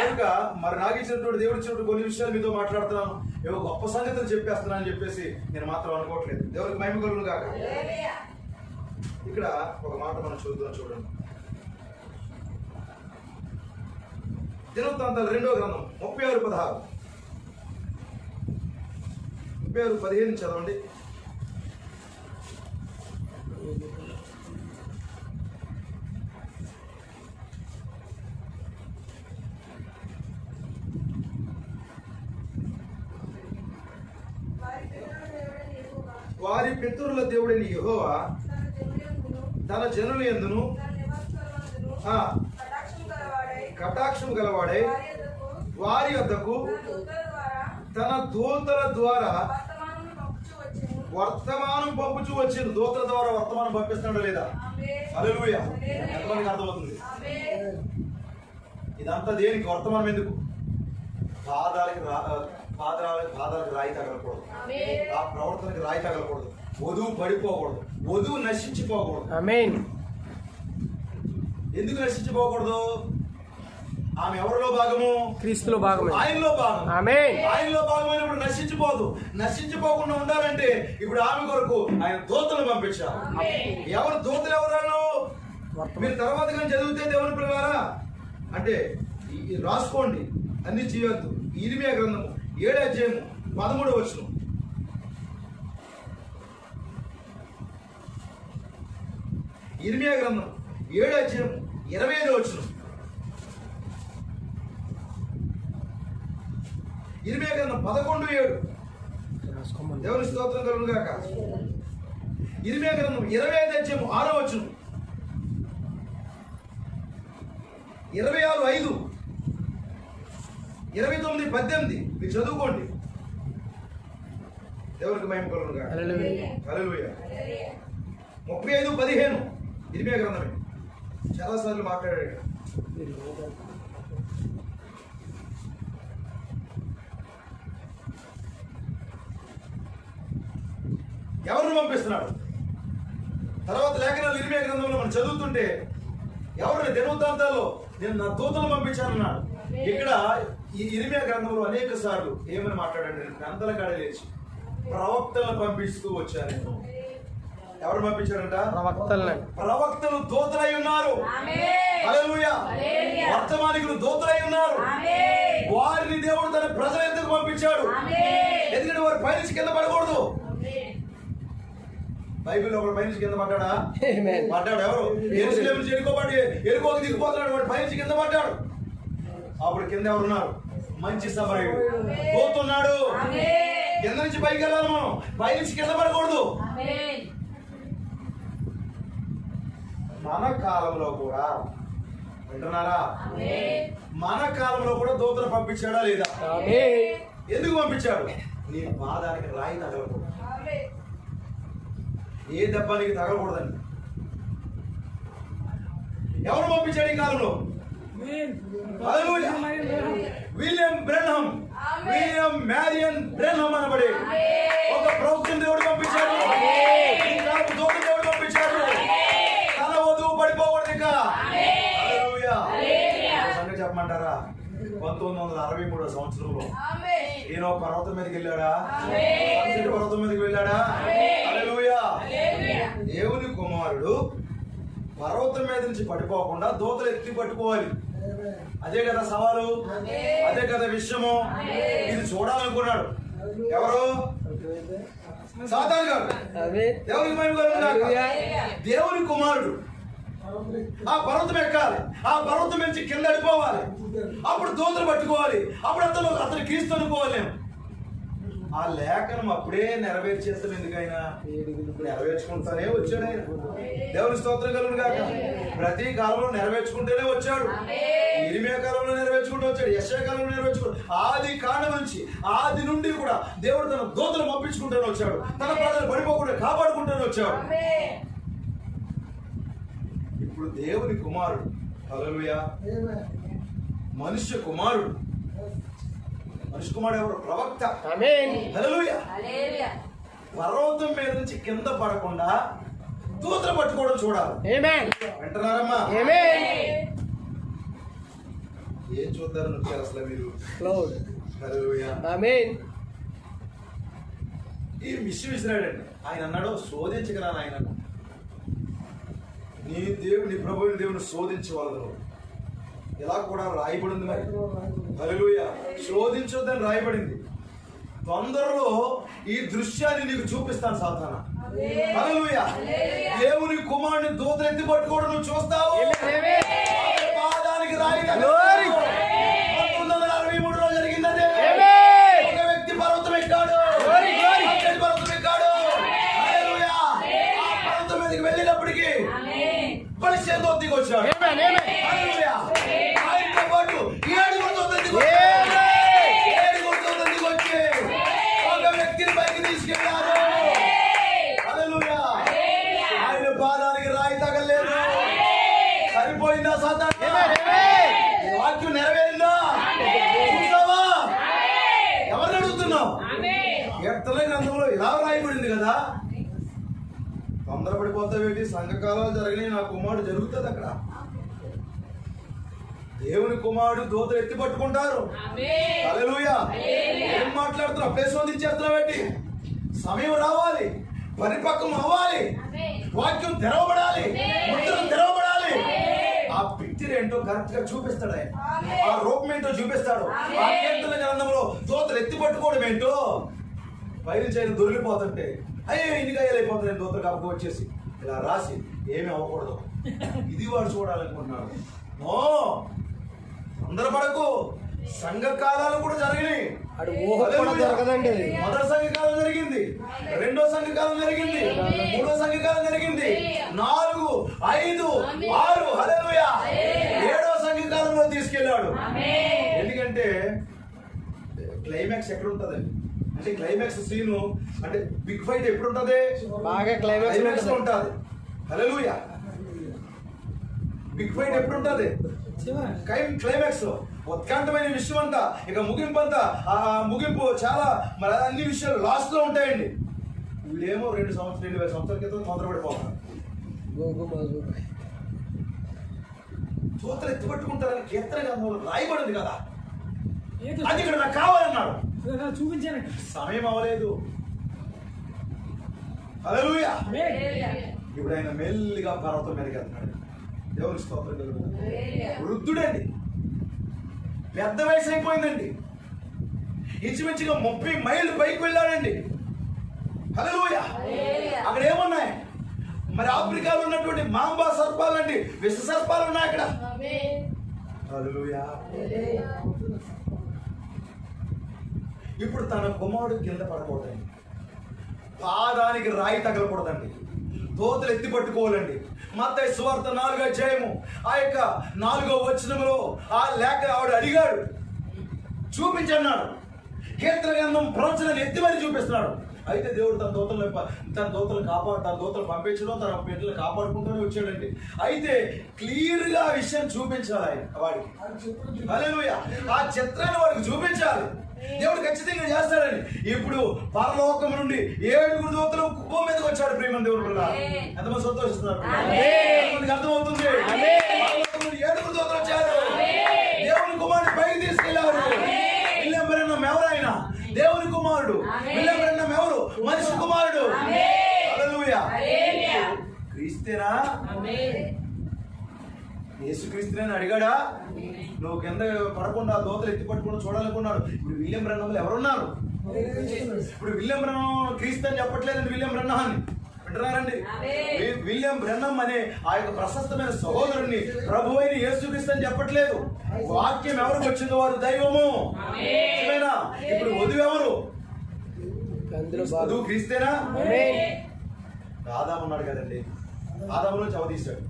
[SPEAKER 2] కనుక మరి నాకు ఇచ్చినటువంటి దేవుడు ఇచ్చినటువంటి కొన్ని విషయాలు మీతో మాట్లాడుతున్నాను, ఏవో గొప్ప సంగతులు చెప్పేస్తున్నాను అని చెప్పేసి నేను మాత్రం అనుకోవట్లేదు. దేవుడికి మహిమ కలుగును గాక. ఇక్కడ ఒక మాట మనం చూద్దాం, చూడండి. దినవృత్తాంతాలు 2వ గ్రంథం 36:16, 36:15 చదవండి. వారి పితరుల దేవుడైన యెహోవా తన జనుల యందును కటాక్షము గలవాడై వారి వద్దకు తన దూతల ద్వారా వర్తమానం పంపుచూ వచ్చింది. దూతల ద్వారా వర్తమానం పంపిస్తున్నాడు లేదా? హల్లెలూయా. ఎంతమందికి అర్థమవుతుంది? ఇదంతా దేనికి? వర్తమానం ఎందుకు? పాదాలకు రాయి తగలకూడదు, ఆ ప్రవర్తనకి రాయి తగలకూడదు, వధువు పడిపోకూడదు, వధువు నశించిపోకూడదు. ఎందుకు నశించిపోకూడదు? ఆమె ఎవరిలో భాగము? క్రీస్తులో భాగము, ఆయనలో భాగం. ఆయనలో భాగమైనప్పుడు నశించిపోదు. నశించిపోకుండా ఉండాలంటే ఇప్పుడు ఆమె కొరకు ఆయన దూతలు పంపించారు. ఎవరు దూతలు? ఎవరు? మీరు తర్వాత కానీ చదివితే దేవుని పిల్లలారా, అంటే రాసుకోండి, అన్ని చేయొద్దు. ఇర్మియా గ్రంథము 7వ అధ్యాయము 13వ వచనం. ఇర్మియా గ్రంథం 7వ అధ్యాయం 25వ వచనం. ఇర్మియా గ్రంథం 11:7. దేవుని స్తోత్రం కలుగును గాక. ఇర్మియా గ్రంథం 25వ అధ్యాయం 6వ వచనం. 26:5, 29:18 మీరు చదువుకోండి. దేవునికి మహిమ కలుగును గాక. హల్లెలూయా. 35:15 ఇర్మియా గ్రంథమే. చాలాసార్లు మాట్లాడాడు. ఎవరిని పంపిస్తున్నాడు? తర్వాత లేఖనాలు ఇర్మియా గ్రంథంలో మనం చదువుతుంటే ఎవరిని? దినవృత్తాంతాల్లో నేను నా దూతను పంపించానన్నాడు. ఇక్కడ ఈ ఇర్మియా గ్రంథంలో అనేక సార్లు ఏమని మాట్లాడండి? నేను గంటల కాడ లేచి ప్రవక్తలను పంపిస్తూ వచ్చాను. ఎవరు పంపించారంట? ప్రవక్తలు దూతలై ఉన్నారు. హల్లెలూయా. వర్తమానికులు దూతలై ఉన్నారు. వారిని దేవుడు తన ప్రజల ఎందుకు పంపించాడు? ఎందుకంటే వారు పైనుంచి కింద పడకూడదు. బైబిల్లో ఒకడు పైనుంచి కింద పడ్డాడా? పడ్డాడు. ఎవరు? యెరూషలేము నుంచి ఎరుకోకి దిగిపోతున్నాడు, వాడు పైనుంచి కింద పడ్డాడు. అప్పుడు కింద ఎవరున్నారు? మంచి సమరయుడు పోతున్నాడు. కింద నుంచి పైకి వెళ్ళాలి మనం, పైనుంచి కింద పడకూడదు. మన కాలంలో కూడా వింటున్నారా? మన కాలంలో కూడా దూతలు పంపించాడా లేదా? ఎందుకు పంపించాడు? నీ పాదానికి రాయి తగలకూడదు, ఏ దెబ్బ నీకు తగలకూడదండి. ఎవరు పంపించాడు ఈ కాలంలో? విలియం మ్యారియన్ బ్రెన్హమ్ అనబడే ఒక ప్రవక్తను దేవుడు పంపించాడు. దేవుడు పంపించాడు. తన వధువు పడిపోకూడదు. ఇంకా సంగతి చెప్పమంటారా? 1963వ సంవత్సరంలో ఈయన పర్వతం మీదకి వెళ్ళాడా? పర్వతం మీదకి వెళ్ళాడా? హల్లెలూయా. దేవుని కుమారుడు పర్వతం మీద నుంచి పడిపోకుండా దూతలు ఎత్తి పట్టుకోవాలి. అదే కదా సవాలు, అదే కదా విషయము. ఇది చూడాలనుకున్నాడు ఎవరు? సాతాను గారు. దేవుని మహిమ కలుగును గాక. దేవుని కుమారుడు ఆ పర్వతం ఎక్కాలి, ఆ పర్వతం నుంచి కింద అడిపోవాలి, అప్పుడు దూతలు పట్టుకోవాలి, అప్పుడు అతను క్రీస్తు అనుకోవాలి. ఆ లేఖనం అప్పుడే నెరవేర్చేస్తాను. ఎందుకైనా నెరవేర్చుకుంటానే వచ్చాడు ఆయన. దేవుని స్తోత్రం కలుగును గాక. ప్రతి కాలంలో నెరవేర్చుకుంటూనే వచ్చాడు. ఇరిమియా కాలంలో నెరవేర్చుకుంటూ వచ్చాడు, యెషయా కాలంలో నెరవేర్చుకుంటూ, ఆది కాండం నుంచి ఆది నుండి కూడా దేవుడు తన దూతలు పంపించుకుంటూనే వచ్చాడు. తన ప్రజలు పడిపోకుండా కాపాడుకుంటూనే వచ్చాడు. ఇప్పుడు దేవుని కుమారుడు, హల్లెలూయా, మనుష్య కుమారుడు. మనుష్య కుమారుడు ఎవరు? ప్రవక్త. హల్లెలూయా. పర్వతం మీద నుంచి కింద పడకుండా దూతలు పట్టుకోవడం చూడాలి. వింటున్నారమ్మా? ఏం చూద్దారని వచ్చారు అసలు మీరు? హల్లెలూయా. ఈ విషయం విసిరాడండి. ఆయన అన్నాడు, శోధించగల ఆయన, నీ ప్రభువుని దేవుని శోధించవలదు. ఇలా కూడా రాయబడింది. మరి హల్లెలూయా, శోధించొద్దని రాయబడింది. తొందరలో ఈ దృశ్యాన్ని నీకు చూపిస్తాను సాతానా. హల్లెలూయా. దేవుని కుమారుని దూతలు ఎత్తి పట్టుకోవడం నువ్వు చూస్తావు. పాదానికి రాయి 1963లో జరిగింది అదే. ఒక వ్యక్తి పర్వతం ఎక్కాడు, పర్వతం ఎక్కాడు. హల్లెలూయా. ఆ పర్వతం మీదకి వెళ్ళినప్పటికీ పరిచయం దూతకి వచ్చాడు. హల్లెలూయా. ఆయనతో పాటు 7 దూతలు వచ్చి ఒక వ్యక్తిని పైకి తీసుకెళ్లారు. హల్లెలూయా. ఆయన పాదానికి రాయి తగలేదు. సరిపోయిందా సాతాను? వాక్యం నెరవేరిందా? చూసావా? ఎవరిని అడుగుతున్నావు? కీర్తన గ్రంథంలో ఇలా రాయబడింది కదా. తొందరపడిపోతావేంటి? సంఘకాలాలు జరిగినాయి, నా కుమారుడు జరుగుతుంది అక్కడ. దేవుని కుమారుడు దూతలు ఎత్తి పట్టుకుంటారు. హల్లెలూయా. ఏం మాట్లాడుతున్నావు? అప్పుడే శోధించేస్తున్నావేంటి? సమయం రావాలి, పరిపక్వం అవ్వాలి, వాక్యం తెరవబడాలి, ముద్రలు తెరవబడాలి. ఆ పిక్చర్ ఏంటో కరెక్ట్ గా చూపిస్తాడు ఆయన. ఆ రూపం ఏంటో చూపిస్తాడు. ఆ కీర్తన గ్రంథంలో దూతలు ఎత్తి పట్టుకోవడం ఏంటో పైన చేయని దొరికిపోతుంటే అయ్యో ఇన్ని అయిపోతున్నాయి దూతలు కాబట్టి వచ్చేసి ఇలా రాసి ఏమి అవ్వకూడదు. ఇది వాడు చూడాలనుకుంటున్నాడు. ఓ తొందరపడకు. సంఘ కాలాలు కూడా జరిగినాయి. మొదటి సంఘకాలం జరిగింది, రెండో సంఘకాలం జరిగింది, మూడో సంఘకాలం జరిగింది, 4, 5, 6, హల్లెలూయా, 7వ సంఘకాలంలో తీసుకెళ్ళాడు. ఎందుకంటే క్లైమాక్స్ ఎక్కడ ఉంటదండి? అంటే క్లైమాక్స్ సీను అంటే బిగ్ ఫైట్ ఎప్పుడు ఉంటది? బాగా క్లైమాక్స్ ఉంటది. హల్లెలూయా. బిగ్ ఫైట్ ఎప్పుడు ఉంటది? క్లైమాక్స్ లో ఉత్కంఠమైన విషయం అంతా, ఇక ముగింపు అంతా, ఆ ముగింపు చాలా మరి అన్ని విషయాలు లాస్ట్ లో ఉంటాయండి. వీళ్ళేమో 2 సంవత్సరాల క్రితం తొందరపడిపోతారు. దూతలు ఎత్తిపట్టుకుంటారని కీర్తన గ్రంథంలో రాయబడింది కదా. అది ఇక్కడ నాకు కావాలన్నాడు. చూపించాను. సమయం అవ్వలేదు. హల్లెలూయా. ఇప్పుడు ఆయన మెల్లిగా పర్వతం మీదకి వెళ్తున్నాడు. దేవుని స్తోత్రం కలుగును. వృద్ధుడండి, పెద్ద వయసు అయిపోయిందండి. ఇంచుమించుగా 30 మైళ్ళు పైకి వెళ్ళాడండి. హల్లెలూయా. అక్కడ ఏమున్నాయి? మరి ఆఫ్రికాలో ఉన్నటువంటి మాంబా సర్పాలండి, విష సర్పాలు ఉన్నాయి అక్కడ. హల్లెలూయా. ఇప్పుడు తన కుమారుడు కింద పడకూడదండి, పాదానికి రాయి తగలకూడదండి, దూతలు ఎత్తి పట్టుకోవాలండి. మత్తయి సువార్త 4వ అధ్యాయము ఆ యొక్క 4వ వచనంలో ఆ లేఖ ఆవిడ అడిగాడు, చూపించన్నాడు. కీర్తన గ్రంథం ప్రవచనాన్ని ఎత్తి మరి చూపిస్తున్నాడు. అయితే దేవుడు తన దూతలు పంపించడం, తన బిడ్డలు కాపాడుకుంటూనే వచ్చాడండి. అయితే క్లియర్ గా ఆ విషయం చూపించాలి ఆయన వాడికి. హల్లెలూయా. ఆ చిత్రాన్ని వాడికి చూపించాలి. దేవుడు ఖచ్చితంగా చేస్తాడని. ఇప్పుడు పరలోకం నుండి 7 దూతలు భూమి మీదకి వచ్చాడు. ప్రేమ దేవుడు వల్ల ఎంతమంది సంతోషిస్తున్నారు? అర్థమవుతుంది. 7 దూతలు వచ్చారు. దేవుని కుమారుడు పైకి తీసుకెళ్లారు. విలియం బ్రెన్హం ఎవరైనా దేవుని కుమారుడు. విలియం బ్రెన్హం ఎవరు? మనిషి కుమారుడు. హల్లెలూయా. క్రీస్తేనా? యేసుక్రీస్తుని అడిగాడా? నువ్వు కింద పడకుండా దూతలు ఎత్తి పట్టుకుండా చూడాలనుకున్నాడు. ఇప్పుడు విలియం బ్రెన్హంలో ఎవరున్నారు? ఇప్పుడు విలియం బ్రెన్హం క్రీస్తు అని చెప్పట్లేదండి. విలియం బ్రెన్హం అంటున్నారండి. విలియం బ్రెన్నమ్ అనే ఆ యొక్క ప్రశస్తమైన సహోదరుని ప్రభు అయిన యేసుక్రీస్తు అని చెప్పట్లేదు. వాక్యం ఎవరికి వచ్చిందో వారు దైవము. ఇప్పుడు వధువు ఎవరు? వధువు క్రీస్తేనా? ఆదాము ఉన్నాడు కదండి, ఆదాములో చవదీశాడు.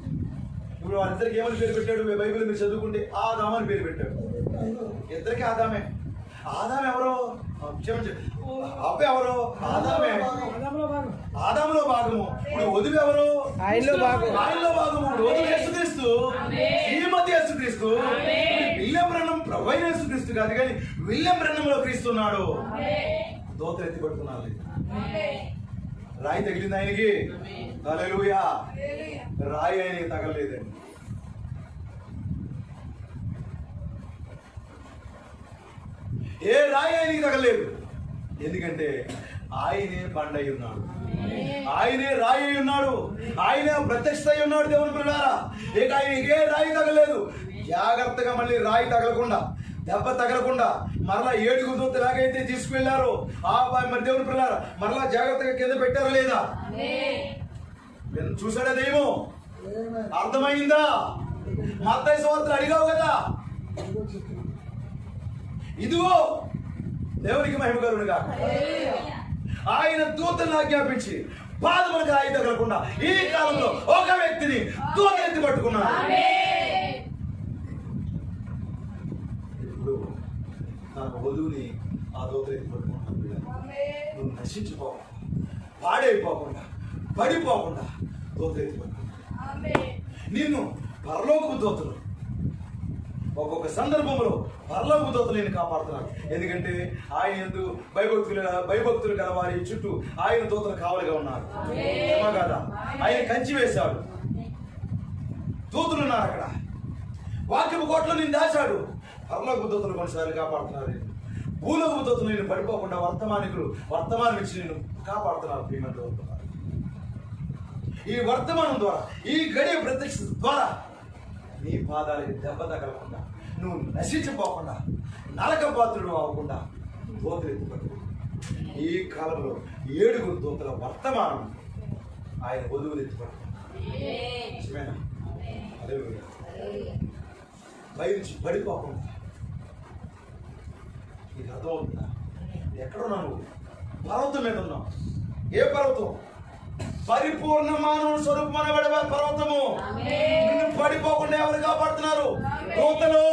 [SPEAKER 2] ఇప్పుడు వాళ్ళిద్దరికి ఏమని పేరు పెట్టాడు? బైబిల్ మీరు చదువుకుంటే ఆదాము అని పేరు పెట్టాడు. ఇద్దరికి ఆదామే. ఆదాం ఎవరో అవ్వ ఎవరో? ఆదామే, ఆదాములో భాగము. ఇప్పుడు వధువు ఎవరు? ఆయనలో భాగము. వధువు యేసుక్రీస్తు, శ్రీమతి యేసుక్రీస్తు. విలియం బ్రెన్నమ్ ప్రభు అయిన యేసుక్రీస్తు కాదు, కానీ విలియం బ్రెన్నమ్ లో క్రీస్తున్నాడు. దోతలు ఎత్తి పట్టుకున్నారు. రాయి తగిలింది ఆయనకి. హల్లెలూయా. రాయి ఆయనకి తగలలేదండి. ఏ రాయి ఆయనకి తగలేదు. ఎందుకంటే ఆయనే బండ అయి ఉన్నాడు, ఆయనే రాయి అయి ఉన్నాడు, ఆయనే ప్రత్యక్ష అయి ఉన్నాడు. దేవుని పిల్లలారా, ఇక ఆయనకి ఏ రాయి తగలేదు. జాగ్రత్తగా మళ్ళీ రాయి తగలకుండా, దెబ్బ తగలకుండా మరలా 7 దూతలు ఎలాగైతే తీసుకువెళ్లారో మరి దేవుని పిల్లలారా మరలా జాగ్రత్తగా కింద పెట్టారా లేదా? చూసాడా దైవం? అర్థమైందా? మత్తయి సువార్తలు అడిగావు కదా, ఇదిగో దేవునికి మహిమ కలుగును గాక. ఆయన దూతలను ఆజ్ఞాపించి పాదములకు రాయి తగలకుండా ఈ కాలంలో ఒక వ్యక్తిని దూత ఎత్తి పట్టుకున్నాడు. ఇప్పుడు తన వధువుని ఆ దూత ఎత్తి పట్టుకున్నాడు. నువ్వు నశించిపోకుండా, పాడైపోకుండా, పడిపోకుండా దూత ఎత్తి పట్టుకున్నాడు. నిన్ను పరలోకపు దూతలు ఒక్కొక్క సందర్భంలో పరలోక దూతలు నేను కాపాడుతున్నాను. ఎందుకంటే ఆయన యందు భయభక్తులు గల వారి చుట్టూ ఆయన దూతలు కావలిగా ఉన్నారు కదా. ఆయన కంచి వేశాడు, దూతలు ఉన్నారు అక్కడ. వాక్యపు కోటలో నేను దాచాడు. పరలోక దూతలు కొన్నిసార్లు కాపాడుతున్నారు. భూలోక దూతలు నేను పడిపోకుండా వర్తమానం ఇచ్చి నేను కాపాడుతున్నారు. ప్రియమైన ఈ వర్తమానం ద్వారా, ఈ గడియ ప్రత్యక్ష ద్వారా నీ పాదాలకి దెబ్బ తగలకుండా, నువ్వు నశించిపోకుండా, నరక పాత్రుడు అవ్వకుండా దూతలు ఎత్తుపట్టు. ఈ కాలంలో 7 దూతల వర్తమానం ఆయన వధువులు ఎత్తుపట్టు. పైనుంచి పడిపోకుండా. నీకు అర్థమవుతుందా? ఎక్కడున్నావు నువ్వు? పర్వతం మీద ఉన్నావు. ఏ పర్వతం? పరిపూర్ణ మానవ స్వరూపమనబడే పర్వతము. నిన్ను పడిపోకుండా ఎవరు కాపాడుతున్నారు? దూతలు.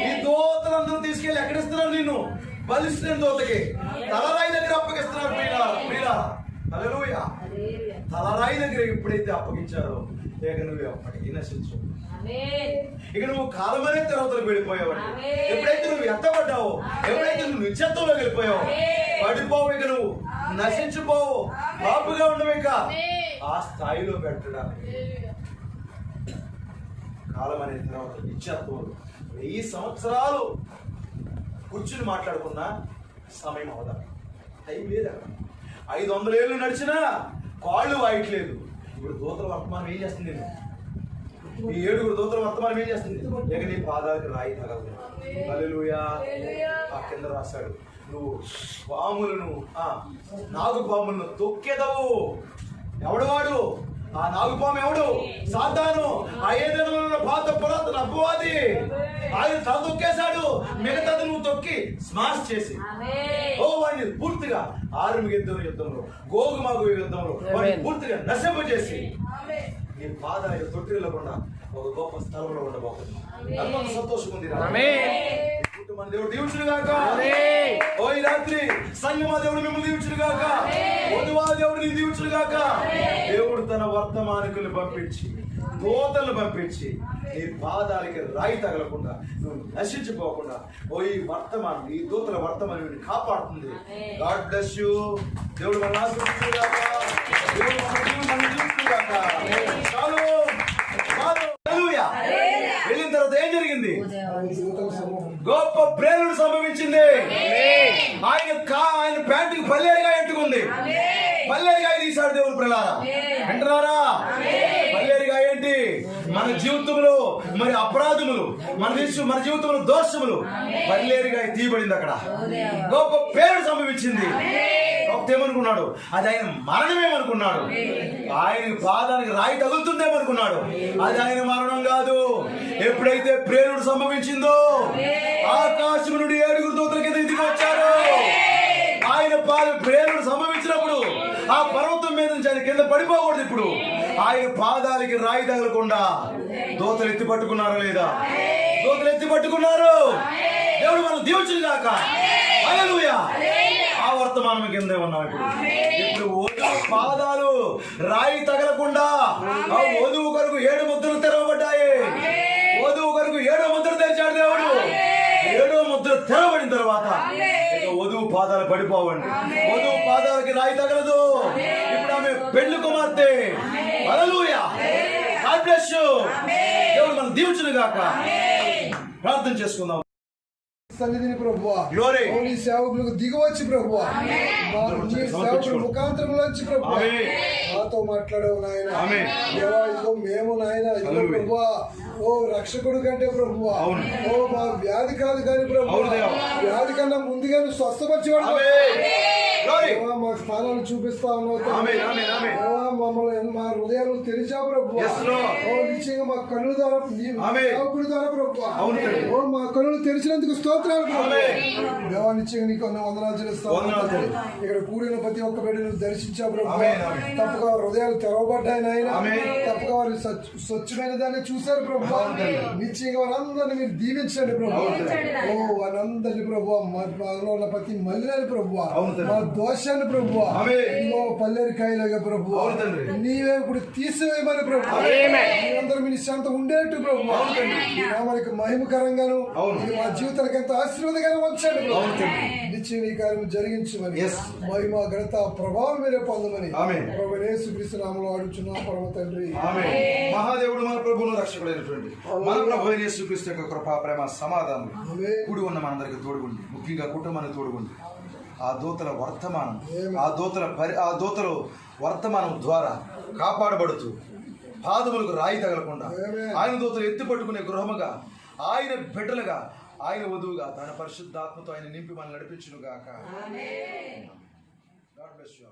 [SPEAKER 2] ఈ దూతలందరూ తీసుకెళ్లి ఎక్కడిస్తున్నారు? నిన్ను బలిష్ఠులైన దూతకి తలరాయి దగ్గర అప్పగిస్తున్నారు. హల్లెలూయా. తలరాయి దగ్గర ఎప్పుడైతే అప్పగించారో ఇక నువ్వు అప్పటికీ నశించు. ఇక నువ్వు కాలమనే తర్వాతలకు వెళ్ళిపోయావండి. ఎప్పుడైతే నువ్వు ఎత్తబడ్డావో, ఎప్పుడైతే నువ్వు నిశ్చత్వంలోకి వెళ్ళిపోయావో, పడిపోవు. ఇక నువ్వు నశించిపోవు, బాపుగా ఉండవు. ఇక ఆ స్థాయిలో పెట్టడానికి కాలం అనే తర్వాత నిశ్చత్వం 1000 సంవత్సరాలు కూర్చుని మాట్లాడుకున్నా సమయం అవదా? టైం లేదు అక్కడ. 500 ఏళ్ళు నడిచినా కాళ్ళు వాయట్లేదు. ఇప్పుడు దూతల వర్తమానం ఏం చేస్తుంది? ఈ 7 దూతల వర్తమానం ఏం చేస్తుంది? ఇక నీ పాదాలకు రాయి తగలదు. హల్లెలూయా. ఆ కింద రాశాడు, నువ్వు పాములను, నాగుపాములను తొక్కెదవు. ఎవడు వాడు? ఆ నాగుపాము ఎవడు? సాతాను. ఆ ఏదైనా పాత పురాతన అపవాది. ఆయన తల తొక్కేశాడు. మిగతాది నువ్వు తొక్కి స్మాష్ చేసి వాడిని పూర్తిగా ఆరుమిగిద్దరు యుద్ధంలో, గోగుమాగు యుద్ధంలో వాడిని పూర్తిగా నశింపజేసి నీ పాదాలు తొట్టిల్లకుండా ఒక గొప్ప స్థలంలో ఉండబోతుంది. అంత సంతోషం ఉంది. కుటుంబం దేవుడు దీవించును గాక. ఓ ఈ రాత్రి సంగమా దేవుడు మిమ్మల్ని దీవించును గాక. వధువా దేవుడు నీ దీవించును గాక. దేవుడు తన వర్తమానికులు పంపించి, దూతలను పంపించి నీ పాదాలకి రాయి తగలకుండా, నువ్వు నశించిపోకుండా ఓ ఈ వర్తమానం, ఈ దూతల వర్తమానం కాపాడుతుంది. God bless you. దేవుడు మన ఆశీర్వదించును గాక. దేవుడు మన దీవించును గాక. వెళ్ళిన తర్వాత ఏం జరిగింది? గొప్ప ప్రేరణ సంభవించింది. ఆయన ప్యాంటుకి పల్లేరుగా ఎట్టుకుంది. పల్లేరుగా తీశాడు దేవుని పిల్లలారా. వింటున్నారా? పల్లేరుగా ఏంటి? మన జీవితంలో మరి అపరాధములు, మన జీవితంలో దోషములు పల్లేరుగా తీయబడింది. అక్కడ గొప్ప ప్రేరణ సంభవించింది. భక్తి ఏమనుకున్నాడు? అది ఆయన మరణమేమనుకున్నాడు. ఆయన పాదానికి రాయి తగులుతుందేమనుకున్నాడు. అది ఆయన మరణం కాదు. ఎప్పుడైతే ప్రేరుడు సంభవించిందో ఆకాశం నుండి 7 దూతల కింద దిగి వచ్చారు. ఆయన ప్రేరుడు సంభవించినప్పుడు ఆ పర్వతం మీద నుంచి ఆయన కింద పడిపోకూడదు. ఇప్పుడు ఆయన పాదాలకి రాయి తగలకుండా దూతలు ఎత్తి పట్టుకున్నారా లేదా? దూతలు ఎత్తి పట్టుకున్నారు. దేవుడు మనం దీవించును గాక. హల్లెలూయా. ఆ వర్తమానం కిందే ఉన్నాం. ఇప్పుడు వధువు పాదాలు రాయి తగలకుండా ఆ వధువు కొరకు 7 ముద్రలు తెరవబడ్డాయి. వధువు కొరకు 7వ ముద్ర తెరిచాడు దేవుడు. 7వ ముద్ర తెరవబడిన తర్వాత వధువు పాదాలు పడిపోవండి. వధువు పాదాలకి రాయి తగలదు. ఇప్పుడు ఆమె పెళ్లి కుమార్తె. హల్లెలూయా. God bless you. దేవుడు మనం దీవించును గాక. ప్రార్థన చేసుకుందాం.
[SPEAKER 4] సన్నిధిని ప్రభువా,
[SPEAKER 2] గ్లోరీ
[SPEAKER 4] నీ సేవకులకు దిగవచ్చు ప్రభువా, నీ సేవకుల ముఖాంతరంలోంచి ప్రభువా మాతో మాట్లాడవు నాయన. దేవా ఇదిగో మేము నాయన ఇదిగో ప్రభువా, ఓ రక్షకుడు కంటే ప్రభువా, ఓ మా వ్యాధి కాదు కానీ ప్రభువా, వ్యాధి కన్నా ముందుగా నువ్వు స్వస్థపరిచేవాడు. మా స్థానాలు చూపిస్తా ఉన్నావు. మమ్మల్ని మా హృదయాలు తెరిచా ప్రభువా. ఓ నిశ్చయంగా మా కన్నుల ద్వారా సేవకుడి ద్వారా ప్రభువా, ఓ మా కన్నులు తెరిచినందుకు స్తోత్రాలు ప్రభువా. దేవా నిశ్చయంగా నీకు వందనాలు చెల్లిస్తావు. ఇక్కడ కూడిన ప్రతి ఒక్క బిడ్డను దర్శించా ప్రభువా. తప్పగా హృదయాలు తెరవబడ్డాయి నాయన. తప్పగా వారు స్వచ్ఛమైన దాన్ని చూశారు ప్రభువా. నిశ్చయంగా వారందరినీ మీరు దీవించండి ప్రభువా. ఓ వారందరినీ ప్రభువా, మా ప్రతి మల్లిని ప్రభువా, మా దోషాన్ని ప్రభువా, ఇదిగో పల్లెరికాయలుగా ప్రభువా నీవే ఇప్పుడు తీసివేయమని ప్రభువా. మీరందరూ మీ శాంతం ఉండేట్టు ప్రభువా. నామానికి మహిమకరంగాను మా జీవితానికి ఎంత ఆశీర్వాదకరంగా వచ్చాడు నిశ్చయం ఈ కార్యం జరిగించమని, మహిమ ఘనత ప్రభావం మీరే పొందమని ప్రభు యేసుక్రీస్తు నామములో అడుగుచున్నాం పరమ తండ్రి.
[SPEAKER 2] మహాదేవుడు మన ప్రభువును రక్షకుడైనటువంటి మన ప్రభు యేసుక్రీస్తు యొక్క కృపా ప్రేమ సమాధానం కూడి ఉన్న మనందరికి తోడుగుండి, ముఖ్యంగా కుటుంబానికి తోడుగుండి. ఆ దూతల వర్తమానం ద్వారా కాపాడబడుతూ పాదములకు రాయి తగలకుండా ఆయన దూతలు ఎత్తి పట్టుకునే గృహముగా, ఆయన బిడ్డలుగా, ఆయన వధువుగా తన పరిశుద్ధాత్మతో ఆయన నింపి మనం నడిపించును గాక. God bless you.